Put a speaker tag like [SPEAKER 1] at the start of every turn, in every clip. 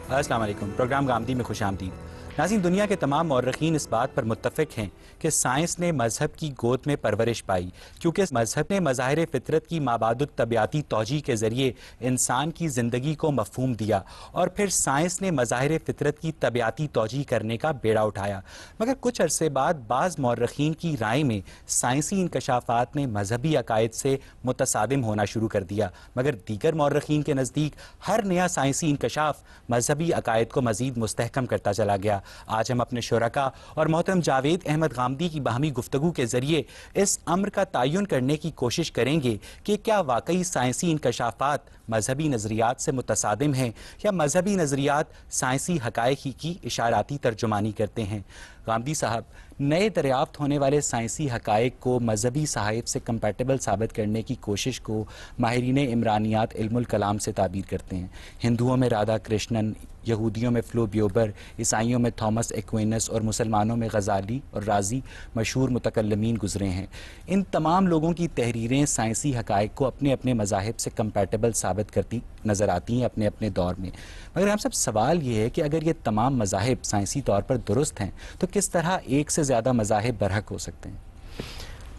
[SPEAKER 1] السلام علیکم۔ پروگرام گامدی میں خوش آمدید۔ ناظرین، دنیا کے تمام مورخین اس بات پر متفق ہیں کہ سائنس نے مذہب کی گود میں پرورش پائی، کیونکہ مذہب نے مظاہر فطرت کی مابعد الطبیعتی توجیہ کے ذریعے انسان کی زندگی کو مفہوم دیا، اور پھر سائنس نے مظاہر فطرت کی طبیعتی توجیہ کرنے کا بیڑا اٹھایا۔ مگر کچھ عرصے بعد بعض مورخین کی رائے میں سائنسی انکشافات نے مذہبی عقائد سے متصادم ہونا شروع کر دیا، مگر دیگر مورخین کے نزدیک ہر نیا سائنسی انکشاف مذہبی عقائد کو مزید مستحکم کرتا چلا گیا۔ آج ہم اپنے شرکاء اور محترم جاوید احمد غامدی کی باہمی گفتگو کے ذریعے اس امر کا تعین کرنے کی کوشش کریں گے کہ کیا واقعی سائنسی انکشافات مذہبی نظریات سے متصادم ہیں، یا مذہبی نظریات سائنسی حقائق کی اشاراتی ترجمانی کرتے ہیں۔ غامدی صاحب، نئے دریافت ہونے والے سائنسی حقائق کو مذہبی صحائف سے کمپیٹیبل ثابت کرنے کی کوشش کو ماہرین عمرانیات علم الکلام سے تعبیر کرتے ہیں۔ ہندوؤں میں رادھا کرشنن، یہودیوں میں فلو بیوبر، عیسائیوں میں تھامس ایکوینس اور مسلمانوں میں غزالی اور رازی مشہور متکلمین گزرے ہیں۔ ان تمام لوگوں کی تحریریں سائنسی حقائق کو اپنے اپنے مذاہب سے کمپیٹیبل ثابت کرتی نظر آتی ہیں اپنے اپنے دور میں، مگر ہم سب سوال یہ ہے کہ اگر یہ تمام مذاہب سائنسی طور پر درست ہیں تو کس طرح ایک سے زیادہ مذاہب برحق ہو سکتے ہیں؟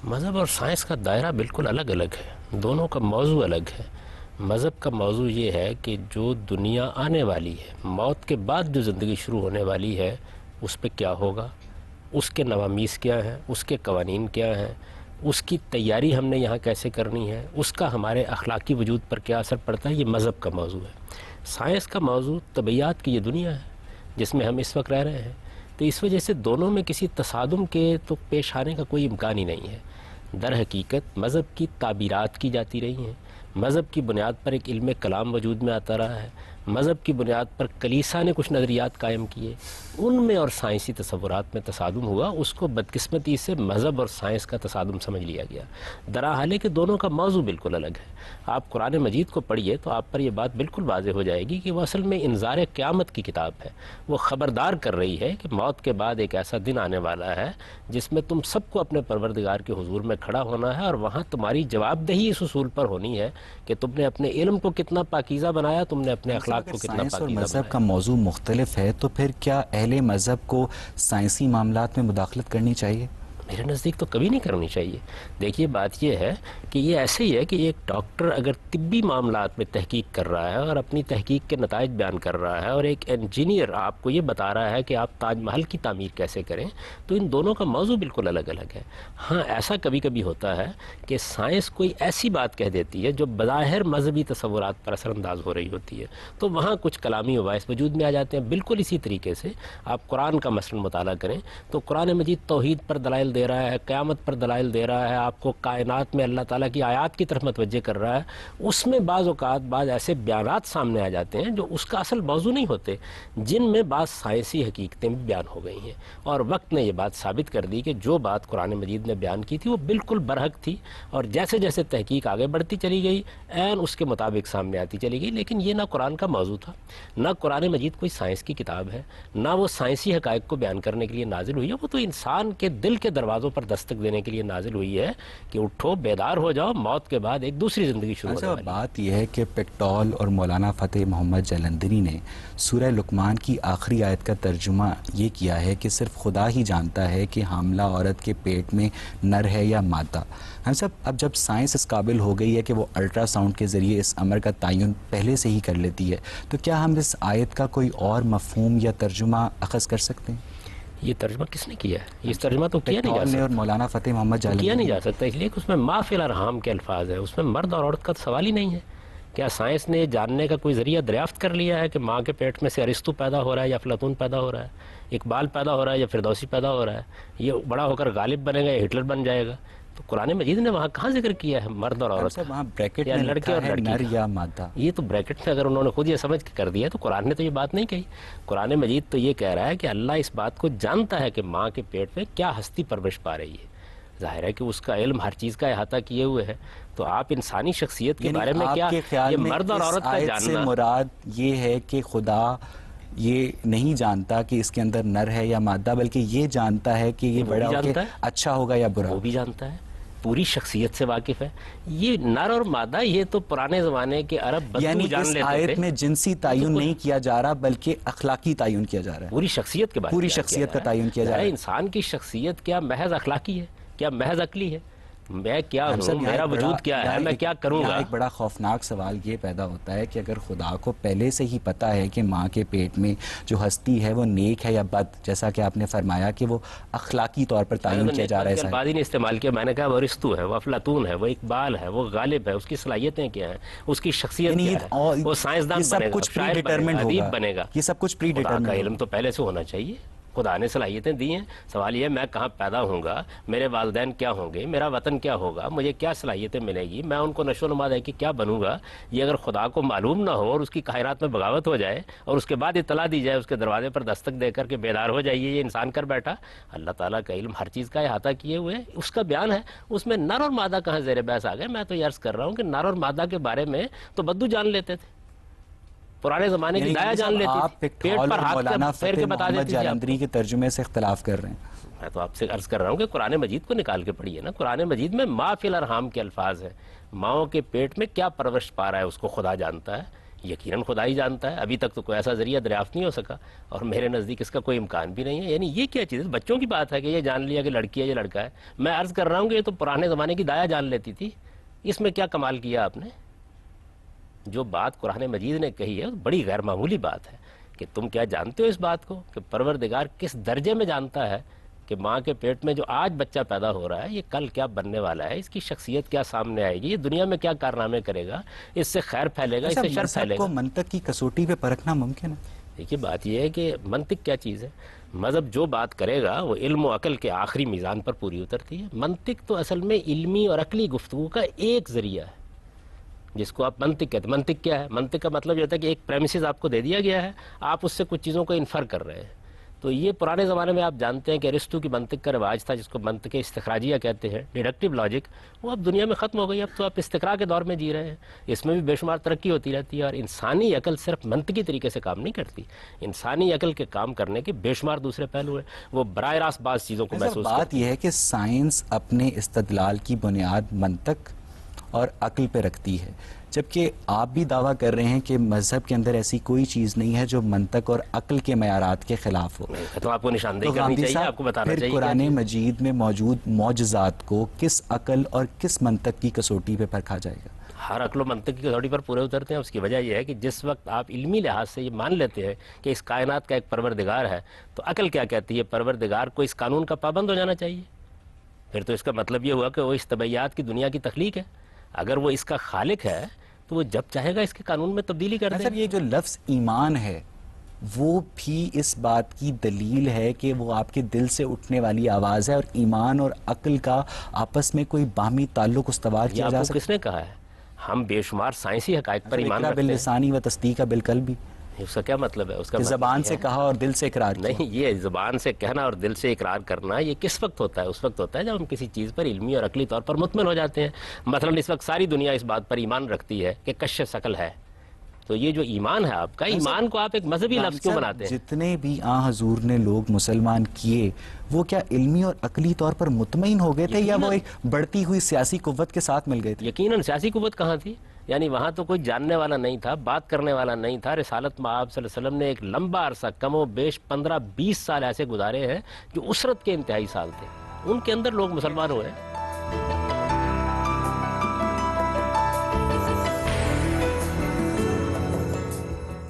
[SPEAKER 2] مذہب اور سائنس کا دائرہ بالکل الگ الگ ہے، دونوں کا موضوع الگ ہے۔ مذہب کا موضوع یہ ہے کہ جو دنیا آنے والی ہے، موت کے بعد جو زندگی شروع ہونے والی ہے، اس پہ کیا ہوگا، اس کے نوامیس کیا ہیں، اس کے قوانین کیا ہیں، اس کی تیاری ہم نے یہاں کیسے کرنی ہے، اس کا ہمارے اخلاقی وجود پر کیا اثر پڑتا ہے، یہ مذہب کا موضوع ہے۔ سائنس کا موضوع طبیعیات کی یہ دنیا ہے جس میں ہم اس وقت رہ رہے ہیں، تو اس وجہ سے دونوں میں کسی تصادم کے تو پیش آنے کا کوئی امکان ہی نہیں ہے۔ در حقیقت مذہب کی تعبیرات کی جاتی رہی ہیں، مذہب کی بنیاد پر ایک علم کلام وجود میں آتا رہا ہے، مذہب کی بنیاد پر کلیسا نے کچھ نظریات قائم کیے، ان میں اور سائنسی تصورات میں تصادم ہوا، اس کو بدقسمتی سے مذہب اور سائنس کا تصادم سمجھ لیا گیا۔ دراحال کہ دونوں کا موضوع بالکل الگ ہے۔ آپ قرآن مجید کو پڑھیے تو آپ پر یہ بات بالکل واضح ہو جائے گی کہ وہ اصل میں انذار قیامت کی کتاب ہے۔ وہ خبردار کر رہی ہے کہ موت کے بعد ایک ایسا دن آنے والا ہے جس میں تم سب کو اپنے پروردگار کے حضور میں کھڑا ہونا ہے، اور وہاں تمہاری جواب دہی اس اصول پر ہونی ہے کہ تم نے اپنے علم کو کتنا پاکیزہ بنایا، تم نے اپنے اخلاق کو کتنا
[SPEAKER 1] سائنس اور
[SPEAKER 2] پاکیزہ
[SPEAKER 1] مذہب
[SPEAKER 2] بنایا۔
[SPEAKER 1] کا موضوع مختلف ہے تو پھر کیا اہل مذہب کو سائنسی معاملات میں مداخلت کرنی چاہیے؟
[SPEAKER 2] میرے نزدیک تو کبھی نہیں کرنی چاہیے۔ دیکھیے بات یہ ہے کہ یہ ایسے ہی ہے کہ ایک ڈاکٹر اگر طبی معاملات میں تحقیق کر رہا ہے اور اپنی تحقیق کے نتائج بیان کر رہا ہے، اور ایک انجینئر آپ کو یہ بتا رہا ہے کہ آپ تاج محل کی تعمیر کیسے کریں، تو ان دونوں کا موضوع بالکل الگ الگ ہے۔ ہاں، ایسا کبھی کبھی ہوتا ہے کہ سائنس کوئی ایسی بات کہہ دیتی ہے جو بظاہر مذہبی تصورات پر اثر انداز ہو رہی ہوتی ہے، تو وہاں کچھ کلامی مباحث وجود میں آ جاتے ہیں۔ بالکل اسی طریقے سے آپ قرآن کا مثلاً مطالعہ کریں تو قرآن مجید توحید پر دلائل دے رہا ہے، قیامت پر دلائل دے رہا ہے، آپ کو کائنات میں اللہ تعالیٰ کی آیات کی طرف متوجہ کر رہا ہے۔ اس میں بعض اوقات بعض ایسے بیانات سامنے آ جاتے ہیں جو اس کا اصل موضوع نہیں ہوتے، جن میں بعض سائنسی حقیقتیں بھی بیان ہو گئی ہیں، اور وقت نے یہ بات ثابت کر دی کہ جو بات قرآن مجید نے بیان کی تھی وہ بالکل برحق تھی، اور جیسے جیسے تحقیق آگے بڑھتی چلی گئی عین اس کے مطابق سامنے آتی چلی گئی۔ لیکن یہ نہ قرآن کا موضوع تھا، نہ قرآن مجید کوئی سائنس کی کتاب ہے، نہ وہ سائنسی حقائق کو بیان کرنے کے لیے نازل ہوئی ہے، وہ تو انسان کے دل کے دروازوں پر دستک دینے کے لیے نازل ہوئی ہے کہ اٹھو، بیدار ہو جاؤ، موت کے بعد ایک دوسری زندگی شروع ہونے والی ہے۔
[SPEAKER 1] بات یہ ہے کہ پیکٹول اور مولانا فتح محمد جلندری نے سورہ لقمان کی آخری آیت کا ترجمہ یہ کیا ہے کہ صرف خدا ہی جانتا ہے کہ حاملہ عورت کے پیٹ میں نر ہے یا مادہ۔ ہم سب اب جب سائنس اس قابل ہو گئی ہے کہ وہ الٹرا ساؤنڈ کے ذریعے اس امر کا تعین پہلے سے ہی کر لیتی ہے، تو کیا ہم اس آیت کا کوئی اور مفہوم یا ترجمہ اخذ کر سکتے ہیں؟
[SPEAKER 2] یہ ترجمہ کس نے کیا ہے؟ یہ ترجمہ تو کیا نہیں جا
[SPEAKER 1] پیکٹول نے
[SPEAKER 2] سکتا،
[SPEAKER 1] اور مولانا فتح محمد جلندری
[SPEAKER 2] کیا نہیں جا سکتا، اس لیے کہ اس میں ما فی الارحام کے الفاظ ہیں، اس میں مرد اور عورت کا سوال ہی نہیں ہے۔ کیا سائنس نے جاننے کا کوئی ذریعہ دریافت کر لیا ہے کہ ماں کے پیٹ میں سے ارسطو پیدا ہو رہا ہے یا افلاطون پیدا ہو رہا ہے، اقبال پیدا ہو رہا ہے یا فردوسی پیدا ہو رہا ہے، یہ بڑا ہو کر غالب بنے گا یا ہٹلر بن جائے گا؟ تو قرآن مجید نے وہاں کہاں ذکر کیا ہے مرد اور عورت کا،
[SPEAKER 1] وہاں بریکٹ
[SPEAKER 2] یا
[SPEAKER 1] میں
[SPEAKER 2] لڑکے
[SPEAKER 1] لکھا
[SPEAKER 2] اور
[SPEAKER 1] ہے
[SPEAKER 2] لڑکی
[SPEAKER 1] نر
[SPEAKER 2] کا؟
[SPEAKER 1] یا مادہ۔
[SPEAKER 2] یہ تو بریکٹ میں اگر انہوں نے خود یہ سمجھ کے کر دیا تو قرآن نے تو یہ بات نہیں کہی۔ قرآن مجید تو یہ کہہ رہا ہے کہ اللہ اس بات کو جانتا ہے کہ ماں کے پیٹ میں کیا ہستی پرورش پا رہی ہے۔ ظاہر ہے کہ اس کا علم ہر چیز کا احاطہ کیے ہوئے ہے، تو آپ انسانی شخصیت کے بارے میں کیا، یہ مرد اور عورت کا جاننا،
[SPEAKER 1] مراد یہ ہے کہ خدا یہ نہیں جانتا کہ اس کے اندر نر ہے یا مادہ، بلکہ یہ جانتا ہے کہ یہ بڑا ہو کے اچھا ہوگا یا برا۔
[SPEAKER 2] وہ بھی جانتا ہے، پوری شخصیت سے واقف ہے. یہ نر اور مادہ یہ تو پرانے زمانے کے عرب بدو
[SPEAKER 1] یعنی
[SPEAKER 2] جان
[SPEAKER 1] اس
[SPEAKER 2] لیتے
[SPEAKER 1] آیت
[SPEAKER 2] تھے.
[SPEAKER 1] میں جنسی تعین نہیں کیا جا رہا بلکہ اخلاقی تعین کیا جا رہا ہے.
[SPEAKER 2] پوری شخصیت کے بارے
[SPEAKER 1] پوری
[SPEAKER 2] میں
[SPEAKER 1] شخصیت کا تعین کیا جا رہا ہے.
[SPEAKER 2] انسان کی شخصیت کیا محض اخلاقی ہے, کیا محض عقلی ہے؟ میں کیا
[SPEAKER 1] ہم
[SPEAKER 2] ہوں,
[SPEAKER 1] سب
[SPEAKER 2] میرا وجود کیا ہے, میں کیا کروں گا؟
[SPEAKER 1] ایک بڑا خوفناک سوال یہ پیدا ہوتا ہے کہ اگر خدا کو پہلے سے ہی پتا ہے کہ ماں کے پیٹ میں جو ہستی ہے وہ نیک ہے یا بد, جیسا کہ آپ نے فرمایا کہ وہ اخلاقی طور پر تعین کیا جا رہا ہے.
[SPEAKER 2] الفاظ ہی نے استعمال کیا, میں نے کہا وہ ارسطو ہے, وہ افلاطون ہے, وہ اقبال ہے, وہ غالب ہے, اس کی صلاحیتیں کیا ہیں, اس کی شخصیت کیا ہے, وہ سائنسدان بنے گا, شاعر بنے گا, ادیب بنے گا.
[SPEAKER 1] یہ سب کچھ پری
[SPEAKER 2] خدا کا
[SPEAKER 1] ڈیٹرمنٹ
[SPEAKER 2] علم تو پہلے سے ہونا چاہیے. خدا نے صلاحیتیں دی ہیں. سوال یہ ہے میں کہاں پیدا ہوں گا, میرے والدین کیا ہوں گے, میرا وطن کیا ہوگا, مجھے کیا صلاحیتیں ملے گی, میں ان کو نشو و نما دے کہ کیا بنوں گا. یہ اگر خدا کو معلوم نہ ہو اور اس کی کائنات میں بغاوت ہو جائے اور اس کے بعد اطلاع دی جائے, اس کے دروازے پر دستک دے کر کے بیدار ہو جائیے یہ انسان کر بیٹھا. اللہ تعالیٰ کا علم ہر چیز کا احاطہ کیے ہوئے ہے, اس کا بیان ہے. اس میں نر اور مادہ کہاں زیر بحث آ گئے؟ میں تو یہ عرض کر رہا ہوں کہ نر اور مادہ کے بارے میں تو بدو جان لیتے تھے, پرانے زمانے کی دایا جان لیتی تھی. پیٹ پر ہاتھ پھیر کے بتا دیتی تھی.
[SPEAKER 1] جالندھری کے ترجمے سے اختلاف کر رہے ہیں.
[SPEAKER 2] میں تو آپ سے عرض کر رہا ہوں کہ قرآن مجید کو نکال کے پڑھیے نا. قرآن مجید میں ما فی الارحام کے الفاظ ہیں. ماؤں کے پیٹ میں کیا پرورش پا رہا ہے اس کو خدا جانتا ہے, یقیناً خدا ہی جانتا ہے. ابھی تک تو کوئی ایسا ذریعہ دریافت نہیں ہو سکا اور میرے نزدیک اس کا کوئی امکان بھی نہیں ہے. یعنی یہ کیا چیز ہے؟ بچوں کی بات ہے کہ یہ جان لیا کہ لڑکی ہے یہ لڑکا ہے. میں عرض کر رہا ہوں کہ یہ تو پرانے زمانے کی دایا جان لیتی تھی. اس میں کیا کمال کیا آپ نے؟ جو بات قرآن مجید نے کہی ہے بڑی غیر معمولی بات ہے کہ تم کیا جانتے ہو اس بات کو کہ پروردگار کس درجے میں جانتا ہے کہ ماں کے پیٹ میں جو آج بچہ پیدا ہو رہا ہے یہ کل کیا بننے والا ہے, اس کی شخصیت کیا سامنے آئے گی, یہ دنیا میں کیا کارنامے کرے گا, اس سے خیر پھیلے گا, اس سے شر پھیلے گا.
[SPEAKER 1] کو منطق کی کسوٹی پہ پرکھنا ممکن ہے؟
[SPEAKER 2] دیکھیے بات یہ ہے کہ منطق کیا چیز ہے. مذہب جو بات کرے گا وہ علم و عقل کے آخری میزان پر پوری اترتی ہے. منطق تو اصل میں علمی اور عقلی گفتگو کا ایک ذریعہ ہے جس کو آپ منطق کہتے ہیں. منطق کیا ہے؟ منطق کا مطلب یہ ہوتا ہے کہ ایک پریمیسز آپ کو دے دیا گیا ہے, آپ اس سے کچھ چیزوں کو انفر کر رہے ہیں. تو یہ پرانے زمانے میں آپ جانتے ہیں کہ ارسطو کی منطق کا رواج تھا جس کو منطق استخراجیہ کہتے ہیں, ڈیڈکٹیو لاجک. وہ اب دنیا میں ختم ہو گئی. اب تو آپ استقراء کے دور میں جی رہے ہیں. اس میں بھی بے شمار ترقی ہوتی رہتی ہے اور انسانی عقل صرف منطقی طریقے سے کام نہیں کرتی. انسانی عقل کے کام کرنے کے بے شمار دوسرے پہلو ہیں. وہ براہ راست بعض چیزوں کو محسوس کرتی ہے.
[SPEAKER 1] بات یہ ہے کہ سائنس اپنے استدلال کی بنیاد منطق اور عقل پہ رکھتی ہے, جبکہ آپ بھی دعویٰ کر رہے ہیں کہ مذہب کے اندر ایسی کوئی چیز نہیں ہے جو منطق اور عقل کے معیارات کے خلاف ہو.
[SPEAKER 2] تو آپ کو نشاندہی کرنی چاہیے, آپ کو بتانا چاہیے.
[SPEAKER 1] قرآن مجید میں موجود معجزات کو کس عقل اور کس منطق کی کسوٹی پہ پرکھا جائے گا؟
[SPEAKER 2] ہر عقل و منطق کی کسوٹی پر پورے اترتے ہیں. اس کی وجہ یہ ہے کہ جس وقت آپ علمی لحاظ سے یہ مان لیتے ہیں کہ اس کائنات کا ایک پروردگار ہے, تو عقل کیا کہتی ہے؟ پروردگار کو اس قانون کا پابند ہو جانا چاہیے. پھر تو اس کا مطلب یہ ہوا کہ وہ اس طبیعیات کی دنیا کی تخلیق ہے. اگر وہ اس کا خالق ہے تو وہ جب چاہے گا اس کے قانون میں تبدیلی کر دے.
[SPEAKER 1] یہ جو لفظ ایمان ہے وہ بھی اس بات کی دلیل ہے کہ وہ آپ کے دل سے اٹھنے والی آواز ہے, اور ایمان اور عقل کا آپس میں کوئی باہمی تعلق استوار کیا جا سکتا ہے.
[SPEAKER 2] کس نے کہا ہے؟ ہم بے شمار سائنسی حقائق پر ایمان رکھتے ہیں.
[SPEAKER 1] باللسانی و تصدیق بالقلبی,
[SPEAKER 2] اس کا کیا مطلب ہے؟ اس کا
[SPEAKER 1] زبان سے کہا اور دل سے اقرار کیا.
[SPEAKER 2] نہیں, یہ زبان سے کہنا اور دل سے اقرار کرنا یہ کس وقت ہوتا ہے؟ اس وقت ہوتا ہے جب ہم کسی چیز پر علمی اور عقلی طور پر مطمئن ہو جاتے ہیں. مثلا اس وقت ساری دنیا اس بات پر ایمان رکھتی ہے کہ کشف ثقل ہے. تو یہ جو ایمان ہے آپ کا, ایمان کو آپ ایک مذہبی لفظ کیوں بناتے ہیں؟
[SPEAKER 1] جتنے بھی حضور نے لوگ مسلمان کیے وہ کیا علمی اور عقلی طور پر مطمئن ہو گئے تھے یا وہ ایک بڑھتی ہوئی سیاسی قوت کے ساتھ مل گئے تھے؟
[SPEAKER 2] یقیناً سیاسی قوت کہاں تھی؟ یعنی وہاں تو کوئی جاننے والا نہیں تھا, بات کرنے والا نہیں تھا. رسالت میں آپ صلی اللہ علیہ وسلم نے ایک لمبا عرصہ کم و بیش 15-20 سال ایسے گزارے ہیں جو اسرت کے انتہائی سال تھے, ان کے اندر لوگ مسلمان ہوئے.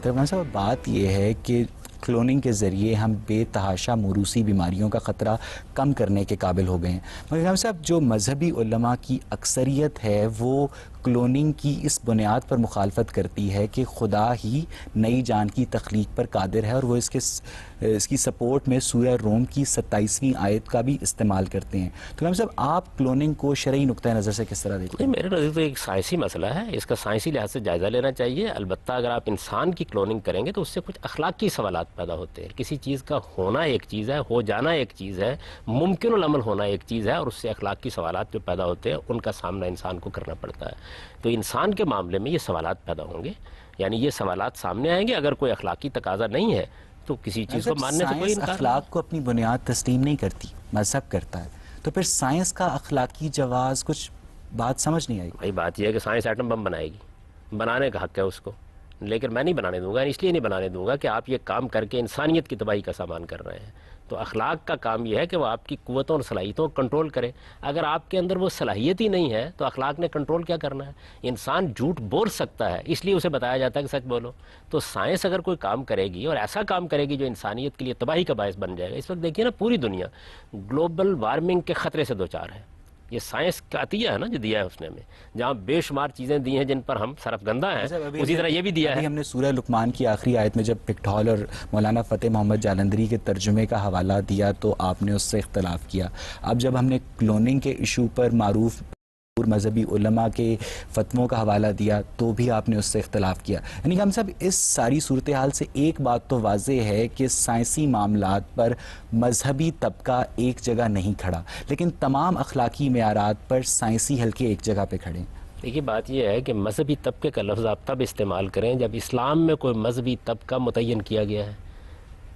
[SPEAKER 1] ترجمان صاحب بات یہ ہے کہ کلوننگ کے ذریعے ہم بے تحاشا موروثی بیماریوں کا خطرہ کم کرنے کے قابل ہو گئے ہیں, مگر صاحب جو مذہبی علماء کی اکثریت ہے وہ کلوننگ کی اس بنیاد پر مخالفت کرتی ہے کہ خدا ہی نئی جان کی تخلیق پر قادر ہے, اور وہ اس کی سپورٹ میں سورہ روم کی 27ویں آیت کا بھی استعمال کرتے ہیں. تو ہم صاحب آپ کلوننگ کو شرعی نقطہ نظر سے کس طرح دیکھتے ہیں؟
[SPEAKER 2] میرے نظر تو ایک سائنسی مسئلہ ہے, اس کا سائنسی لحاظ سے جائزہ لینا چاہیے. البتہ اگر آپ انسان کی کلوننگ کریں گے تو اس سے کچھ اخلاقی سوالات پیدا ہوتے ہیں. کسی چیز کا ہونا ایک چیز ہے, ہو جانا ایک چیز ہے, ممکن العمل ہونا ایک چیز ہے, اور اس سے اخلاقی سوالات جو پیدا ہوتے ہیں ان کا سامنا انسان کو کرنا پڑتا ہے. تو انسان کے معاملے میں یہ سوالات پیدا ہوں گے, یعنی یہ سوالات سامنے آئیں گے. اگر کوئی اخلاقی تقاضا نہیں ہے تو کسی چیز کو ماننے سے کوئی انکار.
[SPEAKER 1] اخلاق کو اپنی بنیاد تسلیم نہیں کرتی, مذہب کرتا ہے. تو پھر سائنس کا اخلاقی جواز کچھ بات سمجھ نہیں آئی.
[SPEAKER 2] بھائی بات یہ ہے کہ سائنس ایٹم بم بنائے گی، بنانے کا حق ہے اس کو، لیکن میں نہیں بنانے دوں گا. اس لیے نہیں بنانے دوں گا کہ آپ یہ کام کر کے انسانیت کی تباہی کا سامان کر رہے ہیں. تو اخلاق کا کام یہ ہے کہ وہ آپ کی قوتوں اور صلاحیتوں کو کنٹرول کرے. اگر آپ کے اندر وہ صلاحیت ہی نہیں ہے تو اخلاق نے کنٹرول کیا کرنا ہے؟ انسان جھوٹ بول سکتا ہے، اس لیے اسے بتایا جاتا ہے کہ سچ بولو. تو سائنس اگر کوئی کام کرے گی اور ایسا کام کرے گی جو انسانیت کے لیے تباہی کا باعث بن جائے گا. اس وقت دیکھیے نا پوری دنیا گلوبل وارمنگ کے خطرے سے دوچار ہے. یہ سائنس کا عطیہ ہے نا جو دیا ہے اس نے ہمیں، جہاں بے شمار چیزیں دی ہیں جن پر ہم سرف گندہ ہیں، اسی طرح یہ بھی دیا ہے.
[SPEAKER 1] ہم نے سورہ لقمان کی آخری آیت میں جب پکٹھول اور مولانا فتح محمد جالندری کے ترجمے کا حوالہ دیا تو آپ نے اس سے اختلاف کیا. اب جب ہم نے کلوننگ کے ایشو پر معروف مذہبی علماء کے فتووں کا حوالہ دیا تو بھی آپ نے اس سے اختلاف کیا. یعنی کہ ہم سب اس ساری صورتحال سے ایک بات تو واضح ہے کہ سائنسی معاملات پر مذہبی طبقہ ایک جگہ نہیں کھڑا، لیکن تمام اخلاقی معیارات پر سائنسی حلقے ایک جگہ پہ کھڑے ہیں.
[SPEAKER 2] دیکھیے بات یہ ہے کہ مذہبی طبقے کا لفظ آپ تب استعمال کریں جب اسلام میں کوئی مذہبی طبقہ متعین کیا گیا ہے.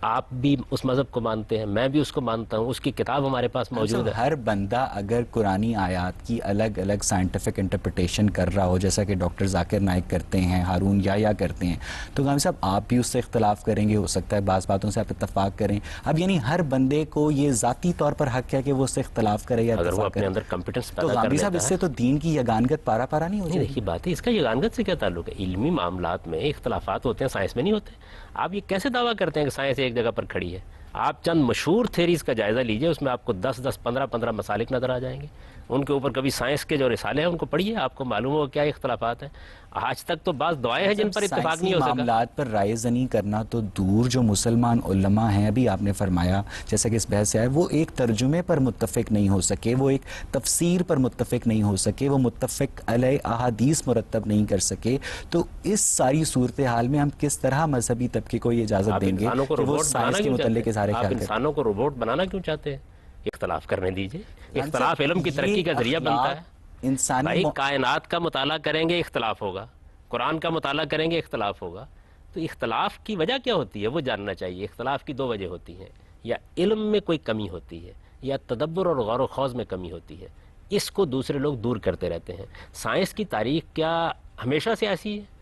[SPEAKER 2] آپ بھی اس مذہب کو مانتے ہیں، میں بھی اس کو مانتا ہوں، اس کی کتاب ہمارے پاس موجود ہے.
[SPEAKER 1] ہر بندہ اگر قرآنی آیات کی الگ الگ سائنٹیفک انٹرپریٹیشن کر رہا ہو، جیسا کہ ڈاکٹر ذاکر نائک کرتے ہیں، ہارون یا کرتے ہیں، تو غام صاحب آپ بھی اس سے اختلاف کریں گے. ہو سکتا ہے بعض باتوں سے آپ اتفاق کریں. اب یعنی ہر بندے کو یہ ذاتی طور پر حق ہے کہ وہ اس سے اختلاف کرے یا
[SPEAKER 2] اگر وہ
[SPEAKER 1] اتفاق
[SPEAKER 2] اپنے
[SPEAKER 1] کرے.
[SPEAKER 2] اندر کمپیٹنس
[SPEAKER 1] تو
[SPEAKER 2] پیدا کر
[SPEAKER 1] غامدی صاحب
[SPEAKER 2] لیتا
[SPEAKER 1] اس سے
[SPEAKER 2] ہے.
[SPEAKER 1] تو دین کی یگانگت پارا پارا نہیں ہو
[SPEAKER 2] نہیں
[SPEAKER 1] جائے.
[SPEAKER 2] دیکھیے بات ہے، اس کا یگانگت سے کیا تعلق ہے؟ علمی معاملات میں اختلافات ہوتے ہیں، سائنس میں نہیں ہوتے. آپ یہ کیسے دعویٰ کرتے ہیں کہ سائنس ایک جگہ پر کھڑی ہے؟ آپ چند مشہور تھیریز کا جائزہ لیجئے، اس میں آپ کو 10 15 مسالک نظر آ جائیں گے. ان کے اوپر کبھی سائنس کے جو رسالے ہیں ان کو پڑھیے، آپ کو معلوم ہوگا کیا اختلافات ہیں. آج تک تو بعض دعائیں ہیں جن پر اتفاق نہیں ہو سکا.
[SPEAKER 1] معاملات پر رائے زنی کرنا تو دور، جو مسلمان علماء ہیں ابھی آپ نے فرمایا جیسا کہ اس بحث سے آئے، وہ ایک ترجمے پر متفق نہیں ہو سکے، وہ ایک تفسیر پر متفق نہیں ہو سکے، وہ متفق علیہ احادیث مرتب نہیں کر سکے. تو اس ساری صورتحال میں ہم کس طرح مذہبی طبقے کو یہ اجازت دیں گے کہ وہ سائنس کے متعلق اظہار خیال کریں؟
[SPEAKER 2] آپ انسانوں کو روبوٹ بنانا کیوں چاہتے ہیں؟ اختلاف کرنے دیجئے. اختلاف علم کی ترقی کا ذریعہ بنتا ہے. بھائی کائنات کا مطالعہ کریں گے اختلاف ہوگا، قرآن کا مطالعہ کریں گے اختلاف ہوگا. تو اختلاف کی وجہ کیا ہوتی ہے وہ جاننا چاہیے. اختلاف کی دو وجہ ہوتی ہیں، یا علم میں کوئی کمی ہوتی ہے یا تدبر اور غور و خوض میں کمی ہوتی ہے. اس کو دوسرے لوگ دور کرتے رہتے ہیں. سائنس کی تاریخ کیا ہمیشہ سے ایسی ہے؟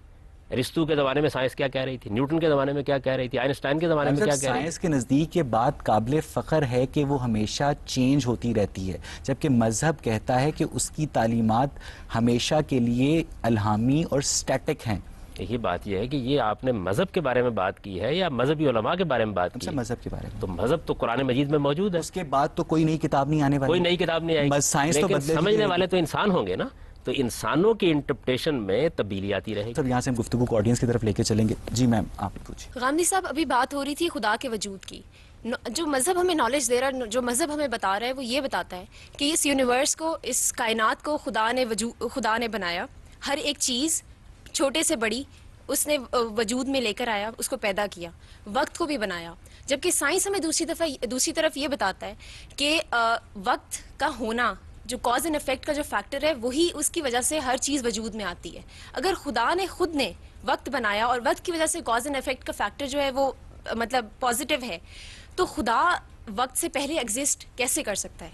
[SPEAKER 2] ارسطو کے زمانے میں سائنس کیا کہہ رہی تھی، نیوٹن کے زمانے میں کیا کہہ رہی تھی، آئنسٹائن کے زمانے میں کیا کہہ رہی تھی.
[SPEAKER 1] سائنس کے نزدیک یہ بات قابل فخر ہے کہ وہ ہمیشہ چینج ہوتی رہتی ہے، جبکہ مذہب کہتا ہے کہ اس کی تعلیمات ہمیشہ کے لیے الہامی اور سٹیٹک ہیں.
[SPEAKER 2] یہی بات یہ ہے کہ یہ آپ نے مذہب کے بارے میں بات کی ہے یا مذہبی علماء کے بارے میں بات کی ہے؟
[SPEAKER 1] مذہب کے بارے میں.
[SPEAKER 2] تو مذہب تو قرآن مجید میں موجود ہے.
[SPEAKER 1] اس کے بعد تو کوئی نئی کتاب نہیں آنے والی،
[SPEAKER 2] کوئی نئی کتاب نہیں آئے گی، لیکن سمجھنے والے تو انسان ہوں گے نا. تو انسانوں کی انٹرپریٹیشن میں تبدیلی آتی رہے گی.
[SPEAKER 1] سب یہاں سے ہم گفتگو کو آڈینس کی طرف لے کے چلیں گے. جی میم آپ پوچھیں.
[SPEAKER 3] غامدی صاحب ابھی بات ہو رہی تھی خدا کے وجود کی. جو مذہب ہمیں نالج دے رہا ہے، جو مذہب ہمیں بتا رہا ہے، وہ یہ بتاتا ہے کہ اس یونیورس کو، اس کائنات کو خدا نے بنایا. ہر ایک چیز چھوٹے سے بڑی اس نے وجود میں لے کر آیا، اس کو پیدا کیا، وقت کو بھی بنایا. جبکہ سائنس ہمیں دوسری طرف یہ بتاتا ہے کہ وقت کا ہونا، جو کاز اینڈ افیکٹ کا جو فیکٹر ہے، وہی اس کی وجہ سے ہر چیز وجود میں آتی ہے. اگر خدا نے خود نے وقت بنایا اور وقت کی وجہ سے کاز اینڈ افیکٹ کا فیکٹر جو ہے وہ مطلب پازیٹیو ہے، تو خدا وقت سے پہلے ایگزسٹ کیسے کر سکتا ہے؟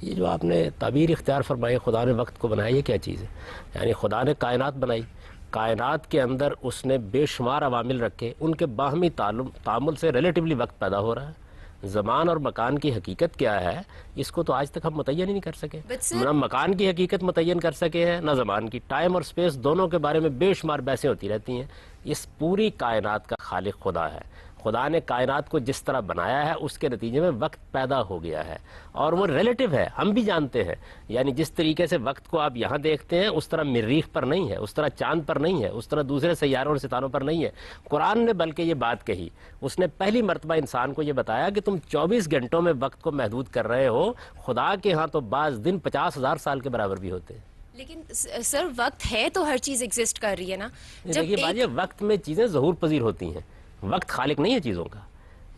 [SPEAKER 2] یہ جو آپ نے تعبیر اختیار فرمائی خدا نے وقت کو بنایا، یہ کیا چیز ہے؟ یعنی خدا نے کائنات بنائی، کائنات کے اندر اس نے بے شمار عوامل رکھے، ان کے باہمی تعامل سے ریلیٹیولی وقت پیدا ہو رہا ہے. زمان اور مکان کی حقیقت کیا ہے اس کو تو آج تک ہم متعین ہی نہیں کر سکے. نہ مکان کی حقیقت متعین کر سکے ہیں، نہ زمان کی. ٹائم اور سپیس دونوں کے بارے میں بے شمار بحثیں ہوتی رہتی ہیں. اس پوری کائنات کا خالق خدا ہے. خدا نے کائنات کو جس طرح بنایا ہے اس کے نتیجے میں وقت پیدا ہو گیا ہے، اور وہ ریلیٹیو ہے، ہم بھی جانتے ہیں. یعنی جس طریقے سے وقت کو آپ یہاں دیکھتے ہیں اس طرح مریخ پر نہیں ہے، اس طرح چاند پر نہیں ہے، اس طرح دوسرے سیاروں اور ستاروں پر نہیں ہے. قرآن نے بلکہ یہ بات کہی، اس نے پہلی مرتبہ انسان کو یہ بتایا کہ تم 24 گھنٹوں میں وقت کو محدود کر رہے ہو. خدا کے ہاں تو بعض دن 50,000 سال کے برابر بھی ہوتے ہیں.
[SPEAKER 3] لیکن سر وقت ہے تو ہر چیز ایگزسٹ کر رہی ہے نا.
[SPEAKER 2] دیکھیے بھائی وقت میں چیزیں ظہور پذیر ہوتی ہیں، وقت خالق نہیں ہے چیزوں کا.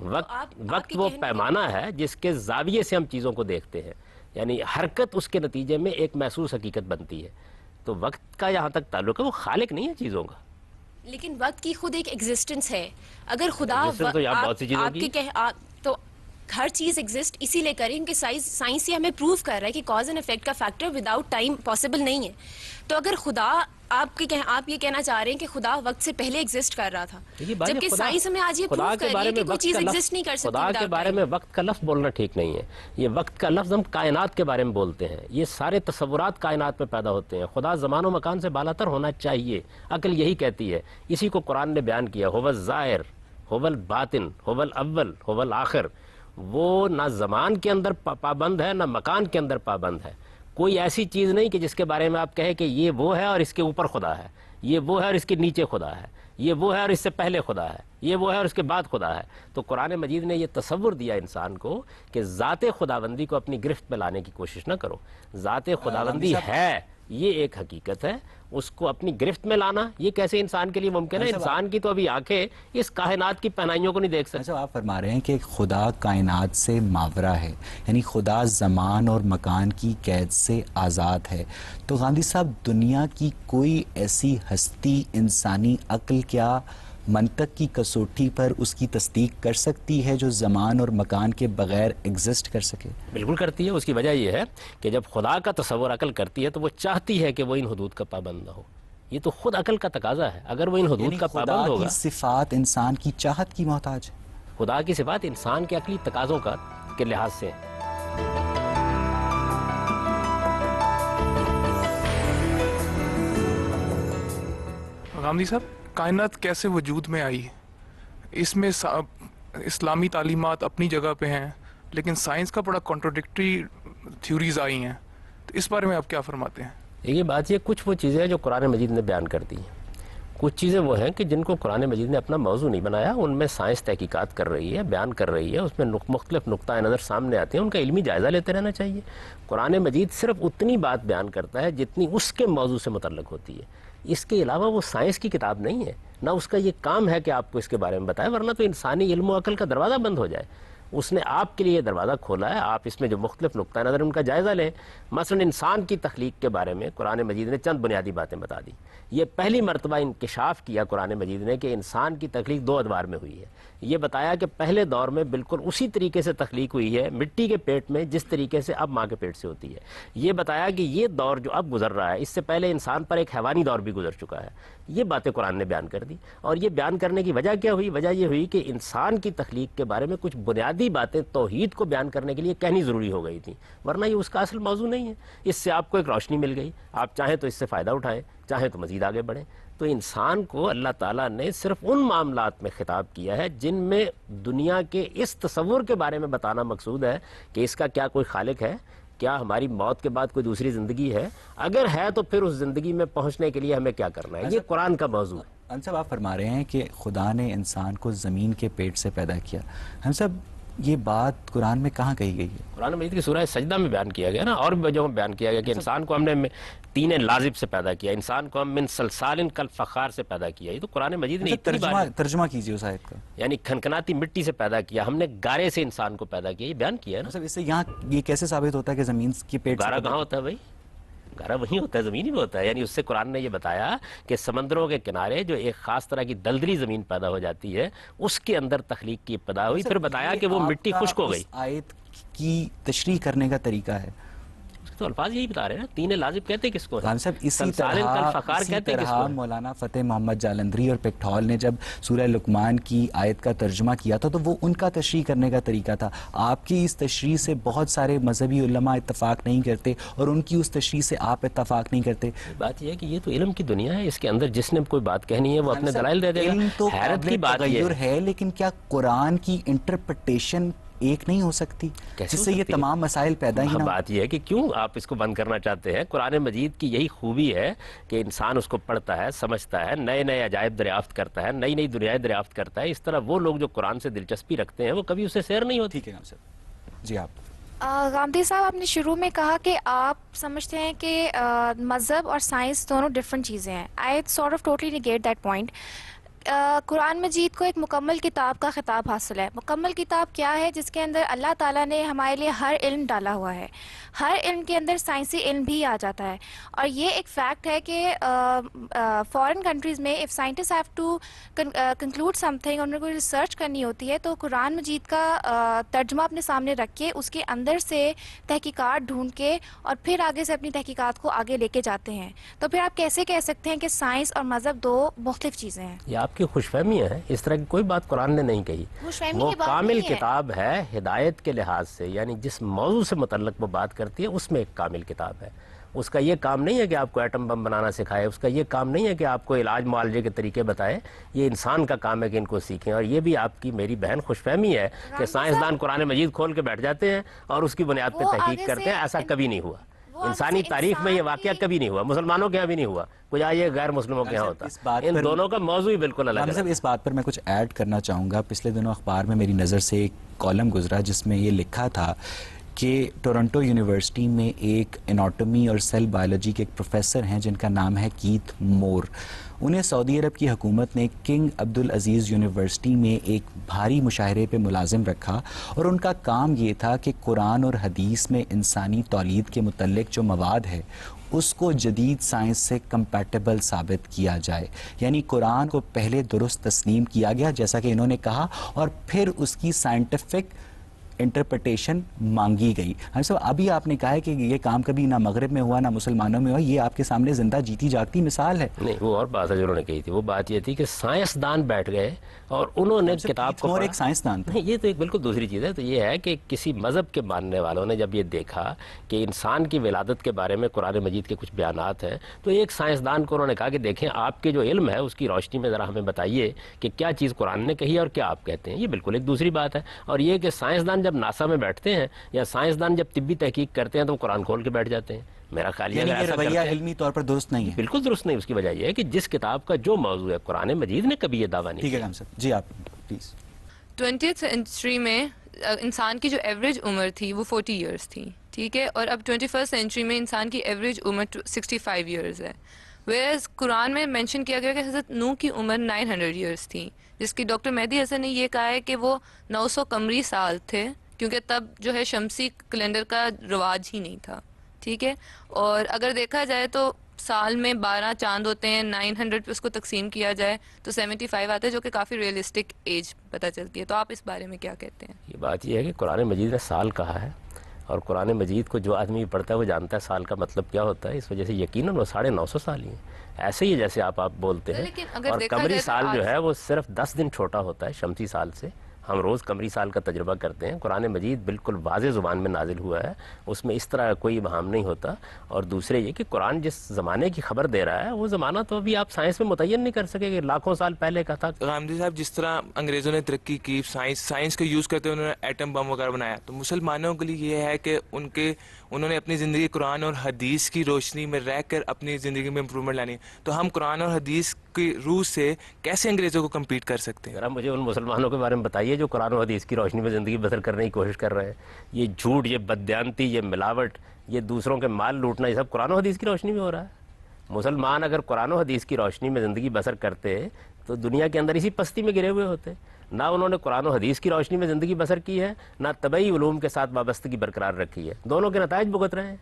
[SPEAKER 2] وقت وہ پیمانہ ہے جس کے زاویے سے ہم چیزوں کو دیکھتے ہیں. یعنی حرکت اس کے نتیجے میں ایک محسوس حقیقت بنتی ہے. تو وقت کا یہاں تک تعلق ہے، وہ خالق نہیں ہے چیزوں کا.
[SPEAKER 3] لیکن وقت کی خود ایک ایگزسٹنس ہے. اگر خدا
[SPEAKER 2] تو یہاں بہت سی چیزوں کی
[SPEAKER 3] تو ہر چیز ایگزسٹ اسی لیے کریں کیونکہ سائنس یہ ہمیں پروو کر رہا ہے کہ کاز اینڈ افیکٹ کا فیکٹر وداؤٹ ٹائم پاسبل نہیں ہے. تو اگر خدا آپ یہ کہنا چاہ رہے ہیں کہ خدا وقت سے پہلے ایگزسٹ کر رہا تھا, جبکہ سائنس ہمیں آج یہ پروو کر رہی ہے کہ کوئی چیز ایگزسٹ نہیں کر سکتی.
[SPEAKER 2] خدا کے بارے میں وقت کا لفظ بولنا ٹھیک نہیں ہے. یہ وقت کا لفظ ہم کائنات کے بارے میں بولتے ہیں. یہ سارے تصورات کائنات میں پیدا ہوتے ہیں. خدا زمان و مکان سے بالاتر ہونا چاہیے, عقل یہی کہتی ہے. اسی کو قرآن نے بیان کیا, هو الظاہر هو الباطن هو الاول هو الآخر. وہ نہ زمان کے اندر پابند ہے نہ مکان کے اندر پابند ہے. کوئی ایسی چیز نہیں کہ جس کے بارے میں آپ کہیں کہ یہ وہ ہے اور اس کے اوپر خدا ہے, یہ وہ ہے اور اس کے نیچے خدا ہے, یہ وہ ہے اور اس سے پہلے خدا ہے, یہ وہ ہے اور اس کے بعد خدا ہے. تو قرآن مجید نے یہ تصور دیا انسان کو کہ ذات خداوندی کو اپنی گرفت میں لانے کی کوشش نہ کرو. ذات خداوندی ہے, یہ ایک حقیقت ہے, اس کو اپنی گرفت میں لانا یہ کیسے انسان کے لیے ممکن ہے؟ انسان کی تو ابھی آنکھیں اس کائنات کی پہنائیوں کو نہیں دیکھ سکتے.
[SPEAKER 1] آپ فرما رہے ہیں کہ خدا کائنات سے ماورا ہے, یعنی خدا زمان اور مکان کی قید سے آزاد ہے. تو گاندھی صاحب, دنیا کی کوئی ایسی ہستی انسانی عقل کیا منطق کی کسوٹی پر اس کی تصدیق کر سکتی ہے جو زمان اور مکان کے بغیر ایگزسٹ کر سکے؟
[SPEAKER 2] بالکل کرتی ہے. اس کی وجہ یہ ہے کہ جب خدا کا تصور عقل کرتی ہے تو وہ چاہتی ہے کہ وہ ان حدود کا پابند نہ ہو. یہ تو خود عقل کا تقاضا ہے. اگر وہ ان حدود کا پابند ہوگا,
[SPEAKER 1] خدا کی صفات انسان کی چاہت کی محتاج ہے.
[SPEAKER 2] خدا کی صفات انسان کے عقلی تقاضوں کے لحاظ سے ہیں.
[SPEAKER 4] غامدی صاحب, کائنات کیسے وجود میں آئی؟ اس میں اسلامی تعلیمات اپنی جگہ پہ ہیں لیکن سائنس کا بڑا کانٹروڈکٹری تھیوریز آئی ہیں, تو اس بارے میں آپ کیا فرماتے ہیں؟
[SPEAKER 2] یہ بات یہ کچھ وہ چیزیں ہیں جو قرآن مجید نے بیان کر دی ہیں, کچھ چیزیں وہ ہیں کہ جن کو قرآن مجید نے اپنا موضوع نہیں بنایا, ان میں سائنس تحقیقات کر رہی ہے, بیان کر رہی ہے, اس میں مختلف نقطۂ نظر سامنے آتے ہیں, ان کا علمی جائزہ لیتے رہنا چاہیے. قرآن مجید صرف اتنی بات بیان کرتا ہے جتنی اس کے موضوع سے متعلق ہوتی ہے. اس کے علاوہ وہ سائنس کی کتاب نہیں ہے, نہ اس کا یہ کام ہے کہ آپ کو اس کے بارے میں بتائے, ورنہ تو انسانی علم و عقل کا دروازہ بند ہو جائے. اس نے آپ کے لیے دروازہ کھولا ہے, آپ اس میں جو مختلف نقطہ نظر ان کا جائزہ لیں. مثلا انسان کی تخلیق کے بارے میں قرآن مجید نے چند بنیادی باتیں بتا دی. یہ پہلی مرتبہ انکشاف کیا قرآن مجید نے کہ انسان کی تخلیق 2 ادوار میں ہوئی ہے. یہ بتایا کہ پہلے دور میں بالکل اسی طریقے سے تخلیق ہوئی ہے مٹی کے پیٹ میں جس طریقے سے اب ماں کے پیٹ سے ہوتی ہے. یہ بتایا کہ یہ دور جو اب گزر رہا ہے اس سے پہلے انسان پر ایک حیوانی دور بھی گزر چکا ہے. یہ باتیں قرآن نے بیان کر دی. اور یہ بیان کرنے کی وجہ کیا ہوئی؟ وجہ یہ ہوئی کہ انسان کی تخلیق کے بارے میں کچھ بنیادی باتیں توحید کو بیان کرنے کے لیے کہنی ضروری ہو گئی تھیں, ورنہ یہ اس کا اصل موضوع نہیں ہے. اس سے آپ کو ایک روشنی مل گئی, آپ چاہیں تو اس سے فائدہ اٹھائیں, چاہیں تو مزید آگے بڑھیں. تو انسان کو اللہ تعالیٰ نے صرف ان معاملات میں خطاب کیا ہے جن میں دنیا کے اس تصور کے بارے میں بتانا مقصود ہے کہ اس کا کیا کوئی خالق ہے, کیا ہماری موت کے بعد کوئی دوسری زندگی ہے, اگر ہے تو پھر اس زندگی میں پہنچنے کے لیے ہمیں کیا کرنا ہے. یہ قرآن کا موضوع ہے.
[SPEAKER 1] ہم صاحب, آپ فرما رہے ہیں کہ خدا نے انسان کو زمین کے پیٹ سے پیدا کیا. ہم صاحب, یہ بات قرآن میں کہاں کہی گئی ہے؟
[SPEAKER 2] قرآن مجید کی سورہ سجدہ میں بیان کیا گیا نا, اور بھی جگہوں میں بیان کیا گیا کہ انسان کو ہم نے 3 لازب سے پیدا کیا, انسان کو ہم من صلصال کالفخار سے پیدا کیا. یہ تو قرآن مجید نے
[SPEAKER 1] ترجمہ کیجیے اس آیت کا.
[SPEAKER 2] یعنی کھنکھناتی مٹی سے پیدا کیا, ہم نے گارے سے انسان کو پیدا کیا, یہ بیان کیا ہے نا.
[SPEAKER 1] اس سے یہاں یہ کیسے ثابت ہوتا ہے کہ زمین کے پیٹ
[SPEAKER 2] گارا کہاں ہوتا ہے بھائی؟ گارا وہیں ہوتا ہے, زمین ہی میں ہوتا ہے. یعنی اس سے قرآن نے یہ بتایا کہ سمندروں کے کنارے جو ایک خاص طرح کی دلدلی زمین پیدا ہو جاتی ہے اس کے اندر تخلیق کی ابتدا ہوئی. پھر بتایا کہ وہ مٹی خشک ہو گئی.
[SPEAKER 1] آیت کی تشریح کرنے کا طریقہ ہے,
[SPEAKER 2] تو الفاظ یہی بتا رہے ہیں. 3 لازب کہتے کس کو
[SPEAKER 1] خان صاحب؟ اسی طرح مولانا فتح محمد جالندری اور پکٹھول نے جب سورہ لقمان کی آیت کا ترجمہ کیا تھا تو وہ ان کا تشریح کرنے کا طریقہ تھا. آپ کی اس تشریح سے بہت سارے مذہبی علماء اتفاق نہیں کرتے اور ان کی اس تشریح سے آپ اتفاق نہیں کرتے.
[SPEAKER 2] بات یہ ہے کہ یہ تو علم کی دنیا ہے, اس کے اندر جس نے کوئی بات کہنی ہے وہ اپنے دلائل دے دے گا.
[SPEAKER 1] علم تو
[SPEAKER 2] حیرت کی بات یہ
[SPEAKER 1] ہے, لیکن کیا قرآن کی انٹرپریٹیشن ایک نہیں ہو سکتی جس سے یہ تمام مسائل پیدا ہی نہ؟
[SPEAKER 2] بات یہ ہے کہ کیوں آپ اس کو بند کرنا چاہتے ہیں؟ قرآن مجید کی یہی خوبی ہے کہ انسان اس کو پڑھتا ہے, سمجھتا ہے, نئے نئے عجائب دریافت کرتا ہے, نئی نئی دنیائیں دریافت کرتا ہے. اس طرح وہ لوگ جو قرآن سے دلچسپی رکھتے ہیں وہ کبھی اسے سیر نہیں ہوتی.
[SPEAKER 1] ٹھیک ہے جی. آپ
[SPEAKER 5] غامدی صاحب, آپ نے شروع میں کہا کہ آپ سمجھتے ہیں کہ مذہب اور سائنس دونوں ڈفرینٹ چیزیں ہیں. I sort of totally negate that point. قرآن مجید کو ایک مکمل کتاب کا خطاب حاصل ہے. مکمل کتاب کیا ہے؟ جس کے اندر اللہ تعالیٰ نے ہمارے لیے ہر علم ڈالا ہوا ہے. ہر علم کے اندر سائنسی علم بھی آ جاتا ہے. اور یہ ایک فیکٹ ہے کہ فارن کنٹریز میں of scientist have to conclude something, انہیں کوئی ریسرچ کرنی ہوتی ہے تو قرآن مجید کا ترجمہ اپنے سامنے رکھ کے اس کے اندر سے تحقیقات ڈھونڈ کے اور پھر آگے سے اپنی تحقیقات کو آگے لے کے جاتے ہیں. تو پھر آپ کیسے کہہ سکتے ہیں کہ سائنس اور مذہب دو مختلف چیزیں ہیں؟
[SPEAKER 2] یہ آپ کی خوش فہمیاں ہیں، اس طرح کی کوئی بات قرآن نے نہیں کہی. وہ کامل کتاب ہے ہدایت کے لحاظ سے، یعنی جس موضوع سے متعلق وہ بات کرتی ہے اس میں ایک کامل کتاب ہے. اس کا یہ کام نہیں ہے کہ آپ کو ایٹم بم بنانا سکھائے، اس کا یہ کام نہیں ہے کہ آپ کو علاج معالجے کے طریقے بتائے. یہ انسان کا کام ہے کہ ان کو سیکھیں. اور یہ بھی آپ کی میری بہن خوش فہمی ہے کہ سائنسدان قرآن مجید کھول کے بیٹھ جاتے ہیں اور اس کی بنیاد پہ تحقیق کرتے ہیں. ایسا کبھی نہیں ہوا انسانی تاریخ میں، یہ واقعہ کبھی نہیں ہوا. مسلمانوں کے یہاں بھی نہیں ہوا، کچھ آئیے غیر مسلموں کے یہاں ہوتا. ان دونوں کا موضوع ہی بالکل الگ ہے.
[SPEAKER 1] اس بات پر میں کچھ ایڈ کرنا چاہوں گا. پچھلے دنوں اخبار میں میری نظر سے ایک کالم گزرا جس میں یہ لکھا تھا کہ ٹورنٹو یونیورسٹی میں ایک اناٹومی اور سیل بایولوجی کے ایک پروفیسر ہیں جن کا نام ہے کیتھ مور. انہیں سعودی عرب کی حکومت نے کنگ عبدالعزیز یونیورسٹی میں ایک بھاری مشاہرے پہ ملازم رکھا اور ان کا کام یہ تھا کہ قرآن اور حدیث میں انسانی تولید کے متعلق جو مواد ہے اس کو جدید سائنس سے کمپیٹیبل ثابت کیا جائے. یعنی قرآن کو پہلے درست تسلیم کیا گیا جیسا کہ انہوں نے کہا، اور پھر اس کی سائنٹیفک انٹرپریٹیشن مانگی گئی. ہم سب ابھی آپ نے کہا ہے کہ یہ کام کبھی نہ مغرب میں ہوا نہ مسلمانوں میں ہوا. یہ آپ کے سامنے زندہ جیتی جاگتی مثال ہے.
[SPEAKER 2] نہیں، وہ اور بات ہے جو انہوں نے کہی تھی. وہ بات یہ تھی کہ سائنسدان بیٹھ گئے اور انہوں نے کتاب کو
[SPEAKER 1] اور ایک سائنسدان تھا.
[SPEAKER 2] یہ تو ایک بالکل دوسری چیز ہے. تو یہ ہے کہ کسی مذہب کے ماننے والوں نے جب یہ دیکھا کہ انسان کی ولادت کے بارے میں قرآن مجید کے کچھ بیانات ہیں تو ایک سائنسدان کو انہوں نے کہا کہ دیکھیں آپ کے جو علم ہے اس کی روشنی میں ذرا ہمیں بتائیے کہ کیا چیز قرآن نے کہی اور کیا آپ کہتے ہیں. یہ بالکل ایک دوسری بات ہے. اور یہ کہ سائنسدان جب ناسا میں بیٹھتے ہیں یا سائنسدان جب طبی تحقیق کرتے ہیں تو قرآن کھول کے بیٹھ جاتے ہیں. میرا خیال
[SPEAKER 1] یہ رویہ علمی طور پر درست نہیں ہے.
[SPEAKER 2] بالکل درست نہیں. اس کی وجہ یہ ہے کہ جس کتاب کا جو موضوع ہے قرآن مجید نے کبھی یہ دعویٰ نہیں کیا.
[SPEAKER 1] جی آپ پلیز.
[SPEAKER 6] 20th سینچری میں انسان کی جو ایوریج عمر تھی وہ 40 ایئرس تھی، ٹھیک ہے، اور اب 21st سینچری میں انسان کی ایوریج عمر 65 ایئرز ہے. ویئرز قرآن میں مینشن کیا گیا کہ حضرت نوح کی عمر 900 ایئرس تھی، جس کی ڈاکٹر مہدی حسن نے یہ کہا ہے کہ وہ 900 قمری سال تھے، کیونکہ تب جو ہے شمسی کیلنڈر کا رواج ہی نہیں تھا، ٹھیک ہے. اور اگر دیکھا جائے تو سال میں 12 چاند ہوتے ہیں، 900 پہ اس کو تقسیم کیا جائے تو 75 آتے ہیں، جو کہ کافی ریئلسٹک ایج پتہ چلتی ہے. تو آپ اس بارے میں کیا کہتے ہیں؟
[SPEAKER 2] یہ بات یہ ہے کہ قرآن مجید نے سال کہا ہے اور قرآن مجید کو جو آدمی پڑھتا ہے وہ جانتا ہے سال کا مطلب کیا ہوتا ہے. اس وجہ سے یقیناً وہ 950 سال ہی ہیں. ایسے ہی جیسے آپ بولتے ہیں. اور قمری سال جو ہے وہ صرف 10 دن چھوٹا ہوتا ہے شمسی سال سے. ہم روز قمری سال کا تجربہ کرتے ہیں. قرآن مجید بالکل واضح زبان میں نازل ہوا ہے، اس میں اس طرح کوئی ابہام نہیں ہوتا. اور دوسرے یہ کہ قرآن جس زمانے کی خبر دے رہا ہے وہ زمانہ تو ابھی آپ سائنس میں متعین نہیں کر سکے کہ لاکھوں سال پہلے کا تھا.
[SPEAKER 7] غامدی صاحب، جس طرح انگریزوں نے ترقی کی، سائنس کو یوز کرتے انہوں نے ایٹم بم وغیرہ بنایا، تو مسلمانوں کے لیے یہ ہے کہ انہوں نے اپنی زندگی قرآن اور حدیث کی روشنی میں رہ کر اپنی زندگی میں امپرومنٹ لانی. تو ہم قرآن اور حدیث کی روح سے کیسے انگریزوں کو کمپیٹ کر سکتے ہیں؟
[SPEAKER 2] ذرا مجھے ان مسلمانوں کے بارے میں بتائیے جو قرآن و حدیث کی روشنی میں زندگی بسر کرنے کی کوشش کر رہے ہیں. یہ جھوٹ، یہ بددیانتی، یہ ملاوٹ، یہ دوسروں کے مال لوٹنا، یہ سب قرآن و حدیث کی روشنی میں ہو رہا ہے. مسلمان اگر قرآن و حدیث کی روشنی میں زندگی بسر کرتے تو دنیا کے اندر اسی پستی میں گرے ہوئے ہوتے. نہ انہوں نے قرآن و حدیث کی روشنی میں زندگی بسر کی ہے، نہ طبعی علوم کے ساتھ وابستگی برقرار رکھی ہے. دونوں کے نتائج بھگت رہے ہیں.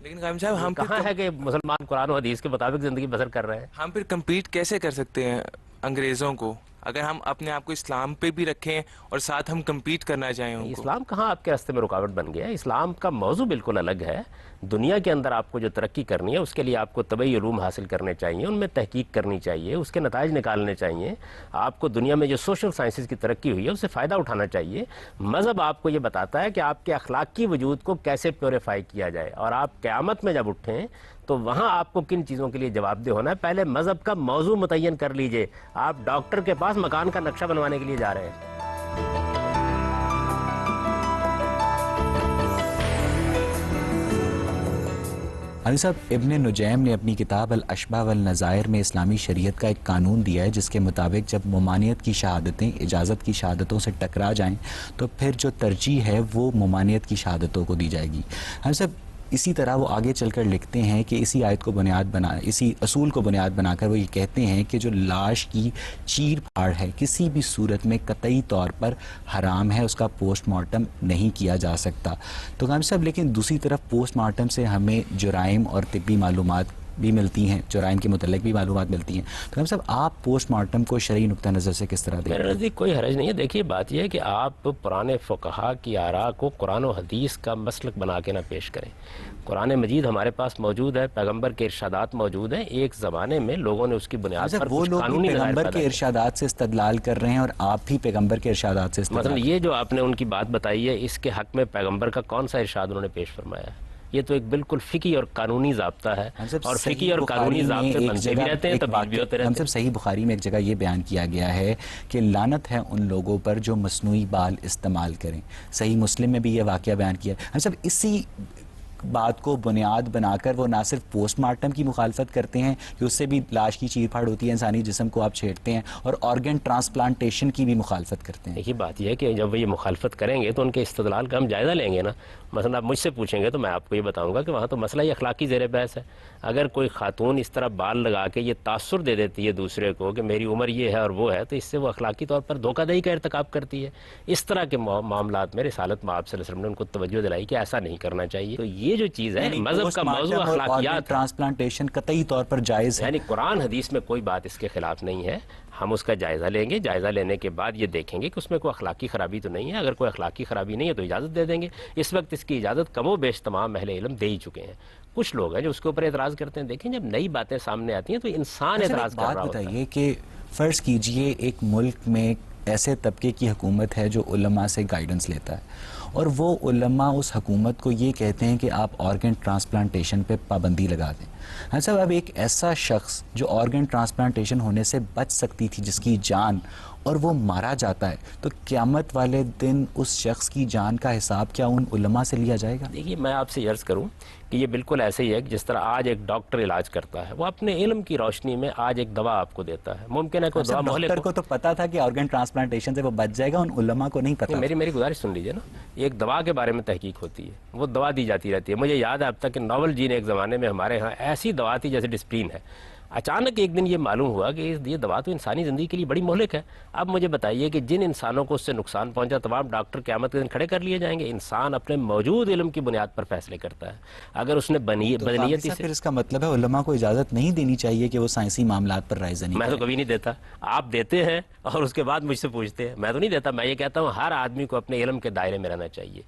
[SPEAKER 7] لیکن قائم صاحب، ہم
[SPEAKER 2] کہاں ہے کہ مسلمان قرآن و حدیث کے مطابق زندگی بسر کر رہے ہیں؟
[SPEAKER 7] ہم پھر کمپیٹ کیسے کر سکتے ہیں انگریزوں کو اگر ہم اپنے آپ کو اسلام پہ بھی رکھیں اور ساتھ ہم کمپیٹ کرنا چاہیں ان کو؟
[SPEAKER 2] اسلام کہاں آپ کے راستے میں رکاوٹ بن گیا ہے؟ اسلام کا موضوع بالکل الگ ہے. دنیا کے اندر آپ کو جو ترقی کرنی ہے اس کے لیے آپ کو طبعی علوم حاصل کرنے چاہیے، ان میں تحقیق کرنی چاہیے، اس کے نتائج نکالنے چاہیے. آپ کو دنیا میں جو سوشل سائنسز کی ترقی ہوئی ہے اس سے فائدہ اٹھانا چاہیے. مذہب آپ کو یہ بتاتا ہے کہ آپ کے اخلاقی وجود کو کیسے پیوریفائی کیا جائے، اور آپ قیامت میں جب اٹھیں تو وہاں آپ کو کن چیزوں کے لیے جواب دہ ہونا ہے. پہلے مذہب کا موضوع متعین کر لیجئے. آپ ڈاکٹر کے پاس مکان کا نقشہ بنوانے کے لیے جا رہے ہیں.
[SPEAKER 1] علی صاحب، ابن نجیم نے اپنی کتاب الاشباح والنظائر میں اسلامی شریعت کا ایک قانون دیا ہے جس کے مطابق جب ممانعت کی شہادتیں اجازت کی شہادتوں سے ٹکرا جائیں تو پھر جو ترجیح ہے وہ ممانعت کی شہادتوں کو دی جائے گی. علی صاحب، اسی طرح وہ آگے چل کر لکھتے ہیں کہ اسی آیت کو اسی اصول کو بنیاد بنا کر وہ یہ کہتے ہیں کہ جو لاش کی چیر پھاڑ ہے کسی بھی صورت میں قطعی طور پر حرام ہے، اس کا پوسٹ مارٹم نہیں کیا جا سکتا۔ تو غام صاحب لیکن دوسری طرف پوسٹ مارٹم سے ہمیں جرائم اور طبی معلومات بھی ملتی ہیں، جرائم کے متعلق بھی معلومات ملتی ہیں، تو ہم صاحب آپ پوسٹ مارٹم کو شرعی نقطہ نظر سے کس طرح دیکھیں؟
[SPEAKER 2] میرے نزدیک کوئی حرج نہیں ہے۔ دیکھیے بات یہ ہے کہ آپ پرانے فقہا کی آراء کو قرآن و حدیث کا مسلک بنا کے نہ پیش کریں۔ قرآن مجید ہمارے پاس موجود ہے، پیغمبر کے ارشادات موجود ہیں، ایک زمانے میں لوگوں نے اس کی بنیاد پر
[SPEAKER 1] وہ
[SPEAKER 2] کچھ
[SPEAKER 1] لوگ
[SPEAKER 2] قانونی
[SPEAKER 1] پیغمبر کے ارشادات سے استدلال کر رہے ہیں اور آپ بھی پیغمبر کے ارشادات سے استدلال
[SPEAKER 2] مطلب یہ جو آپ نے ان کی بات بتائی ہے، اس کے حق میں پیغمبر کا کون سا ارشاد انہوں نے پیش فرمایا ہے؟ یہ تو ایک بالکل فقہی اور قانونی ضابطہ ہے، اور فقہی اور قانونی ضابطے بنتے بھی رہتے ہیں تبدیل بھی ہوتے رہتے ہیں۔
[SPEAKER 1] ہم سب صحیح بخاری میں ایک جگہ یہ بیان کیا گیا ہے کہ لعنت ہے ان لوگوں پر جو مصنوعی بال استعمال کریں۔ صحیح مسلم میں بھی یہ واقعہ بیان کیا ہے۔ ہم سب اسی بات کو بنیاد بنا کر وہ نہ صرف پوسٹ مارٹم کی مخالفت کرتے ہیں کہ اس سے بھی لاش کی چیر پھاڑ ہوتی ہے، انسانی جسم کو آپ چھیڑتے ہیں، اور آرگن ٹرانسپلانٹیشن کی بھی مخالفت کرتے ہیں۔
[SPEAKER 2] دیکھیے بات یہ ہے کہ جب وہ یہ مخالفت کریں گے تو ان کے استدلال کا ہم جائزہ لیں گے نا۔ مثلا آپ مجھ سے پوچھیں گے تو میں آپ کو یہ بتاؤں گا کہ وہاں تو مسئلہ یہ اخلاقی زیر بحث ہے۔ اگر کوئی خاتون اس طرح بال لگا کے یہ تاثر دے دیتی ہے دوسرے کو کہ میری عمر یہ ہے اور وہ ہے، تو اس سے وہ اخلاقی طور پر دھوکہ دہی کا ارتکاب کرتی ہے۔ اس طرح کے معاملات میں رسالت مآب صلی اللہ علیہ وسلم نے ان کو توجہ دلائی کہ ایسا نہیں کرنا چاہیے۔ تو یہ جو چیز ہے مذہب کا موضوع اخلاقیات،
[SPEAKER 1] ٹرانسپلانٹیشن قطعی طور پر جائز ہے،
[SPEAKER 2] یعنی قرآن حدیث میں کوئی بات اس کے خلاف نہیں ہے۔ ہم اس کا جائزہ لیں گے، جائزہ لینے کے بعد یہ دیکھیں گے کہ اس میں کوئی اخلاقی خرابی تو نہیں ہے۔ اگر کوئی اخلاقی خرابی نہیں ہے تو اجازت دے دیں گے۔ اس وقت اس کی اجازت کم و بیش تمام اہل علم دے ہی چکے ہیں۔ کچھ لوگ ہیں جو اس کے اوپر اعتراض کرتے ہیں۔ دیکھیں جب نئی باتیں سامنے آتی ہیں تو انسان اعتراض کر رہا ہوتا ہے۔
[SPEAKER 1] بتائیے کہ فرض کیجئے ایک ملک میں ایسے طبقے کی حکومت ہے جو علماء سے گائیڈنس لیتا ہے، اور وہ علماء اس حکومت کو یہ کہتے ہیں کہ آپ آرگن ٹرانسپلانٹیشن پہ پابندی لگا دیں۔ ہاں صاحب، اب ایک ایسا شخص جو آرگن ٹرانسپلانٹیشن ہونے سے بچ سکتی تھی، جس کی جان، اور وہ مارا جاتا ہے، تو قیامت والے دن اس شخص کی جان کا حساب کیا ان علماء سے لیا جائے گا؟
[SPEAKER 2] دیکھیے میں آپ سے عرض کروں کہ یہ بالکل ایسے ہی ہے کہ جس طرح آج ایک ڈاکٹر علاج کرتا ہے، وہ اپنے علم کی روشنی میں آج ایک دوا آپ کو دیتا ہے۔ ممکن ہے کوئی دوا
[SPEAKER 1] ڈاکٹر کو تو پتا تھا کہ آرگن ٹرانسپلانٹیشن سے وہ بچ جائے گا، ان علماء کو نہیں پتا۔
[SPEAKER 2] میری گزارش سن لیجیے نا، ایک دوا کے بارے میں تحقیق ہوتی ہے، وہ دوا دی جاتی رہتی ہے۔ مجھے یاد ہے اب تک کہ ناول جی نے ایک زمانے میں ہمارے ہاں ایسی دوا تھی جیسے ڈسپرین ہے۔ اچانک ایک دن یہ معلوم ہوا کہ یہ دوا تو انسانی زندگی کے لیے بڑی مہلک ہے۔ اب مجھے بتائیے کہ جن انسانوں کو اس سے نقصان پہنچا تمام ڈاکٹر قیامت کے دن کھڑے کر لیے جائیں گے؟ انسان اپنے موجود علم کی بنیاد پر فیصلے کرتا ہے۔ اگر اس نے بدنیتی سے،
[SPEAKER 1] پھر اس کا مطلب ہے علماء کو اجازت نہیں دینی چاہیے کہ وہ سائنسی معاملات پر رائے زنی
[SPEAKER 2] میں تو کبھی نہیں دیتا، آپ دیتے ہیں اور اس کے بعد مجھ سے پوچھتے ہیں۔ میں تو نہیں دیتا، میں یہ کہتا ہوں ہر آدمی کو اپنے علم کے دائرے میں رہنا چاہیے۔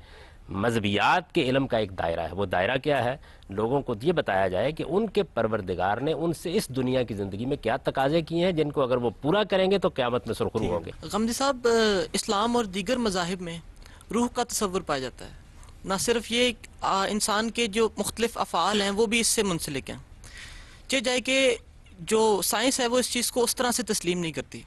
[SPEAKER 2] مذہبیات کے علم کا ایک دائرہ ہے، وہ دائرہ کیا ہے؟ لوگوں کو یہ بتایا جائے کہ ان کے پروردگار نے ان سے اس دنیا کی زندگی میں کیا تقاضے کیے ہیں جن کو اگر وہ پورا کریں گے تو قیامت میں سرخرو ہوں گے۔
[SPEAKER 8] غمدی صاحب، اسلام اور دیگر مذاہب میں روح کا تصور پایا جاتا ہے۔ نہ صرف یہ انسان کے جو مختلف افعال ہیں وہ بھی اس سے منسلک ہیں۔ چاہے جائے کہ جو سائنس ہے وہ اس چیز کو اس طرح سے تسلیم نہیں کرتی،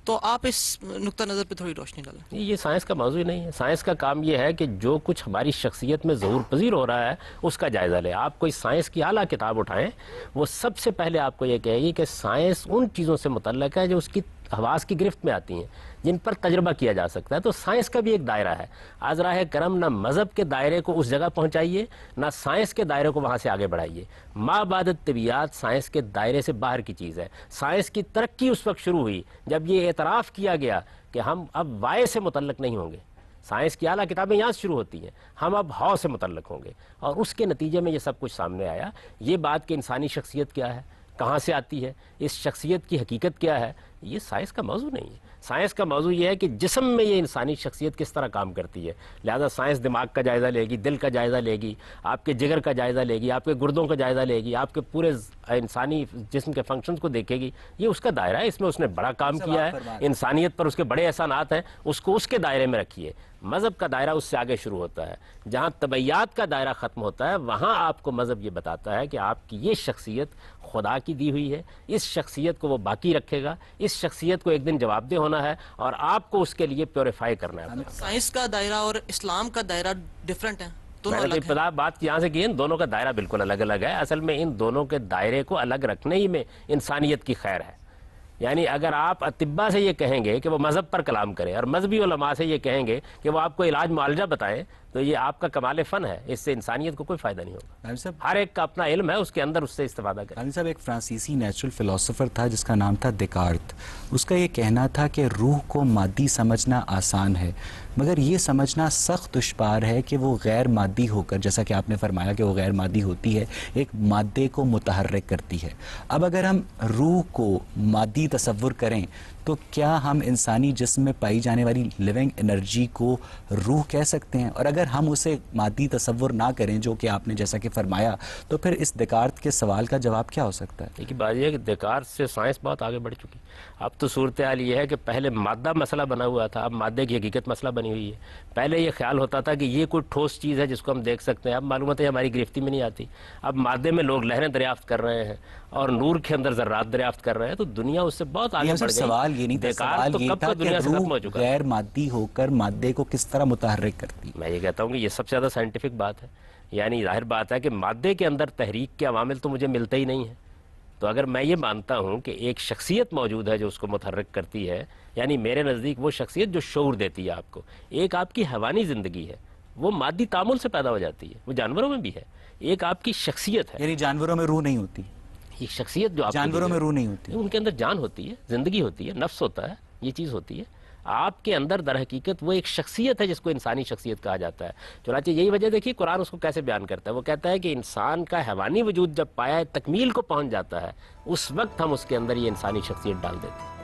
[SPEAKER 8] تو آپ اس نقطہ نظر پہ تھوڑی روشنی ڈالیں۔
[SPEAKER 2] یہ سائنس کا موضوع نہیں ہے۔ سائنس کا کام یہ ہے کہ جو کچھ ہماری شخصیت میں ظہور پذیر ہو رہا ہے اس کا جائزہ لے۔ آپ کوئی سائنس کی اعلیٰ کتاب اٹھائیں، وہ سب سے پہلے آپ کو یہ کہے گی کہ سائنس ان چیزوں سے متعلق ہے جو اس کی حواس کی گرفت میں آتی ہیں، جن پر تجربہ کیا جا سکتا ہے۔ تو سائنس کا بھی ایک دائرہ ہے۔ آج راہ کرم نہ مذہب کے دائرے کو اس جگہ پہنچائیے، نہ سائنس کے دائرے کو وہاں سے آگے بڑھائیے۔ ما بعد طبیعیات سائنس کے دائرے سے باہر کی چیز ہے۔ سائنس کی ترقی اس وقت شروع ہوئی جب یہ اعتراف کیا گیا کہ ہم اب وائے سے متعلق نہیں ہوں گے۔ سائنس کی اعلیٰ کتابیں یہاں سے شروع ہوتی ہیں، ہم اب ہاؤ سے متعلق ہوں گے، اور اس کے نتیجے میں یہ سب کچھ سامنے آیا۔ یہ بات کہ انسانی شخصیت کیا ہے، کہاں سے آتی ہے، اس شخصیت کی حقیقت کیا ہے، یہ سائنس کا موضوع نہیں ہے۔ سائنس کا موضوع یہ ہے کہ جسم میں یہ انسانی شخصیت کس طرح کام کرتی ہے۔ لہذا سائنس دماغ کا جائزہ لے گی، دل کا جائزہ لے گی، آپ کے جگر کا جائزہ لے گی، آپ کے گردوں کا جائزہ لے گی، آپ کے پورے انسانی جسم کے فنکشنز کو دیکھے گی۔ یہ اس کا دائرہ ہے، اس میں اس نے بڑا کام کیا ہے، انسانیت پر اس کے بڑے احسانات ہیں، اس کو اس کے دائرے میں رکھیے۔ مذہب کا دائرہ اس سے آگے شروع ہوتا ہے۔ جہاں طبیعیات کا دائرہ ختم ہوتا ہے وہاں آپ کو مذہب یہ بتاتا ہے کہ آپ کی یہ شخصیت خدا کی دی ہوئی ہے، اس شخصیت کو وہ باقی رکھے گا، اس شخصیت کو ایک دن جواب دہ ہونا ہے اور آپ کو اس کے لیے پیوریفائی کرنا ہے۔
[SPEAKER 8] سائنس کا دائرہ اور اسلام کا دائرہ ڈیفرنٹ ہے، دونوں
[SPEAKER 2] میں نے
[SPEAKER 8] الگ ہیں۔
[SPEAKER 2] بات یہاں سے کی، ان دونوں کا دائرہ بالکل الگ الگ ہے۔ اصل میں ان دونوں کے دائرے کو الگ رکھنے ہی میں انسانیت کی خیر ہے۔ یعنی اگر آپ اطباء سے یہ کہیں گے کہ وہ مذہب پر کلام کریں اور مذہبی علماء سے یہ کہیں گے کہ وہ آپ کو علاج معالجہ بتائیں، تو یہ آپ کا کمال فن ہے، اس سے انسانیت کو کوئی فائدہ نہیں ہوگا۔
[SPEAKER 1] صاحب
[SPEAKER 2] ہر ایک کا اپنا علم ہے، اس کے اندر اس سے استفادہ کریں۔
[SPEAKER 1] عالم صاحب، ایک فرانسیسی نیچرل فلاسفر تھا جس کا نام تھا دیکارت۔ اس کا یہ کہنا تھا کہ روح کو مادی سمجھنا آسان ہے، مگر یہ سمجھنا سخت دشوار ہے کہ وہ غیر مادی ہو کر، جیسا کہ آپ نے فرمایا کہ وہ غیر مادی ہوتی ہے، ایک مادے کو متحرک کرتی ہے۔ اب اگر ہم روح کو مادی تصور کریں تو کیا ہم انسانی جسم میں پائی جانے والی لیونگ انرجی کو روح کہہ سکتے ہیں؟ اور اگر ہم اسے مادی تصور نہ کریں، جو کہ آپ نے جیسا کہ فرمایا، تو پھر اس دیکارت کے سوال کا جواب کیا ہو سکتا ہے؟
[SPEAKER 2] ایک بات یہ ہے کہ دیکارت سے سائنس بہت آگے بڑھ چکی۔ اب تو صورتحال یہ ہے کہ پہلے مادہ مسئلہ بنا ہوا تھا، اب مادے کی حقیقت مسئلہ بنی ہوئی ہے۔ پہلے یہ خیال ہوتا تھا کہ یہ کوئی ٹھوس چیز ہے جس کو ہم دیکھ سکتے ہیں، اب معلومات ہماری گرفتی میں نہیں آتی۔ اب مادے میں لوگ لہریں دریافت کر رہے ہیں اور نور کے اندر ذرات دریافت کر رہے ہیں، تو دنیا اس سے بہت آگے بڑھ گئی۔
[SPEAKER 1] سوال یہ نہیں تھا، سوال یہ تھا کہ روح غیر مادی ہو کر مادے کو کس طرح متحرک کرتی ہے۔
[SPEAKER 2] میں یہ کہتا ہوں کہ یہ سب سے زیادہ سائنٹیفک بات ہے، یعنی ظاہر بات ہے کہ مادے کے اندر تحریک کے عوامل تو مجھے ملتے ہی نہیں ہیں۔ تو اگر میں یہ مانتا ہوں کہ ایک شخصیت موجود ہے جو اس کو متحرک کرتی ہے، یعنی میرے نزدیک وہ شخصیت جو شعور دیتی ہے آپ کو، ایک آپ کی حیوانی زندگی ہے، وہ مادی تعامل سے پیدا ہو جاتی ہے، وہ جانوروں میں بھی ہے۔ ایک آپ کی شخصیت ہے،
[SPEAKER 1] یعنی جانوروں میں روح نہیں ہوتی؟
[SPEAKER 2] ایک شخصیت جو آپ
[SPEAKER 1] جانوروں میں روح نہیں ہوتی؟
[SPEAKER 2] ان کے اندر جان ہوتی ہے، زندگی ہوتی ہے، نفس ہوتا ہے، یہ چیز ہوتی ہے۔ آپ کے اندر در حقیقت وہ ایک شخصیت ہے جس کو انسانی شخصیت کہا جاتا ہے۔ چنانچہ یہی وجہ دیکھیے قرآن اس کو کیسے بیان کرتا ہے، وہ کہتا ہے کہ انسان کا حیوانی وجود جب پایا تکمیل کو پہنچ جاتا ہے، اس وقت ہم اس کے اندر یہ انسانی شخصیت ڈال دیتے ہیں۔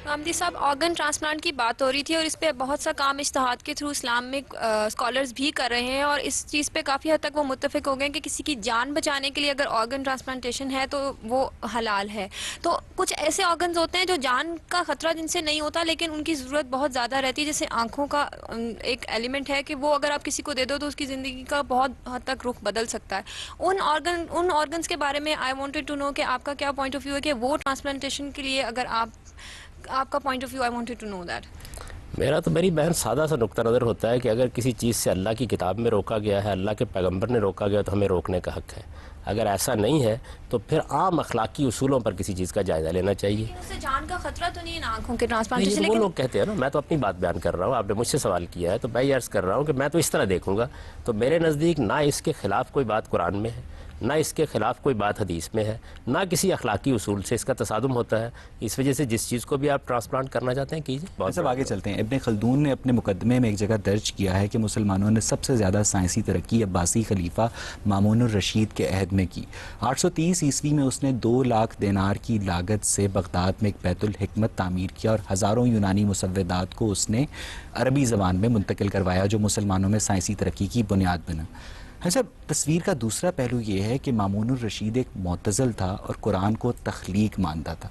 [SPEAKER 3] حامدی صاحب، آرگن ٹرانسپلانٹ کی بات ہو رہی تھی اور اس پہ بہت سا کام اجتہاد کے تھرو اسلامک اسکالرز بھی کر رہے ہیں، اور اس چیز پہ کافی حد تک وہ متفق ہو گئے کہ کسی کی جان بچانے کے لیے اگر آرگن ٹرانسپلانٹیشن ہے تو وہ حلال ہے۔ تو کچھ ایسے آرگنز ہوتے ہیں جو جان کا خطرہ جن سے نہیں ہوتا لیکن ان کی ضرورت بہت زیادہ رہتی ہے، جیسے آنکھوں کا ایک ایلیمنٹ ہے کہ وہ اگر آپ کسی کو دے دو تو اس کی زندگی کا بہت حد تک رخ بدل سکتا ہے۔ ان آرگنز کے بارے میں آئی وانٹڈ ٹو نو کہ آپ کا کیا پوائنٹ آف ویو ہے کہ وہ ٹرانسپلانٹیشن کے لیے اگر آپ کا point of view, I wanted to know that.
[SPEAKER 2] میری بہن سادہ سا نقطہ نظر ہوتا ہے کہ اگر کسی چیز سے اللہ کی کتاب میں روکا گیا ہے، اللہ کے پیغمبر نے روکا گیا تو ہمیں روکنے کا حق ہے۔ اگر ایسا نہیں ہے تو پھر عام اخلاقی اصولوں پر کسی چیز کا جائزہ لینا چاہیے۔
[SPEAKER 3] اس سے جان کا خطرہ تو نہیں ہے نا آنکھوں کے
[SPEAKER 2] نہیں،
[SPEAKER 3] ٹرانسپلانٹیشن؟
[SPEAKER 2] وہ لوگ کہتے ہیں نا، میں تو اپنی بات بیان کر رہا ہوں، آپ نے مجھ سے سوال کیا ہے تو میں یہ عرض کر رہا ہوں کہ میں تو اس طرح دیکھوں گا، تو میرے نزدیک نہ اس کے خلاف کوئی بات قرآن میں ہے، نہ اس کے خلاف کوئی بات حدیث میں ہے، نہ کسی اخلاقی اصول سے اس کا تصادم ہوتا ہے۔ اس وجہ سے جس چیز کو بھی آپ ٹرانسپلانٹ کرنا چاہتے ہیں کیجیے۔
[SPEAKER 1] سب آگے چلتے ہیں۔ ابن خلدون نے اپنے مقدمے میں ایک جگہ درج کیا ہے کہ مسلمانوں نے سب سے زیادہ سائنسی ترقی عباسی خلیفہ مامون الرشید کے عہد میں کی۔ 830 عیسوی میں اس نے 2 لاکھ دینار کی لاگت سے بغداد میں ایک بیت الحکمت تعمیر کیا اور ہزاروں یونانی مسودات کو اس نے عربی زبان میں منتقل کروایا، جو مسلمانوں میں سائنسی ترقی کی بنیاد بنا۔ صاحب، تصویر کا دوسرا پہلو یہ ہے کہ مامون الرشید ایک معتزل تھا اور قرآن کو تخلیق مانتا تھا۔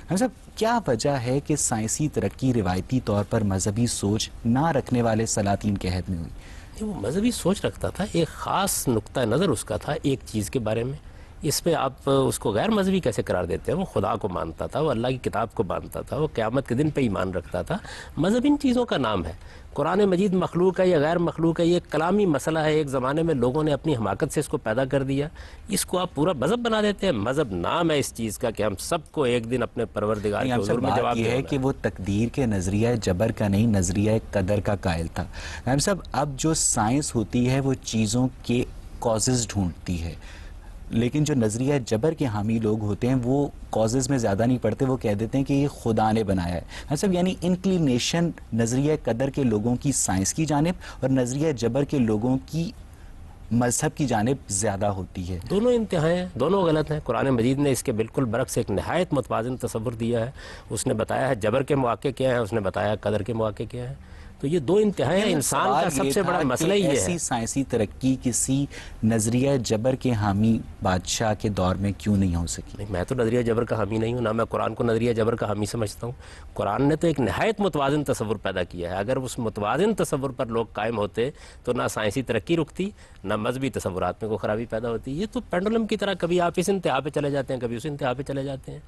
[SPEAKER 1] صاحب، کیا وجہ ہے کہ سائنسی ترقی روایتی طور پر مذہبی سوچ نہ رکھنے والے سلاطین کے عہد میں ہوئی؟
[SPEAKER 2] وہ مذہبی سوچ رکھتا تھا، ایک خاص نقطہ نظر اس کا تھا ایک چیز کے بارے میں۔ اس پہ آپ اس کو غیر مذہبی کیسے قرار دیتے ہیں؟ وہ خدا کو مانتا تھا، وہ اللہ کی کتاب کو مانتا تھا، وہ قیامت کے دن پہ ایمان رکھتا تھا۔ مذہب ان چیزوں کا نام ہے۔ قرآن مجید مخلوق ہے یا غیر مخلوق ہے، یہ کلامی مسئلہ ہے۔ ایک زمانے میں لوگوں نے اپنی حماقت سے اس کو پیدا کر دیا، اس کو آپ پورا مذہب بنا دیتے ہیں۔ مذہب نام ہے اس چیز کا کہ ہم سب کو ایک دن اپنے پروردگار کے حضور میں جواب
[SPEAKER 1] یہ ہے کہ وہ تقدیر کے نظریہ جبر کا نہیں، نظریہ قدر کا قائل تھا۔ صاحب، اب جو سائنس ہوتی ہے وہ چیزوں کے کازز ڈھونڈتی ہے، لیکن جو نظریہ جبر کے حامی لوگ ہوتے ہیں وہ کازز میں زیادہ نہیں پڑتے، وہ کہہ دیتے ہیں کہ یہ خدا نے بنایا ہے۔ صاحب، یعنی انکلینیشن نظریہ قدر کے لوگوں کی سائنس کی جانب اور نظریہ جبر کے لوگوں کی مذہب کی جانب زیادہ ہوتی ہے۔
[SPEAKER 2] دونوں انتہائیں ہیں، دونوں غلط ہیں۔ قرآن مجید نے اس کے بالکل برعکس ایک نہایت متوازن تصور دیا ہے۔ اس نے بتایا ہے جبر کے مواقع کیا ہیں، اس نے بتایا قدر کے مواقع کیا ہیں۔ تو یہ 2 انتہائیں ہیں۔ انسان کا سب سے بڑا مسئلہ یہ ہے
[SPEAKER 1] ایسی سائنسی ترقی کسی نظریہ جبر کے حامی بادشاہ کے دور میں کیوں نہیں ہو سکی؟
[SPEAKER 2] میں تو نظریہ جبر کا حامی نہیں ہوں، نہ میں قرآن کو نظریہ جبر کا حامی سمجھتا ہوں۔ قرآن نے تو ایک نہایت متوازن تصور پیدا کیا ہے۔ اگر اس متوازن تصور پر لوگ قائم ہوتے تو نہ سائنسی ترقی رکتی، نہ مذہبی تصورات میں کوئی خرابی پیدا ہوتی۔ یہ تو پینڈولم کی طرح کبھی آپ اس انتہا پہ چلے جاتے ہیں، کبھی اس انتہا پہ چلے جاتے ہیں۔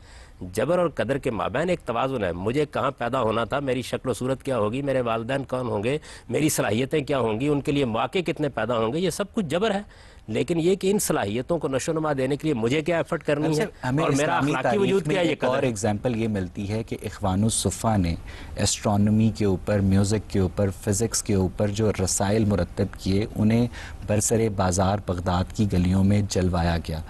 [SPEAKER 2] جبر اور قدر کے مابین ایک توازن ہے۔ مجھے کہاں پیدا ہونا تھا، میری شکل و صورت کیا ہوگی، میرے والدین کون ہوں گے، میری صلاحیتیں کیا ہوں گی، ان کے لیے مواقع کتنے پیدا ہوں گے، یہ سب کچھ جبر ہے۔ لیکن یہ کہ ان صلاحیتوں کو نشو نما دینے کے لیے مجھے کیا ایفرٹ کرنی ہے
[SPEAKER 1] ہمیں
[SPEAKER 2] اور میرا
[SPEAKER 1] اسلامی
[SPEAKER 2] اخلاقی وجود
[SPEAKER 1] تاریخ
[SPEAKER 2] کیا
[SPEAKER 1] میں
[SPEAKER 2] یہ
[SPEAKER 1] ایک اور
[SPEAKER 2] قدر ہے۔
[SPEAKER 1] ایگزامپل یہ ملتی ہے کہ اخوان الصفا نے ایسٹرانومی کے اوپر، میوزک کے اوپر، فزکس کے اوپر جو رسائل مرتب کیے انہیں برسر بازار بغداد کی گلیوں میں جلوایا گیا۔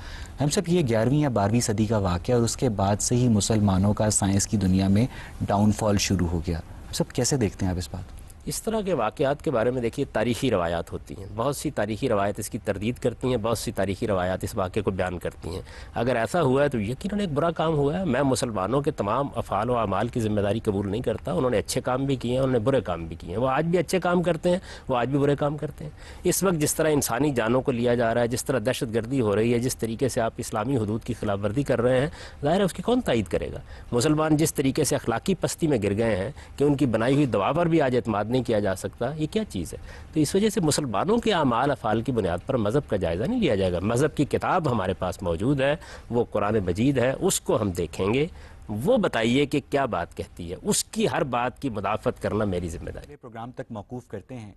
[SPEAKER 1] ہم سب یہ 11ویں یا 12ویں صدی کا واقعہ اور اس کے بعد سے ہی مسلمانوں کا سائنس کی دنیا میں ڈاؤن فال شروع ہو گیا۔ ہم سب کیسے دیکھتے ہیں آپ اس بات؟
[SPEAKER 2] اس طرح کے واقعات کے بارے میں دیکھیے تاریخی روایات ہوتی ہیں، بہت سی تاریخی روایت اس کی تردید کرتی ہیں، بہت سی تاریخی روایات اس واقعے کو بیان کرتی ہیں۔ اگر ایسا ہوا ہے تو یقیناً ایک برا کام ہوا ہے۔ میں مسلمانوں کے تمام افعال و اعمال کی ذمہ داری قبول نہیں کرتا، انہوں نے اچھے کام بھی کیے ہیں، انہوں نے برے کام بھی کیے ہیں، وہ آج بھی اچھے کام کرتے ہیں، وہ آج بھی برے کام کرتے ہیں۔ اس وقت جس طرح انسانی جانوں کو لیا جا رہا ہے، جس طرح دہشت گردی ہو رہی ہے، جس طریقے سے آپ اسلامی حدود کی خلاف ورزی کر رہے ہیں، ظاہر ہے اس کی کون تائید کرے گا؟ مسلمان جس طریقے سے اخلاقی پستی میں گر گئے ہیں کہ ان کی بنائی ہوئی دوا پر بھی آج اعتماد نہیں کیا جا سکتا، یہ کیا چیز ہے؟ تو اس وجہ سے مسلمانوں کے اعمال افعال کی بنیاد پر مذہب کا جائزہ نہیں لیا جائے گا۔ مذہب کی کتاب ہمارے پاس موجود ہے، وہ قرآن مجید ہے، اس کو ہم دیکھیں گے، وہ بتائیے کہ کیا بات کہتی ہے، اس کی ہر بات کی مدافعت کرنا میری ذمہ داری ہے۔
[SPEAKER 1] پروگرام تک موقوف کرتے ہیں۔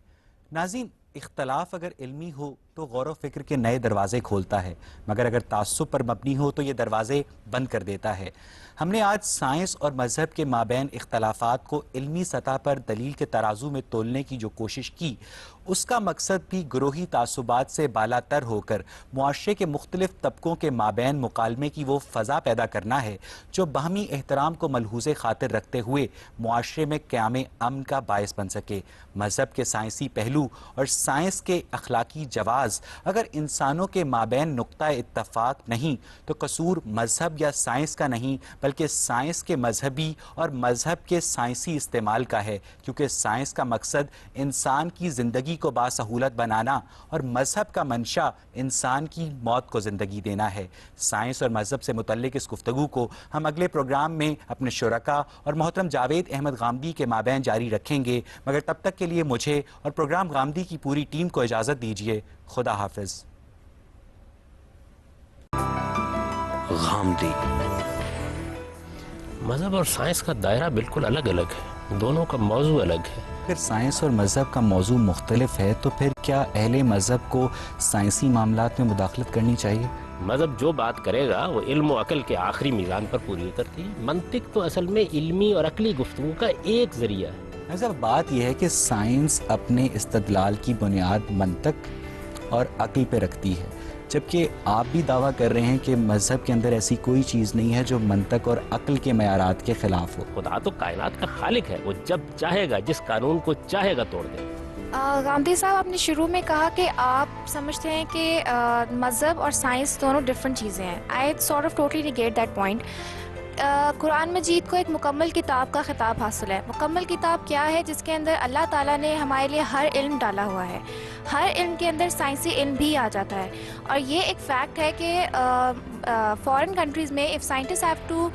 [SPEAKER 1] ناظرین، اختلاف اگر علمی ہو تو غور و فکر کے نئے دروازے کھولتا ہے، مگر اگر تعصب پر مبنی ہو تو یہ دروازے بند کر دیتا ہے۔ ہم نے آج سائنس اور مذہب کے مابین اختلافات کو علمی سطح پر دلیل کے ترازو میں تولنے کی جو کوشش کی، اس کا مقصد بھی گروہی تعصبات سے بالا تر ہو کر معاشرے کے مختلف طبقوں کے مابین مکالمے کی وہ فضا پیدا کرنا ہے جو باہمی احترام کو ملحوظ خاطر رکھتے ہوئے معاشرے میں قیام امن کا باعث بن سکے۔ مذہب کے سائنسی پہلو اور سائنس کے اخلاقی جواز اگر انسانوں کے مابین نقطہ اتفاق نہیں تو قصور مذہب یا سائنس کا نہیں بلکہ سائنس کے مذہبی اور مذہب کے سائنسی استعمال کا ہے، کیونکہ سائنس کا مقصد انسان کی زندگی کو باسہولت بنانا اور مذہب کا منشا انسان کی موت کو زندگی دینا ہے۔ سائنس اور مذہب سے متعلق اس گفتگو کو ہم اگلے پروگرام میں اپنے شرکاء اور محترم جاوید احمد غامدی کے مابین جاری رکھیں گے، مگر تب تک کے لیے مجھے اور پروگرام غامدی کی پوری ٹیم کو اجازت دیجیے۔ خدا حافظ۔
[SPEAKER 9] غامدی
[SPEAKER 2] مذہب اور سائنس کا دائرہ بالکل الگ الگ ہے، دونوں کا موضوع الگ ہے۔
[SPEAKER 1] اگر سائنس اور مذہب کا موضوع مختلف ہے تو پھر کیا اہل مذہب کو سائنسی معاملات میں مداخلت کرنی چاہیے؟
[SPEAKER 2] مذہب جو بات کرے گا وہ علم و عقل کے آخری میزان پر پوری اترتی ہے۔ منطق تو اصل میں علمی اور عقلی گفتگو کا ایک ذریعہ ہے۔
[SPEAKER 1] مذہب بات یہ ہے کہ سائنس اپنے استدلال کی بنیاد منطق اور عقل پہ رکھتی ہے، جبکہ آپ بھی دعویٰ کر رہے ہیں کہ مذہب کے اندر ایسی کوئی چیز نہیں ہے جو منطق اور عقل کے معیارات کے خلاف ہو۔
[SPEAKER 2] خدا تو کائنات کا خالق ہے، وہ جب چاہے گا جس قانون کو چاہے گا توڑ دے۔
[SPEAKER 5] غامدی صاحب، آپ نے شروع میں کہا کہ آپ سمجھتے ہیں کہ مذہب اور سائنس دونوں ڈفرینٹ چیزیں ہیں۔ I sort of totally negate that point. قرآن مجید کو ایک مکمل کتاب کا خطاب حاصل ہے۔ مکمل کتاب کیا ہے؟ جس کے اندر اللہ تعالیٰ نے ہمارے لیے ہر علم ڈالا ہوا ہے، ہر علم کے اندر سائنسی علم بھی آ جاتا ہے، اور یہ ایک فیکٹ ہے کہ فارن کنٹریز میں of scientist have to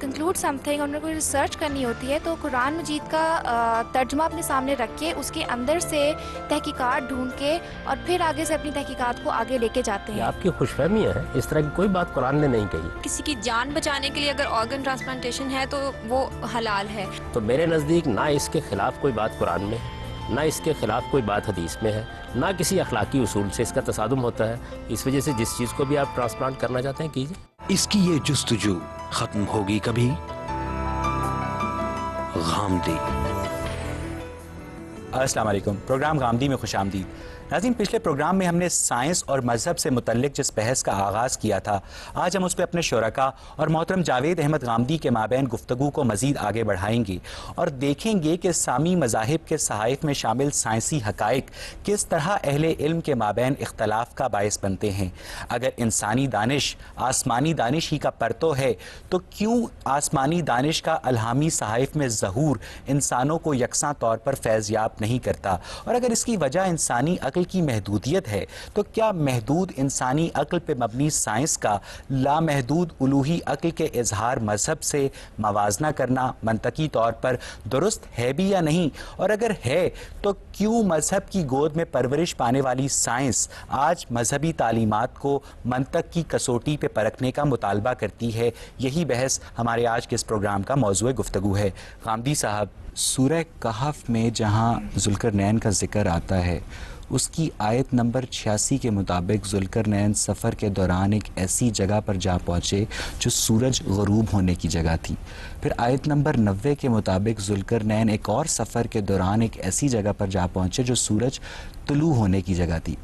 [SPEAKER 5] conclude something, انہوں کو ریسرچ کرنی ہوتی ہے تو قرآن مجید کا ترجمہ اپنے سامنے رکھ کے اس کے اندر سے تحقیقات ڈھونڈ کے اور پھر آگے سے اپنی تحقیقات کو آگے لے کے جاتے ہیں۔
[SPEAKER 2] آپ کی خوش فہمیاں ہیں، اس طرح کی کوئی بات قرآن نے نہیں کہی۔
[SPEAKER 3] کسی کی جان بچانے کے لیے اگر آرگن ٹرانسپلانٹیشن ہے تو وہ حلال ہے۔
[SPEAKER 2] تو میرے نزدیک نہ اس کے خلاف کوئی بات قرآن میں ہے، نہ اس کے خلاف کوئی بات حدیث میں ہے، نہ کسی اخلاقی اصول سے اس کا تصادم ہوتا ہے۔ اس وجہ سے جس چیز کو بھی آپ ٹرانسپلانٹ کرنا چاہتے ہیں کیجیے۔
[SPEAKER 9] اس کی یہ جستجو ختم ہوگی کبھی؟ غامدی۔
[SPEAKER 1] السلام علیکم، پروگرام غامدی میں خوش آمدید۔ ناظرین، پچھلے پروگرام میں ہم نے سائنس اور مذہب سے متعلق جس بحث کا آغاز کیا تھا، آج ہم اس پہ اپنے شرکاء اور محترم جاوید احمد غامدی کے مابین گفتگو کو مزید آگے بڑھائیں گے اور دیکھیں گے کہ سامی مذاہب کے صحائف میں شامل سائنسی حقائق کس طرح اہل علم کے مابین اختلاف کا باعث بنتے ہیں۔ اگر انسانی دانش آسمانی دانش ہی کا پرتو ہے تو کیوں آسمانی دانش کا الہامی صحائف میں ظہور انسانوں کو یکساں طور پر فیض یاب نہیں کرتا؟ اور اگر اس کی وجہ انسانی عقل کی محدودیت ہے تو کیا محدود انسانی عقل پہ مبنی سائنس کا لامحدود الوہی عقل کے اظہار مذہب سے موازنہ کرنا منطقی طور پر درست ہے بھی یا نہیں؟ اور اگر ہے تو کیوں مذہب کی گود میں پرورش پانے والی سائنس آج مذہبی تعلیمات کو منطق کی کسوٹی پہ پرکھنے کا مطالبہ کرتی ہے؟ یہی بحث ہمارے آج کے اس پروگرام کا موضوع گفتگو ہے۔ غامدی صاحب، سورہ کہف میں جہاں ذوالقرنین کا ذکر آتا ہے اس کی آیت نمبر 86 کے مطابق ذوالقرنین سفر کے دوران ایک ایسی جگہ پر جا پہنچے جو سورج غروب ہونے کی جگہ تھی. پھر آیت نمبر 90 کے مطابق ذوالقرنین ایک اور سفر کے دوران ایک ایسی جگہ پر جا پہنچے جو سورج طلوع ہونے کی جگہ تھی.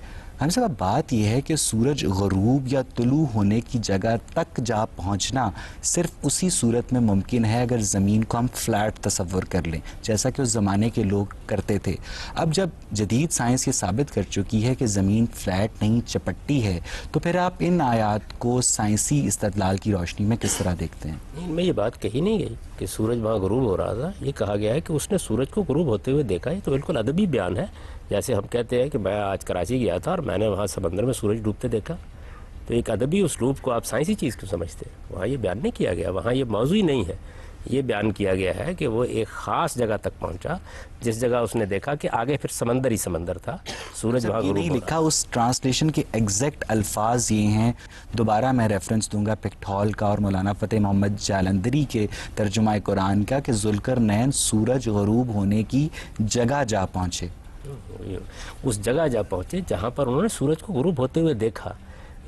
[SPEAKER 1] ہم صاحب بات یہ ہے کہ سورج غروب یا طلوع ہونے کی جگہ تک جا پہنچنا صرف اسی صورت میں ممکن ہے اگر زمین کو ہم فلیٹ تصور کر لیں، جیسا کہ اس زمانے کے لوگ کرتے تھے. اب جب جدید سائنس یہ ثابت کر چکی ہے کہ زمین فلیٹ نہیں چپٹی ہے، تو پھر آپ ان آیات کو سائنسی استدلال کی روشنی میں کس طرح دیکھتے ہیں؟
[SPEAKER 2] ان میں یہ بات کہی نہیں گئی کہ سورج وہاں غروب ہو رہا تھا. یہ کہا گیا ہے کہ اس نے سورج کو غروب ہوتے ہوئے دیکھا. یہ تو بالکل ادبی بیان ہے. جیسے ہم کہتے ہیں کہ میں آج کراچی گیا تھا اور میں نے وہاں سمندر میں سورج ڈوبتے دیکھا. تو ایک ادبی اسلوب کو آپ سائنسی چیز کیوں سمجھتے ہیں؟ وہاں یہ بیان نہیں کیا گیا، وہاں یہ موضوع ہی نہیں ہے. یہ بیان کیا گیا ہے کہ وہ ایک خاص جگہ تک پہنچا جس جگہ اس نے دیکھا کہ آگے پھر سمندر ہی سمندر تھا، سورج وہاں غروب
[SPEAKER 1] نہیں لکھا. اس ٹرانسلیشن کے ایگزیکٹ الفاظ یہ ہیں، دوبارہ میں ریفرنس دوں گا پکٹھول کا اور مولانا فتح محمد جالندری کے ترجمہ قرآن کا، کہ ذوالقرنین سورج غروب ہونے کی جگہ جا پہنچے.
[SPEAKER 2] اس جگہ جا پہنچے جہاں پر انہوں نے سورج کو غروب ہوتے ہوئے دیکھا.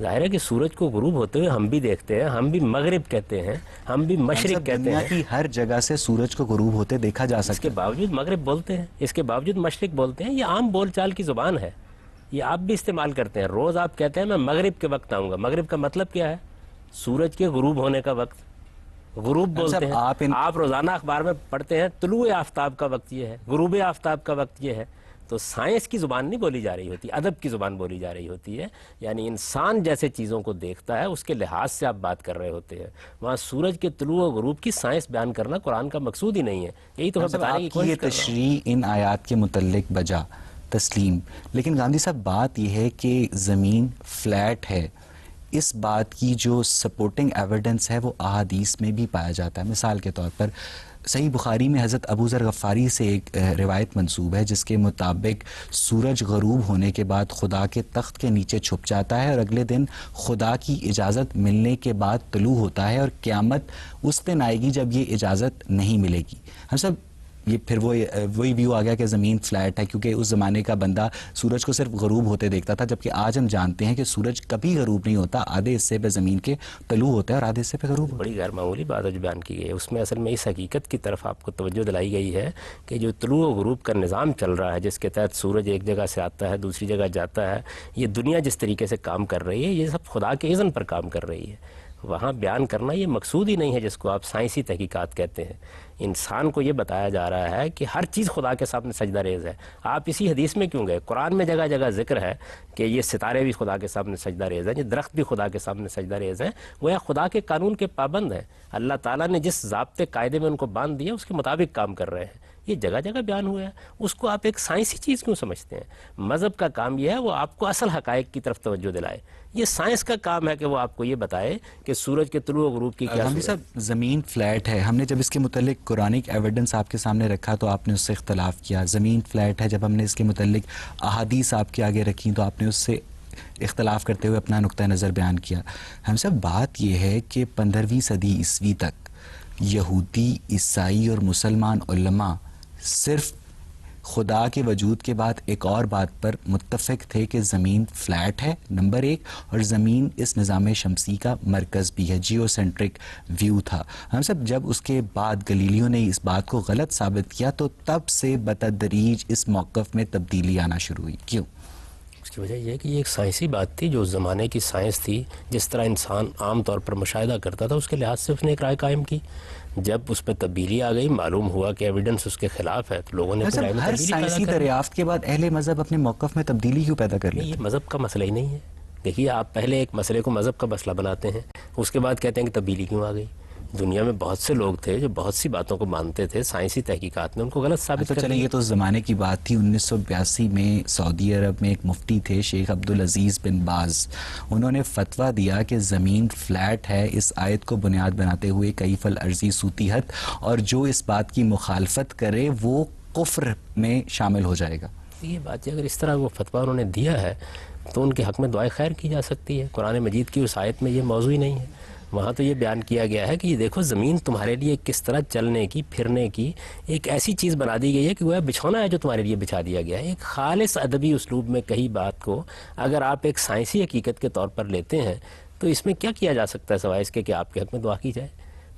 [SPEAKER 2] ظاہر ہے کہ سورج کو غروب ہوتے ہوئے ہم بھی دیکھتے ہیں، ہم بھی مغرب کہتے ہیں، ہم بھی مشرق کہتے
[SPEAKER 1] دنیا
[SPEAKER 2] ہیں.
[SPEAKER 1] کی ہر جگہ سے سورج کو غروب ہوتے دیکھا جا
[SPEAKER 2] اس
[SPEAKER 1] سکتا
[SPEAKER 2] کے
[SPEAKER 1] ہے.
[SPEAKER 2] باوجود مغرب بولتے ہیں، اس کے باوجود مشرق بولتے ہیں. یہ عام بول چال کی زبان ہے، یہ آپ بھی استعمال کرتے ہیں. روز آپ کہتے ہیں میں مغرب کے وقت آؤں گا. مغرب کا مطلب کیا ہے؟ سورج کے غروب ہونے کا وقت. غروب بولتے ہیں. آپ روزانہ اخبار میں پڑھتے ہیں طلوع آفتاب کا وقت یہ ہے، غروب آفتاب کا وقت یہ ہے. تو سائنس کی زبان نہیں بولی جا رہی ہوتی، ادب کی زبان بولی جا رہی ہوتی ہے. یعنی انسان جیسے چیزوں کو دیکھتا ہے اس کے لحاظ سے آپ بات کر رہے ہوتے ہیں. وہاں سورج کے طلوع و غروب کی سائنس بیان کرنا قرآن کا مقصود ہی نہیں ہے. یہی تو میں بتانے کی کوشش
[SPEAKER 1] یہ
[SPEAKER 2] کر رہا ہوں.
[SPEAKER 1] تشریح ان آیات کے متعلق بجا تسلیم، لیکن گاندھی صاحب بات یہ ہے کہ زمین فلیٹ ہے، اس بات کی جو سپورٹنگ ایویڈنس ہے وہ احادیث میں بھی پایا جاتا ہے. مثال کے طور پر صحیح بخاری میں حضرت ابو ذر غفاری سے ایک روایت منسوب ہے جس کے مطابق سورج غروب ہونے کے بعد خدا کے تخت کے نیچے چھپ جاتا ہے اور اگلے دن خدا کی اجازت ملنے کے بعد طلوع ہوتا ہے، اور قیامت اس دن آئے گی جب یہ اجازت نہیں ملے گی. ہم سب یہ پھر وہی ویو آ گیا کہ زمین فلیٹ ہے، کیونکہ اس زمانے کا بندہ سورج کو صرف غروب ہوتے دیکھتا تھا، جبکہ آج ہم جانتے ہیں کہ سورج کبھی غروب نہیں ہوتا. آدھے حصے پہ زمین کے طلوع ہوتا ہے اور آدھے حصے پہ غروب ہوتا ہے.
[SPEAKER 2] بڑی غیر معمولی بات جو بیان کی گئی ہے اس میں اصل میں اس حقیقت کی طرف آپ کو توجہ دلائی گئی ہے کہ جو طلوع و غروب کا نظام چل رہا ہے جس کے تحت سورج ایک جگہ سے آتا ہے دوسری جگہ جاتا ہے، یہ دنیا جس طریقے سے کام کر رہی ہے یہ سب خدا کے اذن پر کام کر رہی ہے. وہاں بیان کرنا یہ مقصود ہی نہیں ہے جس کو آپ سائنسی تحقیقات کہتے ہیں. انسان کو یہ بتایا جا رہا ہے کہ ہر چیز خدا کے سامنے سجدہ ریز ہے. آپ اسی حدیث میں کیوں گئے؟ قرآن میں جگہ جگہ ذکر ہے کہ یہ ستارے بھی خدا کے سامنے سجدہ ریز ہیں، یہ درخت بھی خدا کے سامنے سجدہ ریز ہیں. گویا خدا کے قانون کے پابند ہیں. اللہ تعالیٰ نے جس ضابطے قاعدے میں ان کو باندھ دیا اس کے مطابق کام کر رہے ہیں. یہ جگہ جگہ بیان ہوا ہے، اس کو آپ ایک سائنسی چیز کیوں سمجھتے ہیں؟ مذہب کا کام یہ ہے وہ آپ کو اصل حقائق کی طرف توجہ دلائے. یہ سائنس کا کام ہے کہ وہ آپ کو یہ بتائے کہ سورج کے طلوع و غروب کی کیا
[SPEAKER 1] گاندھی صاحب زمین فلیٹ ہے. ہم نے جب اس کے متعلق قرآنک ایویڈنس آپ کے سامنے رکھا تو آپ نے اس سے اختلاف کیا. زمین فلیٹ ہے جب ہم نے اس کے متعلق احادیث آپ کے آگے رکھی تو آپ نے اس سے اختلاف کرتے ہوئے اپنا نقطہ نظر بیان کیا. ہم سب بات یہ ہے کہ 15ویں صدی عیسوی تک یہودی، عیسائی اور مسلمان علماء صرف خدا کے وجود کے بعد ایک اور بات پر متفق تھے کہ زمین فلیٹ ہے نمبر 1، اور زمین اس نظام شمسی کا مرکز بھی ہے. جیو سینٹرک ویو تھا. ہم سب جب اس کے بعد گلیلیو نے اس بات کو غلط ثابت کیا تو تب سے بتدریج اس موقف میں تبدیلی آنا شروع ہوئی. کیوں؟
[SPEAKER 2] اس کی وجہ یہ ہے کہ یہ ایک سائنسی بات تھی جو اس زمانے کی سائنس تھی. جس طرح انسان عام طور پر مشاہدہ کرتا تھا اس کے لحاظ سے اس نے ایک رائے قائم کی. جب اس پہ تبدیلی آ گئی، معلوم ہوا کہ ایویڈنس اس کے خلاف ہے، تو لوگوں نے اپنی رائے میں
[SPEAKER 1] ہر
[SPEAKER 2] تبدیلی پیدا
[SPEAKER 1] سائنسی
[SPEAKER 2] کر دی.
[SPEAKER 1] دریافت کے بعد اہل مذہب اپنے موقف میں تبدیلی کیوں پیدا کر
[SPEAKER 2] نہیں،
[SPEAKER 1] لیتے؟
[SPEAKER 2] یہ مذہب کا مسئلہ ہی نہیں ہے. دیکھیے آپ پہلے ایک مسئلے کو مذہب کا مسئلہ بناتے ہیں، اس کے بعد کہتے ہیں کہ تبدیلی کیوں آ گئی. دنیا میں بہت سے لوگ تھے جو بہت سی باتوں کو مانتے تھے، سائنسی تحقیقات نے ان کو غلط ثابت کر
[SPEAKER 1] چلیں
[SPEAKER 2] دیا.
[SPEAKER 1] یہ تو اس زمانے کی بات تھی. 1982 میں سعودی عرب میں ایک مفتی تھے شیخ عبدالعزیز بن باز. انہوں نے فتویٰ دیا کہ زمین فلیٹ ہے اس آیت کو بنیاد بناتے ہوئے کیف الارضی سوتیحت، اور جو اس بات کی مخالفت کرے وہ کفر میں شامل ہو جائے گا.
[SPEAKER 2] یہ بات ہے، اگر اس طرح وہ فتویٰ انہوں نے دیا ہے تو ان کے حق میں دعائے خیر کی جا سکتی ہے. قرآن مجید کی اس آیت میں یہ موضوع ہی نہیں ہے. وہاں تو یہ بیان کیا گیا ہے کہ یہ دیکھو زمین تمہارے لیے کس طرح چلنے کی پھرنے کی ایک ایسی چیز بنا دی گئی ہے کہ وہ بچھونا ہے جو تمہارے لیے بچھا دیا گیا ہے. ایک خالص ادبی اسلوب میں کہی بات کو اگر آپ ایک سائنسی حقیقت کے طور پر لیتے ہیں تو اس میں کیا کیا جا سکتا ہے سوائے اس کے کہ آپ کے حق میں دعا کی جائے.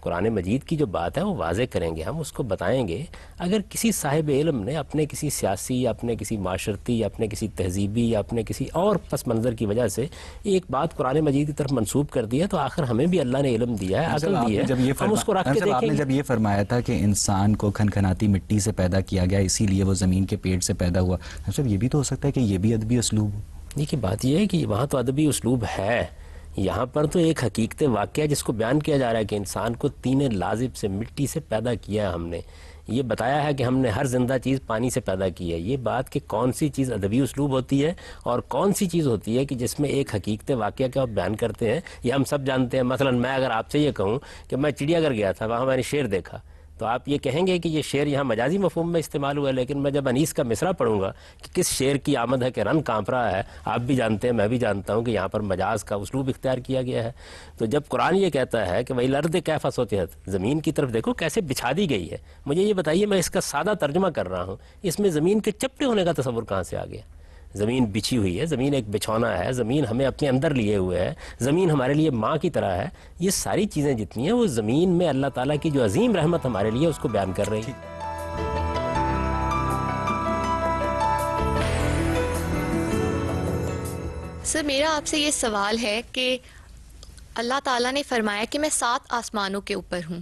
[SPEAKER 2] قرآن مجید کی جو بات ہے وہ واضح کریں گے, ہم اس کو بتائیں گے. اگر کسی صاحب علم نے اپنے کسی سیاسی یا اپنے کسی معاشرتی یا اپنے کسی تہذیبی یا اپنے کسی اور پس منظر کی وجہ سے ایک بات قرآن مجید کی طرف منسوب کر دی ہے تو آخر ہمیں بھی اللہ نے علم دیا ہے, عقل دی ہے, ہم اس کو رکھ کے دیکھیں گے.
[SPEAKER 1] آپ نے جب یہ فرمایا تھا کہ انسان کو کھنکھناتی مٹی سے پیدا کیا گیا اسی لیے وہ زمین کے پیٹ سے پیدا ہوا, مطلب یہ بھی تو ہو سکتا ہے کہ یہ بھی ادبی اسلوب ہو.
[SPEAKER 2] دیکھیے بات یہ ہے کہ وہاں تو ادبی اسلوب ہے, یہاں پر تو ایک حقیقت واقعہ جس کو بیان کیا جا رہا ہے کہ انسان کو طین لازب سے مٹی سے پیدا کیا ہے. ہم نے یہ بتایا ہے کہ ہم نے ہر زندہ چیز پانی سے پیدا کی ہے. یہ بات کہ کون سی چیز ادبی اسلوب ہوتی ہے اور کون سی چیز ہوتی ہے کہ جس میں ایک حقیقت واقعہ کا بیان کرتے ہیں, یہ ہم سب جانتے ہیں. مثلا میں اگر آپ سے یہ کہوں کہ میں چڑیا گھر گیا تھا, وہاں میں نے شیر دیکھا, تو آپ یہ کہیں گے کہ یہ شعر یہاں مجازی مفہوم میں استعمال ہوا ہے. لیکن میں جب انیس کا مصرع پڑھوں گا کہ کس شعر کی آمد ہے کہ رن کانپ رہا ہے, آپ بھی جانتے ہیں میں بھی جانتا ہوں کہ یہاں پر مجاز کا اسلوب اختیار کیا گیا ہے. تو جب قرآن یہ کہتا ہے کہ وَإِلَى الْأَرْضِ كَيْفَ سُطِحَتْ, زمین کی طرف دیکھو کیسے بچھا دی گئی ہے, مجھے یہ بتائیے, میں اس کا سادہ ترجمہ کر رہا ہوں, اس میں زمین کے چپٹے ہونے کا تصور کہاں سے آ گیا؟ زمین بچھی ہوئی ہے, زمین ایک بچھونا ہے, زمین ہمیں اپنے اندر لیے ہوئے ہے, زمین ہمارے لیے ماں کی طرح ہے. یہ ساری چیزیں جتنی ہیں وہ زمین میں اللہ تعالیٰ کی جو عظیم رحمت ہمارے لیے اس کو بیان کر رہی ہے.
[SPEAKER 10] سر میرا آپ سے یہ سوال ہے کہ اللہ تعالیٰ نے فرمایا کہ میں 7 آسمانوں کے اوپر ہوں.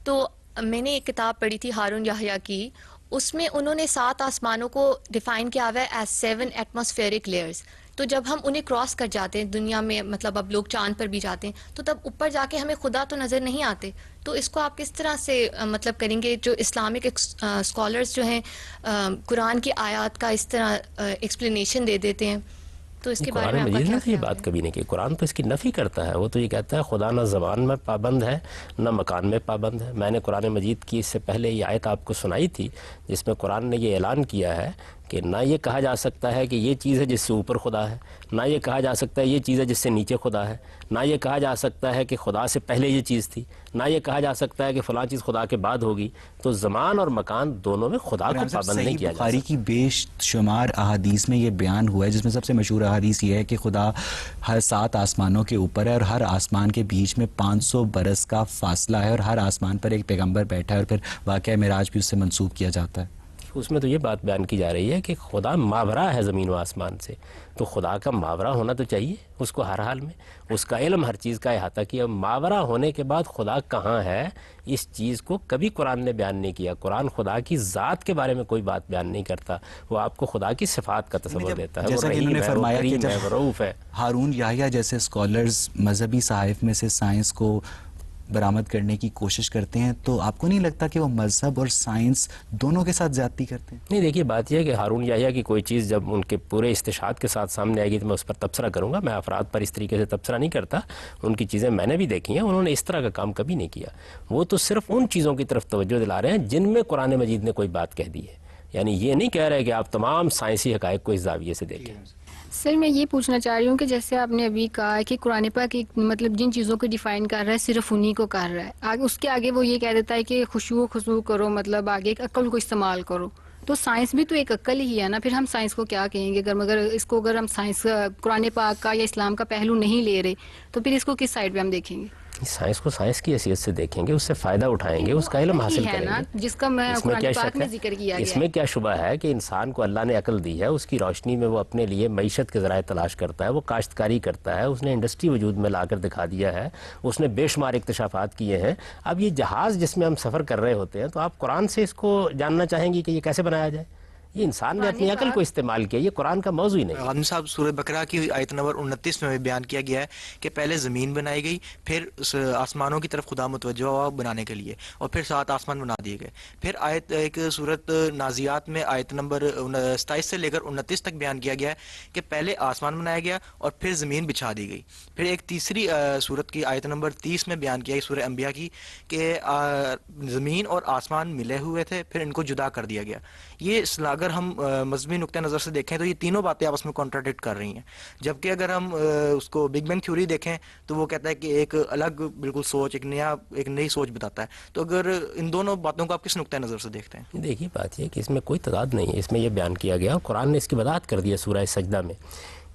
[SPEAKER 10] تو میں نے ایک کتاب پڑھی تھی ہارون یحییٰ کی, اس میں انہوں نے 7 آسمانوں کو ڈیفائن کیا ہوا ہے ایز 7 ایٹماسفیئرک لیئرز. تو جب ہم انہیں کراس کر جاتے ہیں دنیا میں, مطلب اب لوگ چاند پر بھی جاتے ہیں, تو تب اوپر جا کے ہمیں خدا تو نظر نہیں آتے. تو اس کو آپ کس طرح سے مطلب کریں گے؟ جو اسلامک اسکالرز جو ہیں قرآن کی آیات کا اس طرح ایکسپلینیشن دے دیتے ہیں, تو اس کے بارے میں آپ کا کیا
[SPEAKER 2] یہ بات کبھی نہیں کی. قرآن تو اس کی نفی کرتا ہے. وہ تو یہ کہتا ہے خدا نہ زبان میں پابند ہے نہ مکان میں پابند ہے. میں نے قرآن مجید کی اس سے پہلے یہ آیت آپ کو سنائی تھی جس میں قرآن نے یہ اعلان کیا ہے کہ نہ یہ کہا جا سکتا ہے کہ یہ چیز ہے جس سے اوپر خدا ہے, نہ یہ کہا جا سکتا ہے یہ چیز ہے جس سے نیچے خدا ہے, نہ یہ کہا جا سکتا ہے کہ خدا سے پہلے یہ چیز تھی, نہ یہ کہا جا سکتا ہے کہ فلاں چیز خدا کے بعد ہوگی. تو زمان اور مکان دونوں میں خدا کو پابند نہیں کیا جا سکتا.
[SPEAKER 1] بخاری کی بے شمار احادیث میں یہ بیان ہوا ہے, جس میں سب سے مشہور احادیث یہ ہے کہ خدا ہر 7 آسمانوں کے اوپر ہے اور ہر آسمان کے بیچ میں 500 برس کا فاصلہ ہے, اور ہر آسمان پر ایک پیغمبر بیٹھا ہے, اور پھر واقعہ معراج بھی اس سے منسوب کیا جاتا ہے.
[SPEAKER 2] اس میں تو یہ بات بیان کی جا رہی ہے کہ خدا ماورا ہے زمین و آسمان سے, تو خدا کا ماورا ہونا تو چاہیے اس کو ہر حال میں, اس کا علم ہر چیز کا احاطہ کیا. ماورا ہونے کے بعد خدا کہاں ہے اس چیز کو کبھی قرآن نے بیان نہیں کیا. قرآن خدا کی ذات کے بارے میں کوئی بات بیان نہیں کرتا, وہ آپ کو خدا کی صفات کا تصور دیتا ہے.
[SPEAKER 1] جیسا کہ انہوں نے فرمایا کہ جب ہارون یحییٰ جیسے اسکالرز مذہبی صحائف میں سے سائنس کو برآمد کرنے کی کوشش کرتے ہیں, تو آپ کو نہیں لگتا کہ وہ مذہب اور سائنس دونوں کے ساتھ زیادتی کرتے ہیں؟
[SPEAKER 2] نہیں, دیکھیے بات یہ ہے کہ ہارون یحییٰ کی کوئی چیز جب ان کے پورے استشہاد کے ساتھ سامنے آئے گی تو میں اس پر تبصرہ کروں گا. میں افراد پر اس طریقے سے تبصرہ نہیں کرتا, ان کی چیزیں میں نے بھی دیکھی ہیں, انہوں نے اس طرح کا کام کبھی نہیں کیا. وہ تو صرف ان چیزوں کی طرف توجہ دلا رہے ہیں جن میں قرآن مجید نے کوئی بات کہہ دی ہے. یعنی یہ نہیں کہہ رہے کہ آپ تمام سائنسی حقائق کو اس زاویے سے دیکھیں.
[SPEAKER 11] سر میں یہ پوچھنا چاہ رہی ہوں کہ جیسے آپ نے ابھی کہا کہ قرآن پاک مطلب جن چیزوں کو ڈیفائن کر رہا ہے صرف انہی کو کر رہا ہے, آگے اس کے آگے وہ یہ کہہ دیتا ہے کہ خشوع و خضوع کرو, مطلب آگے ایک عقل کو استعمال کرو. تو سائنس بھی تو ایک عقل ہی ہے نا, پھر ہم سائنس کو کیا کہیں گے؟ اگر اس کو اگر ہم سائنس قرآن پاک کا یا اسلام کا پہلو نہیں لے رہے تو پھر اس کو کس سائڈ پہ ہم دیکھیں گے؟
[SPEAKER 2] سائنس کو سائنس کی حیثیت سے دیکھیں گے, اس سے فائدہ اٹھائیں گے, اس کا علم حاصل کریں گے.
[SPEAKER 11] جس کا میں قرآن پاک میں ذکر کیا گیا,
[SPEAKER 2] اس میں کیا شبہ ہے کہ انسان کو اللہ نے عقل دی ہے, اس کی روشنی میں وہ اپنے لیے معیشت کے ذرائع تلاش کرتا ہے, وہ کاشتکاری کرتا ہے, اس نے انڈسٹری وجود میں لا کر دکھا دیا ہے, اس نے بے شمار اکتشافات کیے ہیں. اب یہ جہاز جس میں ہم سفر کر رہے ہوتے ہیں, تو آپ قرآن سے اس کو جاننا چاہیں گی کہ یہ کیسے بنایا جائے؟ یہ انسان نے اپنی عقل کو استعمال کیا, یہ قرآن کا موضوع ہی نہیں.
[SPEAKER 12] غازی صاحب سورہ بقرہ کی آیت نمبر 29 میں بیان کیا گیا ہے کہ پہلے زمین بنائی گئی, پھر آسمانوں کی طرف خدا متوجہ ہوا بنانے کے لیے, اور پھر 7 آسمان بنا دیے گئے. پھر آیت ایک سورت نازیات میں آیت نمبر 27 سے لے کر 29 تک بیان کیا گیا ہے کہ پہلے آسمان بنایا گیا اور پھر زمین بچھا دی گئی. پھر ایک تیسری سورت کی آیت نمبر 30 میں بیان کیا گیا سورہ انبیاء کی کہ زمین اور آسمان ملے ہوئے تھے, پھر ان کو جدا کر دیا گیا. یہ اگر اگر ہم مذہبی نقطہ نظر سے دیکھیں تو یہ تینوں باتیں آپس میں کانٹراڈکٹ کر رہی ہیں. جبکہ اگر ہم اس کو بگ بینگ تھیوری دیکھیں تو وہ کہتا ہے کہ ایک الگ بالکل سوچ، ایک نئی سوچ بتاتا ہے. تو اگر ان دونوں باتوں کو آپ کس نقطہ نظر سے دیکھتے ہیں؟
[SPEAKER 2] دیکھیے بات یہ کہ اس میں کوئی تضاد نہیں ہے. اس میں یہ بیان کیا گیا، قرآن نے اس کی وضاحت کر دی ہے سورہ سجدہ میں،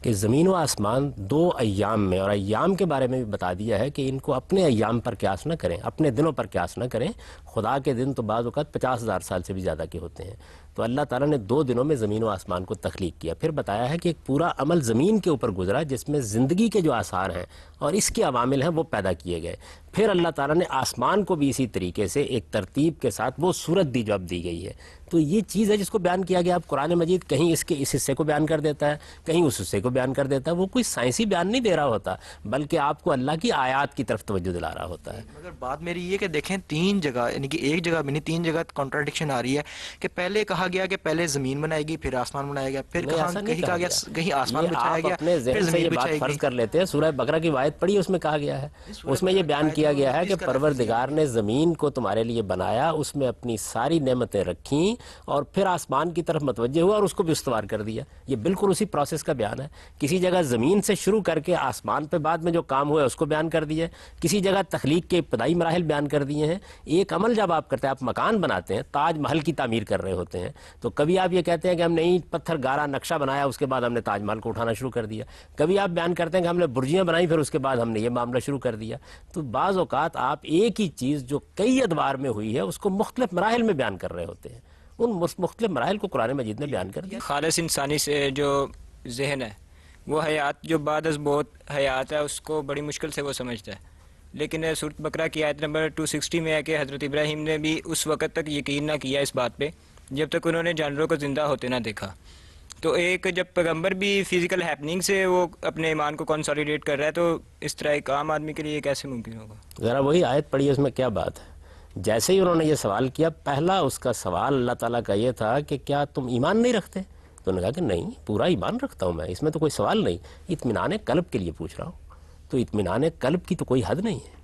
[SPEAKER 2] کہ زمین و آسمان 2 ایام میں، اور ایام کے بارے میں بھی بتا دیا ہے کہ ان کو اپنے ایام پر قیاس نہ کریں، اپنے دنوں پر قیاس نہ کریں. خدا کے دن تو بعض اوقات 50,000 سال سے بھی زیادہ کے ہوتے ہیں. تو اللہ تعالیٰ نے 2 دنوں میں زمین و آسمان کو تخلیق کیا. پھر بتایا ہے کہ ایک پورا عمل زمین کے اوپر گزرا جس میں زندگی کے جو آثار ہیں اور اس کے عوامل ہیں وہ پیدا کیے گئے. پھر اللہ تعالیٰ نے آسمان کو بھی اسی طریقے سے ایک ترتیب کے ساتھ وہ صورت دی جو اب دی گئی ہے. تو یہ چیز ہے جس کو بیان کیا گیا. اب قرآن مجید کہیں اس کے اس حصے کو بیان کر دیتا ہے، کہیں اس حصے کو بیان کر دیتا ہے. وہ کوئی سائنسی بیان نہیں دے رہا ہوتا، بلکہ آپ کو اللہ کی آیات کی طرف توجہ دلا رہا ہوتا ہے.
[SPEAKER 12] مگر بات میری یہ کہ دیکھیں 3 جگہ، یعنی کہ ایک جگہ بھی نہیں 3 جگہ کانٹراڈکشن آ رہی ہے کہ پہلے کہا گیا کہ پہلے زمین بنائے گی پھر آسمان بنایا گیا، پھر کہیں کہا گیا کہیں آسمان بچھایا گیا پھر زمین بچھائی گئی.
[SPEAKER 2] فرض کر لیتے ہیں سورہ بقرہ کی آیت پڑھی، اس میں کہا گیا ہے، اس میں یہ بیان کیا گیا ہے کہ پروردگار نے زمین کو تمہارے لیے بنایا، اس میں اپنی ساری نعمتیں رکھیں اور پھر آسمان کی طرف متوجہ ہوا اور اس کو بھی استوار کر دیا. یہ بالکل اسی پروسیس کا بیان ہے. کسی جگہ زمین سے شروع کر کے آسمان پہ بعد میں جو کام ہوا ہے اس کو بیان کر دیا، کسی جگہ تخلیق کے ابتدائی مراحل بیان کر دیے ہیں. ایک عمل جب آپ کرتے ہیں، آپ مکان بناتے ہیں، تاج محل کی تعمیر کر رہے ہوتے ہیں، تو کبھی آپ یہ کہتے ہیں کہ ہم نے اینٹ پتھر گارا نقشہ بنایا، اس کے بعد ہم نے تاج محل کو اٹھانا شروع کر دیا. کبھی آپ بیان کرتے ہیں کہ ہم نے برجیاں بنائی، پھر اس کے بعد ہم نے یہ معاملہ شروع کر دیا. تو بعض اوقات آپ ایک ہی چیز جو کئی ادوار میں ہوئی ہے اس کو مختلف مراحل میں بیان کر رہے ہوتے ہیں. ان مختلف مراحل کو قرآن مجید نے بیان کر دیا.
[SPEAKER 13] خالص انسانی سے جو ذہن ہے، وہ حیات جو بعد از بہت حیات ہے، اس کو بڑی مشکل سے وہ سمجھتا ہے. لیکن سورۃ بقرہ کی آیت نمبر 260 میں ہے کہ حضرت ابراہیم نے بھی اس وقت تک یقین نہ کیا اس بات پہ جب تک انہوں نے جانوروں کو زندہ ہوتے نہ دیکھا. تو ایک جب پیغمبر بھی فزیکل ہیپننگ سے وہ اپنے ایمان کو کنسالیڈیٹ کر رہا ہے، تو اس طرح ایک عام آدمی کے لیے یہ کیسے ممکن ہوگا؟
[SPEAKER 2] ذرا وہی آیت پڑھی، اس میں کیا بات ہے. جیسے ہی انہوں نے یہ سوال کیا، پہلا اس کا سوال اللہ تعالیٰ کا یہ تھا کہ کیا تم ایمان نہیں رکھتے؟ تو انہوں نے کہا کہ نہیں، پورا ایمان رکھتا ہوں میں، اس میں تو کوئی سوال نہیں، اطمینان قلب کے لیے پوچھ رہا ہوں. تو اطمینان قلب کی تو کوئی حد نہیں ہے.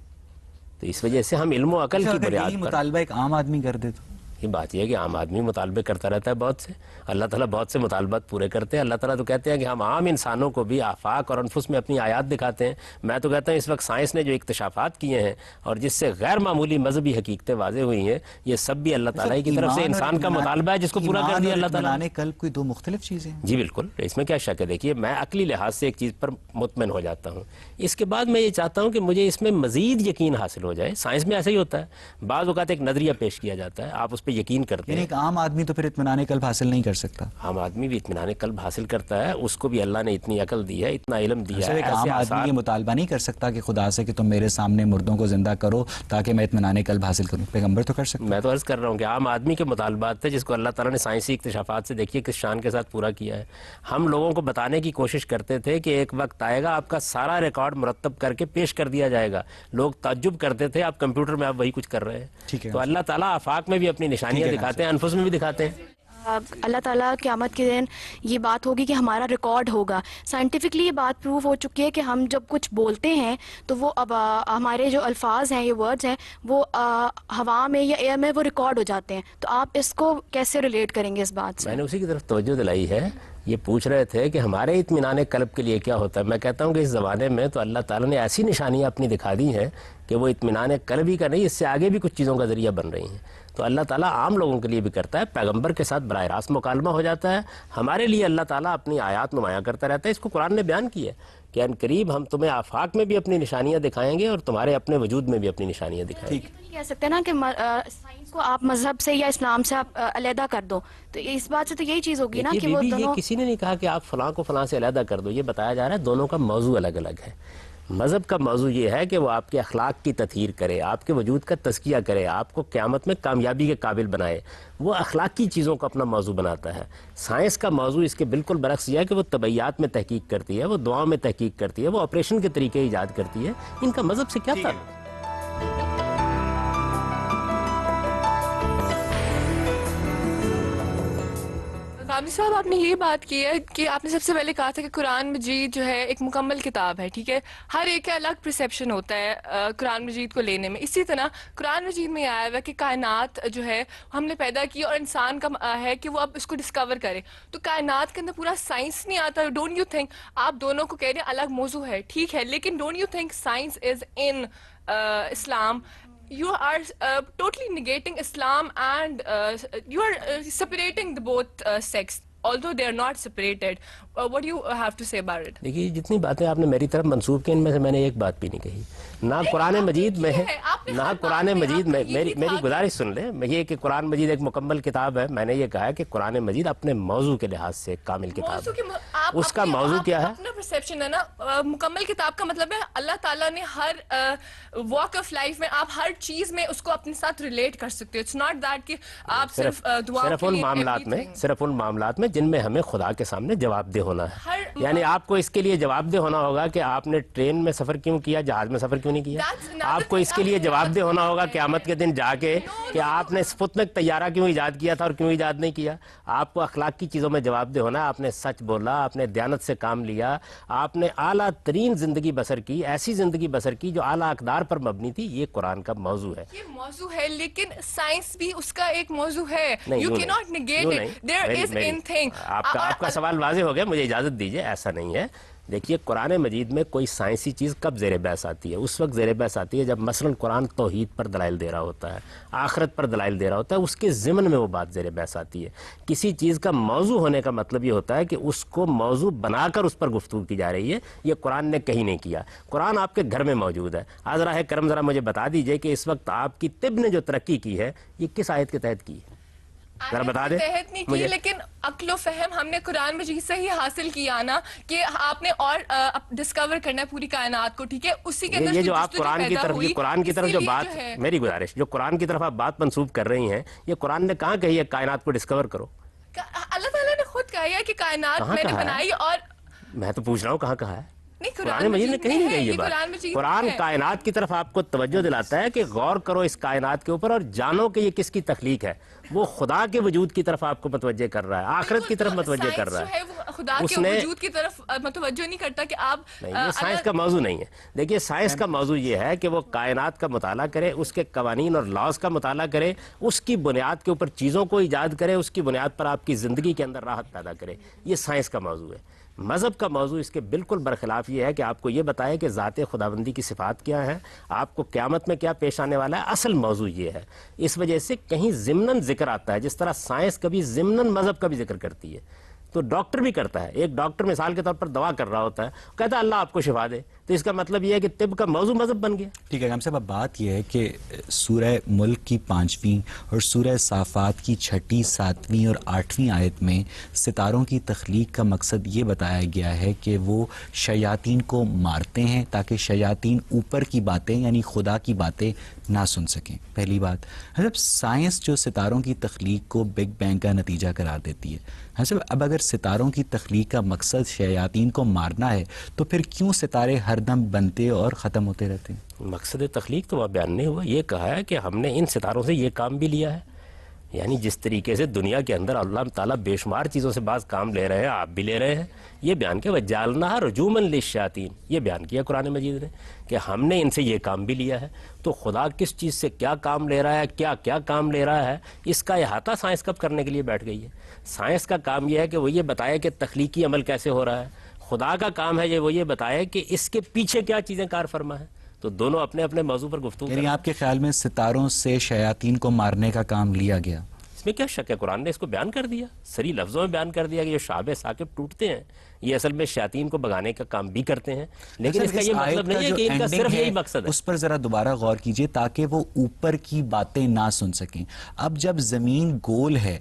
[SPEAKER 2] تو اس وجہ سے ہم علم و عقل کی بنیاد پر
[SPEAKER 1] مطالبہ ایک عام آدمی کر دے تو
[SPEAKER 2] یہ بات یہ ہے کہ عام آدمی مطالبے کرتا رہتا ہے بہت سے. اللہ تعالیٰ بہت سے مطالبات پورے کرتے ہیں. اللہ تعالیٰ تو کہتے ہیں کہ ہم عام انسانوں کو بھی آفاق اور انفس میں اپنی آیات دکھاتے ہیں. میں تو کہتا ہوں اس وقت سائنس نے جو اکتشافات کیے ہیں اور جس سے غیر معمولی مذہبی حقیقتیں واضح ہوئی ہیں، یہ سب بھی اللہ تعالیٰ کی طرف سے انسان کا مطالبہ ہے جس کو پورا کر دیا اللہ تعالیٰ نے.
[SPEAKER 1] قلب کوئی 2 مختلف چیزیں ہیں.
[SPEAKER 2] جی بالکل، اس میں کیا شک ہے. دیکھیے میں عقلی لحاظ سے ایک چیز پر مطمئن ہو جاتا ہوں، اس کے بعد میں یہ چاہتا ہوں کہ مجھے اس میں مزید یقین حاصل ہو جائے. سائنس میں ایسا ہی ہوتا ہے، بعض اوقات ایک نظریہ پیش کیا جاتا ہے، آپ اس پہ یقین کرتے ہیں.
[SPEAKER 1] عام آدمی تو پھر اطمینان قلب حاصل نہیں کر سکتا.
[SPEAKER 2] عام آدمی بھی اطمینان قلب حاصل کرتا ہے، اس کو بھی اللہ نے اتنی عقل دی ہے، اتنا علم دیا ہے.
[SPEAKER 1] ایک عام آدمی یہ مطالبہ نہیں کر سکتا کہ خدا سے کہ تم میرے سامنے مردوں کو زندہ کرو تاکہ میں اطمینان قلب حاصل کروں. پیغمبر تو کر سکتا.
[SPEAKER 2] میں تو عرض کر رہا ہوں کہ عام آدمی کے مطالبات تھے جس کو اللہ تعالیٰ نے سائنسی اکتشافات سے دیکھیے کس شان کے ساتھ پورا کیا ہے. ہم لوگوں کو بتانے کی کوشش کرتے تھے کہ ایک وقت آئے گا آپ کا سارا ریکارڈ مرتب کر کے پیش کر دیا جائے گا. لوگ تعجب کرتے تھے، آپ کمپیوٹر میں آپ وہی کچھ کر رہے ہیں. تو اللہ تعالیٰ آفاق میں بھی اپنی نشانیاں دکھاتے ہیں، انفس میں بھی دکھاتے ہیں.
[SPEAKER 5] اللہ تعالیٰ قیامت کے دن یہ بات ہوگی کہ ہمارا ریکارڈ ہوگا. سائنٹیفکلی یہ بات پروف ہو چکی ہے کہ ہم جب کچھ بولتے ہیں تو وہ اب ہمارے جو الفاظ ہیں، یہ ورڈز ہیں، وہ ہوا میں یا ایئر میں وہ ریکارڈ ہو جاتے ہیں. تو آپ اس کو کیسے ریلیٹ کریں گے اس بات سے؟
[SPEAKER 2] میں نے اسی کی طرف توجہ دلائی ہے. یہ پوچھ رہے تھے کہ ہمارے اطمینان قلب کے لیے کیا ہوتا ہے. میں کہتا ہوں کہ اس زمانے میں تو اللہ تعالیٰ نے ایسی نشانیاں اپنی دکھا دی ہیں کہ وہ اطمینان قلب ہی کا نہیں، اس سے آگے بھی کچھ چیزوں کا ذریعہ بن رہی ہیں. تو اللہ تعالیٰ عام لوگوں کے لیے بھی کرتا ہے، پیغمبر کے ساتھ براہ راست مکالمہ ہو جاتا ہے. ہمارے لیے اللہ تعالیٰ اپنی آیات نمایاں کرتا رہتا ہے. اس کو قرآن نے بیان کیا ہے کہ ان قریب ہم تمہیں آفاق میں بھی اپنی نشانیاں دکھائیں گے اور تمہارے اپنے وجود میں بھی اپنی نشانیاں دکھائیں گے.
[SPEAKER 5] کہہ سکتے ہیں نا کہ سائنس کو آپ مذہب سے یا اسلام سے آپ علیحدہ کر دو، تو اس بات سے تو یہی چیز ہوگی نا کہ وہ دونوں.
[SPEAKER 2] یہ کسی نے نہیں کہا کہ آپ فلاں کو فلاں سے علیحدہ کر دو. یہ بتایا جا رہا ہے دونوں کا موضوع الگ الگ ہے. مذہب کا موضوع یہ ہے کہ وہ آپ کے اخلاق کی تطہیر کرے، آپ کے وجود کا تزکیہ کرے، آپ کو قیامت میں کامیابی کے قابل بنائے. وہ اخلاقی چیزوں کو اپنا موضوع بناتا ہے. سائنس کا موضوع اس کے بالکل برعکس یہ ہے کہ وہ طبیعیات میں تحقیق کرتی ہے، وہ دعاؤں میں تحقیق کرتی ہے، وہ آپریشن کے طریقے ایجاد کرتی ہے. ان کا مذہب سے کیا تعلق؟
[SPEAKER 6] غامدی صاحب آپ نے یہ بات کی ہے کہ آپ نے سب سے پہلے کہا تھا کہ قرآن مجید جو ہے ایک مکمل کتاب ہے، ٹھیک ہے، ہر ایک کا الگ پرسیپشن ہوتا ہے قرآن مجید کو لینے میں. اسی طرح قرآن مجید میں آیا ہوا ہے کہ کائنات جو ہے ہم نے پیدا کی اور انسان کا ہے کہ وہ اب اس کو ڈسکور کرے. تو کائنات کے اندر پورا سائنس نہیں آتا. ڈونٹ یو تھنک آپ دونوں کو کہہ رہے ہیں الگ موضوع ہے، ٹھیک ہے، لیکن don't you think science is in Islam? You are totally negating Islam and you are separating the both sects, although they are not separated. What do you have to say about it?
[SPEAKER 2] دیکھیے جتنی باتیں آپ نے میری طرف منسوب کی ان میں سے میں نے ایک بات بھی نہیں کہی. نہ قرآن مجید میں ہے نہ قرآن مجید میں میری گزارش سن لیں. یہ کہ قرآن مجید ایک مکمل کتاب ہے، میں نے یہ کہا ہے کہ قرآن مجید اپنے موضوع کے لحاظ سے ایک کامل کتاب ہے. اس کا موضوع کیا ہے؟
[SPEAKER 6] اپنا پرسیپشن ہے نا. مکمل کتاب کا مطلب ہے اللہ تعالیٰ نے ہر واک آف لائف میں آپ ہر چیز میں اس کو اپنے ساتھ ریلیٹ کر سکتے ہو. اٹس ناٹ دیٹ کہ آپ صرف دعا
[SPEAKER 2] صرف ان معاملات میں جن میں ہمیں خدا کے سامنے جواب دہ ہونا ہے. یعنی آپ کو اس کے لیے جواب دہ ہونا ہوگا کہ آپ نے ٹرین میں سفر کیوں کیا، جہاز میں سفر کیوں نہیں کیا. آپ کو اس کے لیے جواب دہ ہونا ہوگا قیامت کے دن جا کے کہ آپ نے سپوتنک طیارہ کیوں ایجاد کیا تھا اور کیوں ایجاد نہیں کیا. آپ کو اخلاق کی چیزوں میں جواب دہ ہونا ہے. آپ نے سچ بولا، آپ نے دیانت سے کام لیا، آپ نے اعلیٰ ترین زندگی بسر کی، ایسی زندگی بسر کی جو اعلیٰ اقدار پر مبنی تھی. یہ قرآن کا موضوع ہے.
[SPEAKER 6] یہ موضوع ہے لیکن سائنس بھی اس کا ایک موضوع ہے. You cannot negate it. There is in thing.
[SPEAKER 2] آپ کا سوال واضح ہو گیا. مجھے اجازت دیجئے. ایسا نہیں ہے. دیکھیے قرآن مجید میں کوئی سائنسی چیز کب زیر بحث آتی ہے؟ اس وقت زیر بحث آتی ہے جب مثلا قرآن توحید پر دلائل دے رہا ہوتا ہے، آخرت پر دلائل دے رہا ہوتا ہے. اس کے ضمن میں وہ بات زیر بحث آتی ہے. کسی چیز کا موضوع ہونے کا مطلب یہ ہوتا ہے کہ اس کو موضوع بنا کر اس پر گفتگو کی جا رہی ہے. یہ قرآن نے کہیں نہیں کیا. قرآن آپ کے گھر میں موجود ہے. آذرا کرم ذرا مجھے بتا دیجئے کہ اس وقت آپ کی طب نے جو ترقی کی ہے یہ کس آیت کے تحت کی ہے؟ ذرا بتا دیں
[SPEAKER 6] مجھے. لیکن عقل و فہم ہم نے قرآن مجید سے ہی حاصل کیا نا کہ آپ نے اور ڈسکور کرنا ہے پوری کائنات کو، ٹھیک ہے. اسی کے اندر
[SPEAKER 2] یہ جو آپ قرآن کی طرف جو بات، میری گزارش، جو قرآن کی طرف آپ بات منسوب کر رہی ہیں، یہ قرآن نے کہاں کہی ہے کائنات کو ڈسکور کرو؟
[SPEAKER 6] اللہ تعالیٰ نے خود کہا ہے کہ کائنات میں نے بنائی. اور
[SPEAKER 2] میں تو پوچھ رہا ہوں کہاں کہا ہے؟
[SPEAKER 6] قرآن
[SPEAKER 2] مجید نے کہیں نہیں کہی یہ بات. قرآن کائنات کی طرف آپ کو توجہ دلاتا ہے کہ غور کرو اس کائنات کے اوپر اور جانو کہ یہ کس کی تخلیق ہے. وہ خدا کے وجود کی طرف آپ کو متوجہ کر رہا ہے، آخرت کی طرف متوجہ کر رہا ہے.
[SPEAKER 6] خدا کے وجود کی طرف متوجہ نہیں کرتا کہ آپ
[SPEAKER 2] یہ سائنس کا موضوع نہیں ہے. دیکھیے سائنس کا موضوع یہ ہے کہ وہ کائنات کا مطالعہ کرے، اس کے قوانین اور لاز کا مطالعہ کرے، اس کی بنیاد کے اوپر چیزوں کو ایجاد کرے، اس کی بنیاد پر آپ کی زندگی کے اندر راحت پیدا کرے. یہ سائنس کا موضوع ہے. مذہب کا موضوع اس کے بالکل برخلاف یہ ہے کہ آپ کو یہ بتائے کہ ذات خداوندی کی صفات کیا ہیں، آپ کو قیامت میں کیا پیش آنے والا ہے. اصل موضوع یہ ہے. اس وجہ سے کہیں ضمناً ذکر آتا ہے، جس طرح سائنس کبھی ضمناً مذہب کا بھی ذکر کرتی ہے تو ڈاکٹر بھی کرتا ہے. ایک ڈاکٹر مثال کے طور پر دوا کر رہا ہوتا ہے، کہتا ہے اللہ آپ کو شفا دے، تو اس کا مطلب یہ ہے کہ طب کا موضوع مذہب بن گیا.
[SPEAKER 1] ٹھیک ہے. ہم صاحب اب بات یہ ہے کہ سورہ ملک کی 5ویں اور سورہ صافات کی 6، 7ویں اور 8ویں آیت میں ستاروں کی تخلیق کا مقصد یہ بتایا گیا ہے کہ وہ شیاطین کو مارتے ہیں تاکہ شیاطین اوپر کی باتیں یعنی خدا کی باتیں نہ سن سکیں. پہلی بات. حضرت سائنس جو ستاروں کی تخلیق کو بگ بینگ کا نتیجہ قرار دیتی ہے، حضرت اب اگر ستاروں کی تخلیق کا مقصد شیاطین کو مارنا ہے تو پھر کیوں ستارے ہر دم بنتے اور ختم ہوتے رہتے ہیں؟
[SPEAKER 2] مقصد تخلیق تو وہاں بیان نہیں ہوا. یہ کہا ہے کہ ہم نے ان ستاروں سے یہ کام بھی لیا ہے. یعنی جس طریقے سے دنیا کے اندر اللہ تعالیٰ بے شمار چیزوں سے بعض کام لے رہے ہیں، آپ بھی لے رہے ہیں. یہ بیان کیا وَجَعَلْنَاهَا رُجُومًا لِلشَّيَاطِينِ، یہ بیان کیا قرآن مجید نے کہ ہم نے ان سے یہ کام بھی لیا ہے. تو خدا کس چیز سے کیا کام لے رہا ہے، کیا کیا کام لے رہا ہے، اس کا احاطہ سائنس کب کرنے کے لیے بیٹھ گئی ہے. سائنس کا کام یہ ہے کہ وہ یہ بتائے کہ تخلیقی عمل کیسے ہو رہا ہے. خدا کا کام ہے وہ یہ بتائے کہ اس کے پیچھے کیا چیزیں کار فرما ہے. تو دونوں اپنے اپنے موضوع پر گفتگو.
[SPEAKER 1] یعنی آپ کے خیال میں ستاروں سے شیاطین کو مارنے کا کام لیا گیا؟
[SPEAKER 2] اس میں کیا شک ہے؟ قرآن نے اس کو بیان کر دیا، صریح لفظوں میں بیان کر دیا کہ جو شعب ثاقب ٹوٹتے ہیں یہ اصل میں شیاطین کو بگانے کا کام بھی کرتے ہیں. لیکن اس کا یہ مطلب نہیں ہے کہ ان کا صرف یہی مقصد ہے.
[SPEAKER 1] اس پر ذرا دوبارہ غور کیجئے تاکہ وہ اوپر کی باتیں نہ سن سکیں. اب جب زمین گول ہے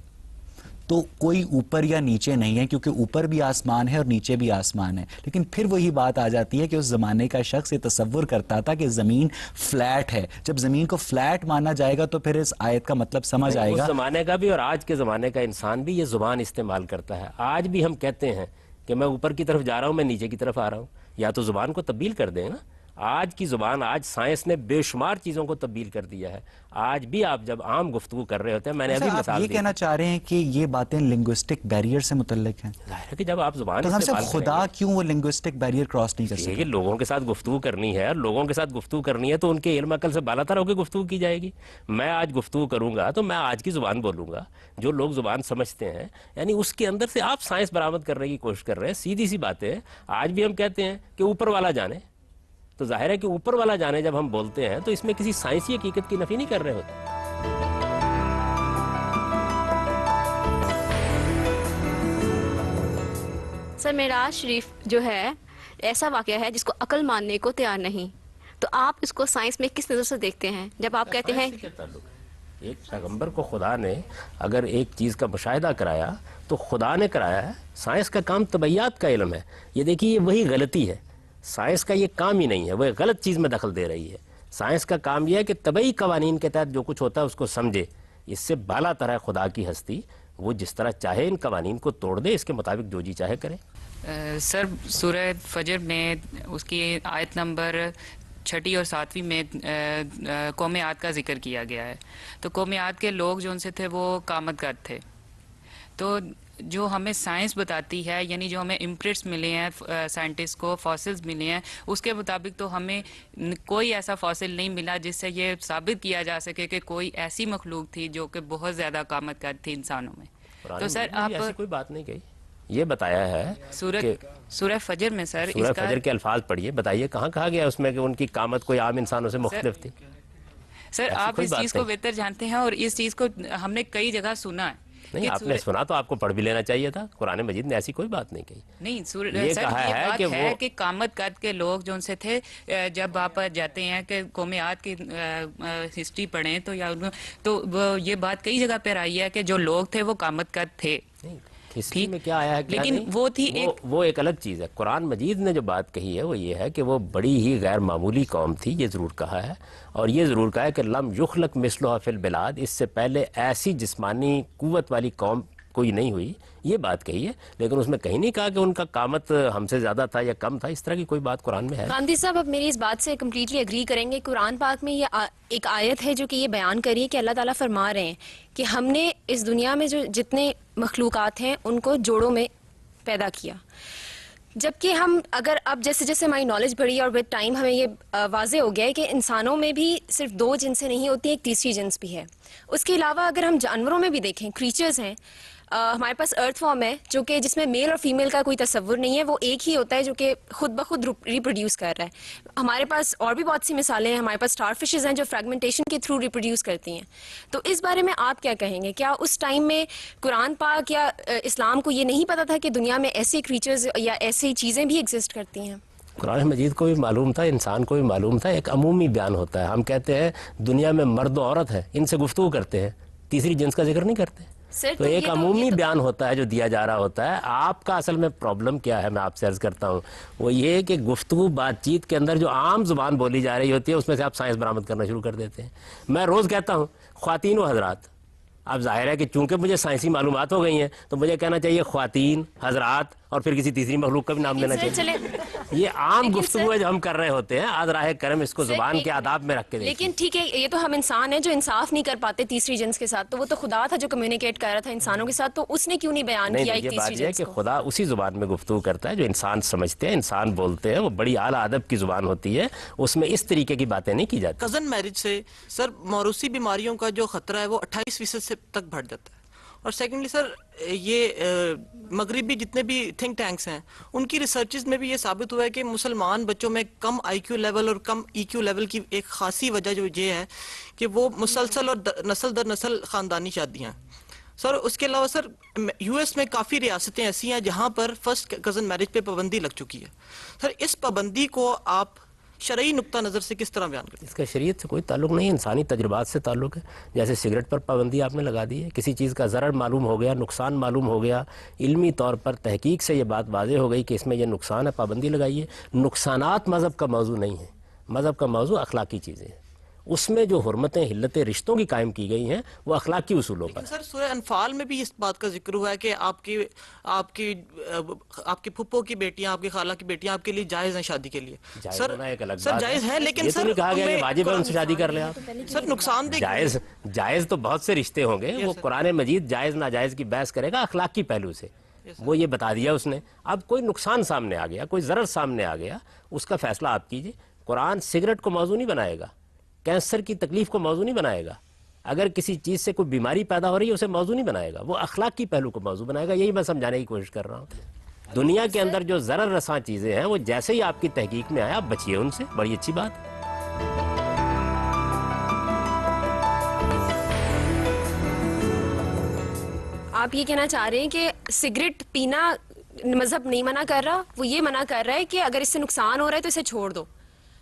[SPEAKER 1] تو کوئی اوپر یا نیچے نہیں ہے، کیونکہ اوپر بھی آسمان ہے اور نیچے بھی آسمان ہے. لیکن پھر وہی بات آ جاتی ہے کہ اس زمانے کا شخص یہ تصور کرتا تھا کہ زمین فلیٹ ہے. جب زمین کو فلیٹ مانا جائے گا تو پھر اس آیت کا مطلب سمجھ آئے گا.
[SPEAKER 2] اس زمانے کا بھی اور آج کے زمانے کا انسان بھی یہ زبان استعمال کرتا ہے. آج بھی ہم کہتے ہیں کہ میں اوپر کی طرف جا رہا ہوں، میں نیچے کی طرف آ رہا ہوں. یا تو زبان کو تبدیل کر دیں نا. آج کی زبان، آج سائنس نے بے شمار چیزوں کو تبدیل کر دیا ہے. آج بھی آپ جب عام گفتگو کر رہے ہوتے ہیں، میں نے ابھی
[SPEAKER 1] آپ
[SPEAKER 2] مثال
[SPEAKER 1] یہ
[SPEAKER 2] دی،
[SPEAKER 1] کہنا چاہ رہے ہیں کہ یہ باتیں لنگوسٹک بیریئر سے متعلق ہیں؟
[SPEAKER 2] ظاہر ہے کہ جب آپ زبان
[SPEAKER 1] تو ہم سے
[SPEAKER 2] استعمال کریں
[SPEAKER 1] خدا
[SPEAKER 2] گے،
[SPEAKER 1] کیوں وہ لنگوسٹک بیریئر کراس نہیں کر
[SPEAKER 2] یہ
[SPEAKER 1] سکتے؟
[SPEAKER 2] کہ لوگوں کے ساتھ گفتگو کرنی ہے، اور لوگوں کے ساتھ گفتگو کرنی ہے تو ان کے علم عقل سے بالا تر ہو کے گفتگو کی جائے گی. میں آج گفتگو کروں گا تو میں آج کی زبان بولوں گا جو لوگ زبان سمجھتے ہیں، یعنی اس کے اندر سے آپ سائنس برآمد کرنے کی کوشش کر رہے ہیں. سیدھی سی بات ہے، آج بھی ہم کہتے ہیں کہ اوپر والا جانے، تو ظاہر ہے کہ اوپر والا جانے جب ہم بولتے ہیں تو اس میں کسی سائنسی حقیقت کی نفی نہیں کر رہے ہوتے.
[SPEAKER 14] سر معراج شریف جو ہے ایسا واقعہ ہے جس کو عقل ماننے کو تیار نہیں، تو آپ اس کو سائنس میں کس نظر سے دیکھتے ہیں جب آپ کہتے ہیں
[SPEAKER 2] ایک پیغمبر کو خدا نے اگر ایک چیز کا مشاہدہ کرایا تو خدا نے کرایا ہے. سائنس کا کام طبیعیات کا علم ہے. یہ دیکھیے یہ وہی غلطی ہے، سائنس کا یہ کام ہی نہیں ہے، وہ ایک غلط چیز میں دخل دے رہی ہے. سائنس کا کام یہ ہے کہ طبعی قوانین کے تحت جو کچھ ہوتا ہے اس کو سمجھے. اس سے بالا تر ہے خدا کی ہستی، وہ جس طرح چاہے ان قوانین کو توڑ دے، اس کے مطابق جو جی چاہے کرے.
[SPEAKER 15] سر سورہ فجر میں اس کی آیت نمبر 6 اور 7 میں قوم عاد کا ذکر کیا گیا ہے. تو قوم عاد کے لوگ جو ان سے تھے وہ قامت گد تھے. تو جو ہمیں سائنس بتاتی ہے، یعنی جو ہمیں امپرنٹس ملے ہیں سائنٹسٹ کو، فاسلز ملے ہیں، اس کے مطابق تو ہمیں کوئی ایسا فاسل نہیں ملا جس سے یہ ثابت کیا جا سکے کہ کوئی ایسی مخلوق تھی جو کہ بہت زیادہ قامت قد تھی انسانوں میں. تو سر آپ
[SPEAKER 2] ایسی کوئی بات نہیں کہی، یہ بتایا ہے
[SPEAKER 15] سورہ فجر میں سر
[SPEAKER 2] سورہ فجر کے الفاظ پڑھیے، بتائیے کہاں کہا گیا اس میں کہ ان کی قامت کوئی عام انسانوں سے مختلف تھی.
[SPEAKER 15] سر آپ اس چیز کو بہتر جانتے ہیں، اور اس چیز کو ہم نے کئی جگہ سنا ہے.
[SPEAKER 2] نہیں، آپ نے سنا تو آپ کو پڑھ بھی لینا چاہیے تھا. قرآن مجید نے ایسی کوئی بات نہیں کہی.
[SPEAKER 15] نہیں سر، یہ بات ہے کہ قامت قد کے لوگ جو ان سے تھے، جب آپ جاتے ہیں کہ قوم عاد کی ہسٹری پڑھیں تو یہ بات کئی جگہ پر آئی ہے کہ جو لوگ تھے وہ قامت قد تھے.
[SPEAKER 2] ہسٹری میں کیا آیا ہے،
[SPEAKER 15] لیکن وہ تھی
[SPEAKER 2] وہ ایک الگ چیز ہے. قرآن مجید نے جو بات کہی ہے وہ یہ ہے کہ وہ بڑی ہی غیر معمولی قوم تھی، یہ ضرور کہا ہے. اور یہ ضرور کہا ہے کہ لم یخلق مثلھا فی البلاد، اس سے پہلے ایسی جسمانی قوت والی قوم کوئی نہیں ہوئی، یہ بات کہی ہے. لیکن اس میں کہیں نہیں کہا کہ ان کا قامت ہم سے زیادہ تھا یا کم تھا. اس طرح کی کوئی بات قرآن میں ہے.
[SPEAKER 3] گاندھی صاحب اب میری اس بات سے کمپلیٹلی اگری کریں گے. قرآن پاک میں یہ ایک آیت ہے جو کہ یہ بیان کری کہ اللہ تعالیٰ فرما رہے ہیں کہ ہم نے اس دنیا میں جو جتنے مخلوقات ہیں ان کو جوڑوں میں پیدا کیا. جبکہ ہم اگر اب جیسے جیسے ہماری نالج بڑھی اور ود ٹائم ہمیں یہ واضح ہو گیا ہے کہ انسانوں میں بھی صرف 2 جنسیں نہیں ہوتی، ایک تیسری جنس بھی ہے. اس کے علاوہ اگر ہم جانوروں میں بھی دیکھیں، کریچرز ہیں، ہمارے پاس ارتھ فارم ہے جو کہ جس میں میل اور فیمیل کا کوئی تصور نہیں ہے، وہ ایک ہی ہوتا ہے جو کہ خود بخود ریپروڈیوس کر رہا ہے. ہمارے پاس اور بھی بہت سی مثالیں ہیں. ہمارے پاس اسٹار فشز ہیں جو فریگمنٹیشن کے تھرو ریپروڈیوس کرتی ہیں. تو اس بارے میں آپ کیا کہیں گے؟ کیا اس ٹائم میں قرآن پاک یا اسلام کو یہ نہیں پتا تھا کہ دنیا میں ایسے کریچرز یا ایسی چیزیں بھی ایگزسٹ کرتی ہیں؟
[SPEAKER 2] قرآن مجید کو بھی معلوم تھا، انسان کو بھی معلوم تھا. ایک عمومی بیان ہوتا ہے. ہم کہتے ہیں دنیا میں مرد و عورت ہے، ان سے گفتگو کرتے ہیں، تیسری جنس کا ذکر نہیں کرتے. تو ایک عمومی بیان ہوتا ہے جو دیا جا رہا ہوتا ہے. آپ کا اصل میں پرابلم کیا ہے، میں آپ سے عرض کرتا ہوں، وہ یہ کہ گفتگو بات چیت کے اندر جو عام زبان بولی جا رہی ہوتی ہے اس میں سے آپ سائنس برآمد کرنا شروع کر دیتے ہیں. میں روز کہتا ہوں خواتین و حضرات. اب ظاہر ہے کہ چونکہ مجھے سائنسی معلومات ہو گئی ہیں تو مجھے کہنا چاہیے خواتین، حضرات اور پھر کسی تیسری مخلوق کا بھی نام لینا چاہیے. یہ عام گفتگو ہے جو ہم کر رہے ہوتے ہیں. آج راہ کرم اس کو زبان کے آداب میں رکھ کے دیکھیں.
[SPEAKER 3] لیکن ٹھیک ہے، یہ تو ہم انسان ہیں جو انصاف نہیں کر پاتے تیسری جنس کے ساتھ. تو وہ تو خدا تھا جو کمیونیکیٹ کر رہا تھا انسانوں کے ساتھ، تو اس نے کیوں نہیں بیان کیا ایک تیسری جنس کو؟
[SPEAKER 2] کہ خدا اسی زبان میں گفتگو کرتا ہے جو انسان سمجھتے ہیں، انسان بولتے ہیں. وہ بڑی اعلیٰ ادب کی زبان ہوتی ہے، اس میں اس طریقے کی باتیں نہیں کی جاتی.
[SPEAKER 8] کزن میرج سے سر موروثی بیماریوں کا جو خطرہ ہے وہ 28% سے تک بڑھ جاتا ہے. اور سیکنڈلی سر یہ مغربی جتنے بھی تھنک ٹینکس ہیں ان کی ریسرچز میں بھی یہ ثابت ہوا ہے کہ مسلمان بچوں میں کم آئی کیو لیول اور کم ای کیو لیول کی ایک خاصی وجہ جو یہ ہے کہ وہ مسلسل اور نسل در نسل خاندانی شادیاں. سر اس کے علاوہ سر یو ایس میں کافی ریاستیں ایسی ہیں جہاں پر فرسٹ کزن میرج پہ پابندی لگ چکی ہے. سر اس پابندی کو آپ شرعی نقطہ نظر سے کس طرح بیان کرتے ہیں؟
[SPEAKER 2] اس کا شریعت سے کوئی تعلق نہیں، انسانی تجربات سے تعلق ہے. جیسے سگریٹ پر پابندی آپ نے لگا دی ہے، کسی چیز کا ضرر معلوم ہو گیا، نقصان معلوم ہو گیا، علمی طور پر تحقیق سے یہ بات واضح ہو گئی کہ اس میں یہ نقصان ہے، پابندی لگائیے. نقصانات مذہب کا موضوع نہیں ہے، مذہب کا موضوع اخلاقی چیزیں ہیں. اس میں جو حرمتیں حلتیں رشتوں کی قائم کی گئی ہیں وہ اخلاقی اصولوں پر.
[SPEAKER 8] سر سورہ انفال میں بھی اس بات کا ذکر ہوا ہے کہ آپ کی پھپھو کی بیٹیاں، آپ کی خالہ کی بیٹیاں آپ کے لیے جائز ہیں شادی کے لیے. سر جائز ہے، لیکن
[SPEAKER 2] سر نہیں کہا گیا کہ واجب ہے ان سے شادی کر لیں آپ.
[SPEAKER 8] سر نقصان دہ
[SPEAKER 2] جائز تو بہت سے رشتے ہوں گے، وہ قرآن مجید جائز ناجائز کی بحث کرے گا اخلاقی پہلو سے. وہ یہ بتا دیا اس نے. اب کوئی نقصان سامنے آ گیا، کوئی ضرر سامنے آ گیا، اس کا فیصلہ آپ کیجئے. قرآن سگریٹ کو موضوع نہیں بنائے گا، کینسر کی تکلیف کو موضوع نہیں بنائے گا، اگر کسی چیز سے کوئی بیماری پیدا ہو رہی ہے اسے موضوع نہیں بنائے گا، وہ اخلاقی پہلو کو موضوع بنائے گا. یہی میں سمجھانے کی کوشش کر رہا ہوں. دنیا کے اندر جو ضرر رساں چیزیں ہیں وہ جیسے ہی آپ کی تحقیق میں آیا آپ بچیے ان سے، بڑی اچھی بات.
[SPEAKER 3] آپ یہ کہنا چاہ رہے ہیں کہ سگریٹ پینا مذہب نہیں منع کر رہا، وہ یہ منع کر رہا ہے کہ اگر اس سے نقصان ہو رہا ہے تو اسے چھوڑ دو.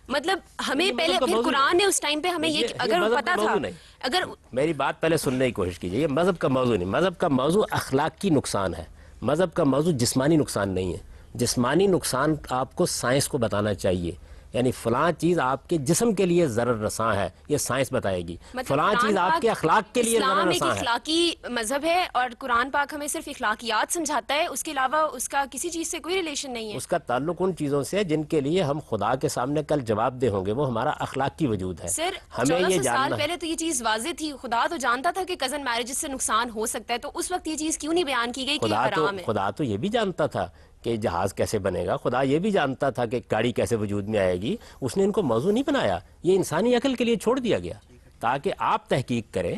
[SPEAKER 3] مطلب ہمیں پہلے پھر قرآن نے اس ٹائم پہ ہمیں یہ اگر پتا تھا، اگر
[SPEAKER 2] میری بات پہلے سننے کی کوشش کیجیے. یہ مذہب کا موضوع نہیں، مذہب کا موضوع اخلاق کی نقصان ہے. مذہب کا موضوع جسمانی نقصان نہیں ہے. جسمانی نقصان آپ کو سائنس کو بتانا چاہیے، یعنی فلاں چیز آپ کے جسم کے لیے ضرر رساں ہے، یہ سائنس بتائے گی. فلاں چیز آپ کے اخلاق کے لیے ضرر رساں ہے.
[SPEAKER 3] اخلاقی مذہب ہے اور قرآن پاک ہمیں صرف اخلاقیات سمجھاتا ہے، اس کے علاوہ اس کا کسی چیز سے کوئی ریلیشن نہیں ہے.
[SPEAKER 2] اس کا تعلق ان چیزوں سے جن کے لیے ہم خدا کے سامنے کل جواب دہ ہوں گے، وہ ہمارا اخلاقی وجود ہے.
[SPEAKER 3] سر
[SPEAKER 2] ہمیں یہ
[SPEAKER 3] 1400
[SPEAKER 2] جاننا
[SPEAKER 3] سال پہلے تو یہ چیز واضح تھی، خدا تو جانتا تھا کہ کزن میرجز سے نقصان ہو سکتا ہے، تو اس وقت یہ چیز کیوں نہیں بیان کی گئی کہ حرام ہے؟
[SPEAKER 2] خدا تو یہ بھی جانتا تھا کہ جہاز کیسے بنے گا، خدا یہ بھی جانتا تھا کہ گاڑی کیسے وجود میں آئے گی. اس نے ان کو موضوع نہیں بنایا، یہ انسانی عقل کے لیے چھوڑ دیا گیا تاکہ آپ تحقیق کریں.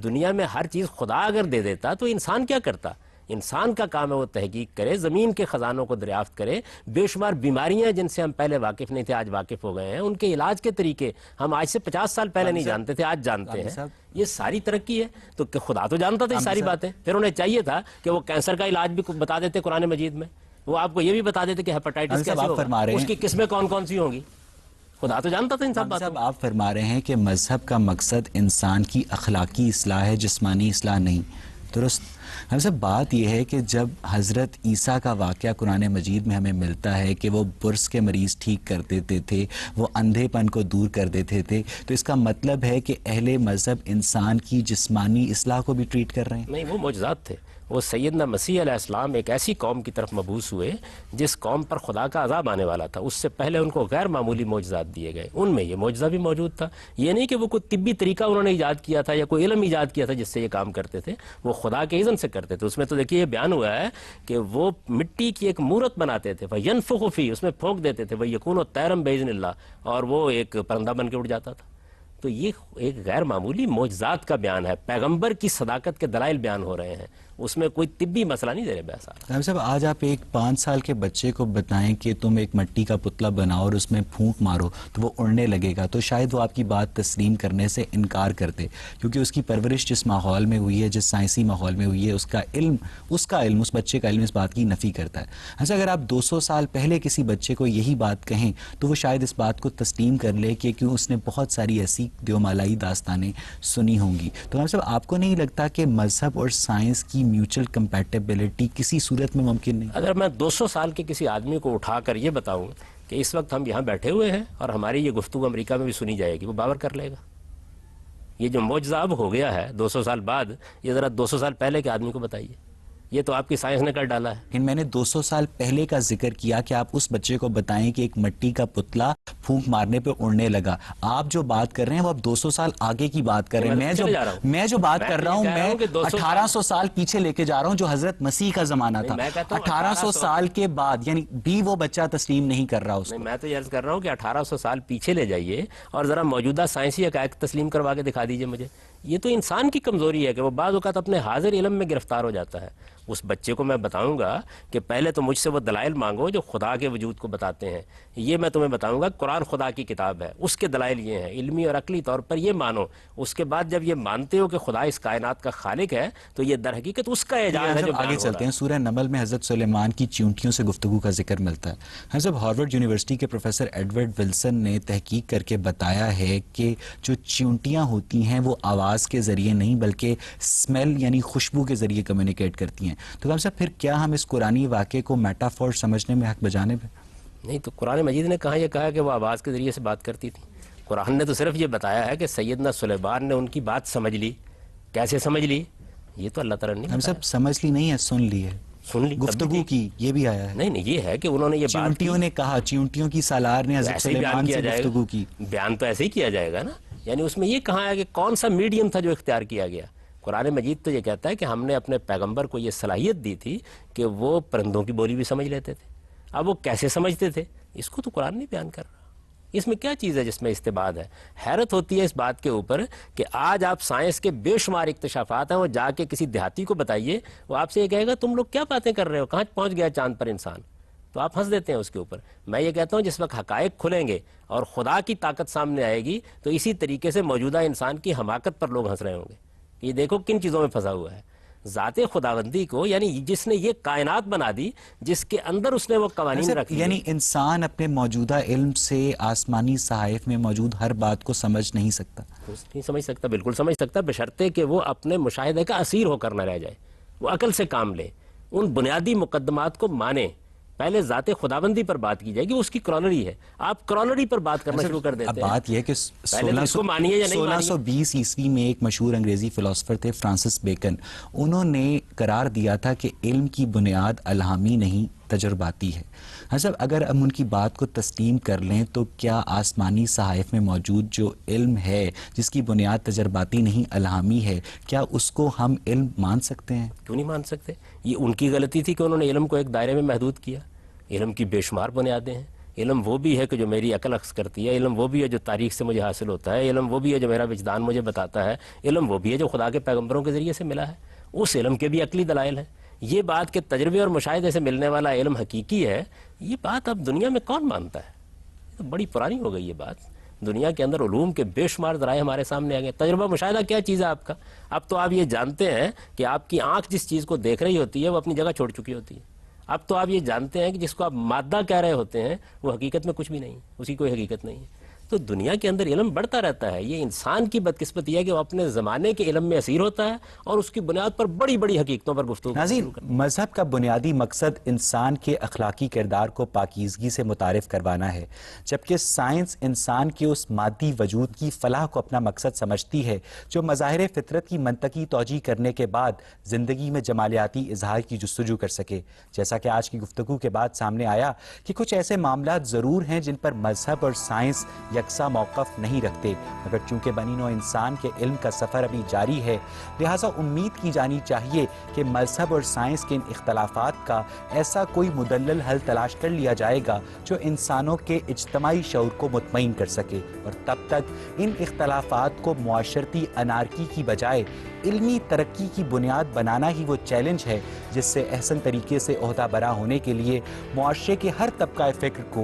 [SPEAKER 2] دنیا میں ہر چیز خدا اگر دے دیتا تو انسان کیا کرتا؟ انسان کا کام ہے وہ تحقیق کرے، زمین کے خزانوں کو دریافت کرے. بے شمار بیماریاں جن سے ہم پہلے واقف نہیں تھے آج واقف ہو گئے ہیں، ان کے علاج کے طریقے ہم آج سے 50 سال پہلے نہیں جانتے تھے، آج جانتے ہیں. یہ ساری ترقی ہے. تو کہ خدا تو جانتا تھا یہ ساری باتیں، پھر انہیں چاہیے تھا کہ وہ کینسر کا علاج بھی بتا دیتے قرآن مجید میں. وہ آپ کو یہ بھی بتا دیتے کہ ہیپاٹائٹس کیسے ہوگا، اس کی قسمیں کون کون سی ہوں گی. خدا تو جانتا تھا ان سب باتوں.
[SPEAKER 1] آپ فرما رہے ہیں کہ مذہب کا مقصد انسان کی اخلاقی اصلاح ہے، جسمانی اصلاح نہیں. درست. ہم سب بات یہ ہے کہ جب حضرت عیسیٰ کا واقعہ قرآن مجید میں ہمیں ملتا ہے کہ وہ برس کے مریض ٹھیک کر دیتے تھے، وہ اندھے پن کو دور کر دیتے تھے، تو اس کا مطلب ہے کہ اہل مذہب انسان کی جسمانی اصلاح کو بھی ٹریٹ کر رہے ہیں؟
[SPEAKER 2] نہیں، وہ معجزات تھے. وہ سیدنا مسیح علیہ السلام ایک ایسی قوم کی طرف مبعوث ہوئے جس قوم پر خدا کا عذاب آنے والا تھا. اس سے پہلے ان کو غیر معمولی معجزات دیے گئے، ان میں یہ معجزہ بھی موجود تھا. یہ نہیں کہ وہ کوئی طبی طریقہ انہوں نے ایجاد کیا تھا یا کوئی علم ایجاد کیا تھا جس سے یہ کام کرتے تھے، وہ خدا کے اذن سے کرتے تھے. اس میں تو دیکھیے یہ بیان ہوا ہے کہ وہ مٹی کی ایک مورت بناتے تھے، فَيَنفُخُ فِيهِ، اس میں پھونک دیتے تھے، وَيَكُونُ طَيْرًا بِإِذْنِ اللَّهِ، اور وہ ایک پرندہ بن کے اڑ جاتا تھا. تو یہ ایک غیر معمولی معجزات کا بیان ہے، پیغمبر کی صداقت کے دلائل بیان ہو رہے ہیں، اس میں کوئی طبی مسئلہ نہیں دے رہے بحث.
[SPEAKER 1] صاحب آج آپ ایک 5 سال کے بچے کو بتائیں کہ تم ایک مٹی کا پتلا بناؤ اور اس میں پھونک مارو تو وہ اڑنے لگے گا، تو شاید وہ آپ کی بات تسلیم کرنے سے انکار کرتے، کیونکہ اس کی پرورش جس ماحول میں ہوئی ہے، جس سائنسی ماحول میں ہوئی ہے، اس کا علم اس بچے کا علم اس بات کی نفی کرتا ہے. ایسا اگر آپ 200 سال پہلے کسی بچے کو یہی بات کہیں تو وہ شاید اس بات کو تسلیم کر لے کہ کیوں اس نے بہت ساری ایسی دیومالائی داستانیں سنی ہوں گی. تو صاحب آپ کو نہیں لگتا کہ مذہب اور سائنس کی میوچل کمپیٹیبلٹی کسی صورت میں ممکن نہیں؟
[SPEAKER 2] اگر میں 200 سال کے کسی آدمی کو اٹھا کر یہ بتاؤں کہ اس وقت ہم یہاں بیٹھے ہوئے ہیں اور ہماری یہ گفتگو امریکہ میں بھی سنی جائے گی، وہ باور کر لے گا. یہ جو معجزہ اب ہو گیا ہے 200 سال بعد، یہ ذرا 200 سال پہلے کے آدمی کو بتائیے. یہ تو آپ کی سائنس نے کر ڈالا ہے.
[SPEAKER 1] لیکن میں نے 200 سال پہلے کا ذکر کیا کہ آپ اس بچے کو بتائیں کہ ایک مٹی کا پتلا پھونک مارنے پہ اڑنے لگا. آپ جو بات کر رہے ہیں وہ آپ 200 سال آگے کی بات کر رہے ہیں. میں جو بات کر رہا ہوں میں 1800 سال پیچھے لے کے جا رہا ہوں جو حضرت مسیح کا زمانہ تھا. 1800 سال کے بعد یعنی بھی وہ بچہ تسلیم نہیں کر رہا اس کو.
[SPEAKER 2] میں تو یہ عرض کر رہا ہوں کہ 1800 سال پیچھے لے جائیے اور ذرا موجودہ سائنسی حقائق تسلیم کروا کے دکھا دیجئے مجھے. یہ تو انسان کی کمزوری ہے کہ وہ بعض اوقات اپنے حاضر علم میں گرفتار ہو جاتا ہے. اس بچے کو میں بتاؤں گا کہ پہلے تو مجھ سے وہ دلائل مانگو جو خدا کے وجود کو بتاتے ہیں. یہ میں تمہیں بتاؤں گا قرآن خدا کی کتاب ہے، اس کے دلائل یہ ہیں، علمی اور عقلی طور پر یہ مانو. اس کے بعد جب یہ مانتے ہو کہ خدا اس کائنات کا خالق ہے تو یہ در حقیقت اس کا اعجاز ہے جو
[SPEAKER 1] آگے چلتے ہیں. سورہ نمل میں حضرت سلیمان کی چیونٹیوں سے گفتگو کا ذکر ملتا ہے. حضرت ہارورڈ یونیورسٹی کے پروفیسر ایڈورڈ ولسن نے تحقیق کر کے بتایا ہے کہ جو چیونٹیاں ہوتی ہیں وہ آواز کے ذریعے نہیں بلکہ اسمیل یعنی خوشبو کے ذریعے کمیونیکیٹ کرتی ہیں. تو ہم صاحب پھر کیا ہم اس قرآنی واقعے کو میٹافور سمجھنے میں حق بجانب ہے؟
[SPEAKER 2] نہیں، تو قرآن مجید نے کہاں یہ کہا کہ وہ آواز کے ذریعے سے بات کرتی تھی. قرآن نے تو صرف یہ بتایا ہے کہ سیدنا سلیمان نے ان کی بات سمجھ لی. کیسے سمجھ لی یہ تو اللہ تعالیٰ نے
[SPEAKER 1] ہم سب سمجھ لی نہیں ہے، سن لی ہے،
[SPEAKER 2] سن لی،
[SPEAKER 1] گفتگو کی، یہ بھی آیا ہے.
[SPEAKER 2] نہیں یہ ہے کہ انہوں نے یہ بات
[SPEAKER 1] چیونٹیوں نے کہا، چیونٹیوں کی سالار نے حضرت سلیمان سے گفتگو کی.
[SPEAKER 2] بیان تو ایسے ہی کیا جائے گا نا. یعنی اس میں یہ کہا ہے کہ کون سا میڈیم تھا جو اختیار کیا گیا. قرآن مجید تو یہ کہتا ہے کہ ہم نے اپنے پیغمبر کو یہ صلاحیت دی تھی کہ وہ پرندوں کی بولی بھی سمجھ لیتے تھے. اب وہ کیسے سمجھتے تھے اس کو تو قرآن نہیں بیان کر رہا. اس میں کیا چیز ہے جس میں استباد ہے؟ حیرت ہوتی ہے اس بات کے اوپر کہ آج آپ سائنس کے بے شمار اکتشافات ہیں، وہ جا کے کسی دیہاتی کو بتائیے، وہ آپ سے یہ کہے گا تم لوگ کیا باتیں کر رہے ہو، کہاں پہنچ گیا چاند پر انسان. تو آپ ہنس دیتے ہیں اس کے اوپر. میں یہ کہتا ہوں جس وقت حقائق کھلیں گے اور خدا کی طاقت سامنے آئے گی تو اسی طریقے سے موجودہ انسان کی حماقت پر لوگ ہنس رہے ہوں گے. یہ دیکھو کن چیزوں میں پھنسا ہوا ہے. ذات خداوندی کو، یعنی جس نے یہ کائنات بنا دی، جس کے اندر اس نے وہ قوانین رکھ دی.
[SPEAKER 1] یعنی انسان اپنے موجودہ علم سے آسمانی صحائف میں موجود ہر بات کو سمجھ نہیں سکتا.
[SPEAKER 2] نہیں سمجھ سکتا، بالکل سمجھ سکتا، بشرطے کہ وہ اپنے مشاہدے کا اسیر ہو کر نہ رہ جائے. وہ عقل سے کام لے، ان بنیادی مقدمات کو مانے. پہلے ذات خداوندی پر بات کی جائے گی، اس کی کرونری ہے. آپ کرونری پر بات کرنا شروع کر دیتے ہیں.
[SPEAKER 1] اب بات یہ ہے کہ 1620 عیسوی میں ایک مشہور انگریزی فلسفر تھے فرانسس بیکن. انہوں نے قرار دیا تھا کہ علم کی بنیاد الہامی نہیں تجرباتی ہے. حضرت اگر ہم ان کی بات کو تسلیم کر لیں تو کیا آسمانی صحائف میں موجود جو علم ہے جس کی بنیاد تجرباتی نہیں الہامی ہے، کیا اس کو ہم علم مان سکتے ہیں؟
[SPEAKER 2] کیوں نہیں مان سکتے؟ یہ ان کی غلطی تھی کہ انہوں نے علم کو ایک دائرے میں محدود کیا. علم کی بے شمار بنیادیں ہیں. علم وہ بھی ہے کہ جو میری عقل اخذ کرتی ہے. علم وہ بھی ہے جو تاریخ سے مجھے حاصل ہوتا ہے. علم وہ بھی ہے جو میرا وجدان مجھے بتاتا ہے. علم وہ بھی ہے جو خدا کے پیغمبروں کے ذریعے سے ملا ہے. اس علم کے بھی عقلی دلائل ہیں. یہ بات کہ تجربے اور مشاہدے سے ملنے والا علم حقیقی ہے، یہ بات اب دنیا میں کون مانتا ہے؟ تو بڑی پرانی ہو گئی یہ بات. دنیا کے اندر علوم کے بے شمار ذرائع ہمارے سامنے آ گئے. تجربہ مشاہدہ کیا چیز ہے آپ کا؟ اب تو آپ یہ جانتے ہیں کہ آپ کی آنکھ جس چیز کو دیکھ رہی ہوتی ہے وہ اپنی جگہ چھوڑ چکی ہوتی ہے. اب تو آپ یہ جانتے ہیں کہ جس کو آپ مادہ کہہ رہے ہوتے ہیں وہ حقیقت میں کچھ بھی نہیں، اس کی کوئی حقیقت نہیں ہے. تو دنیا کے اندر علم بڑھتا رہتا ہے. یہ انسان کی بدقسمتی ہے کہ وہ اپنے زمانے کے علم میں اسیر ہوتا ہے اور اس کی بنیاد پر بڑی بڑی حقیقتوں پر گفتگو.
[SPEAKER 1] ناظرین، مذہب کا بنیادی مقصد انسان کے اخلاقی کردار کو پاکیزگی سے متعارف کروانا ہے، جبکہ سائنس انسان کے اس مادی وجود کی فلاح کو اپنا مقصد سمجھتی ہے جو مظاہر فطرت کی منطقی توجیہ کرنے کے بعد زندگی میں جمالیاتی اظہار کی جستجو کر سکے. جیسا کہ آج کی گفتگو کے بعد سامنے آیا کہ کچھ ایسے معاملات ضرور ہیں جن پر مذہب اور سائنس یکساں موقف نہیں رکھتے، مگر چونکہ بنی نوع انسان کے علم کا سفر ابھی جاری ہے، لہٰذا امید کی جانی چاہیے کہ مذہب اور سائنس کے ان اختلافات کا ایسا کوئی مدلل حل تلاش کر لیا جائے گا جو انسانوں کے اجتماعی شعور کو مطمئن کر سکے. اور تب تک ان اختلافات کو معاشرتی انارکی کی بجائے علمی ترقی کی بنیاد بنانا ہی وہ چیلنج ہے جس سے احسن طریقے سے عہدہ برا ہونے کے لیے معاشرے کے ہر طبقہ فکر کو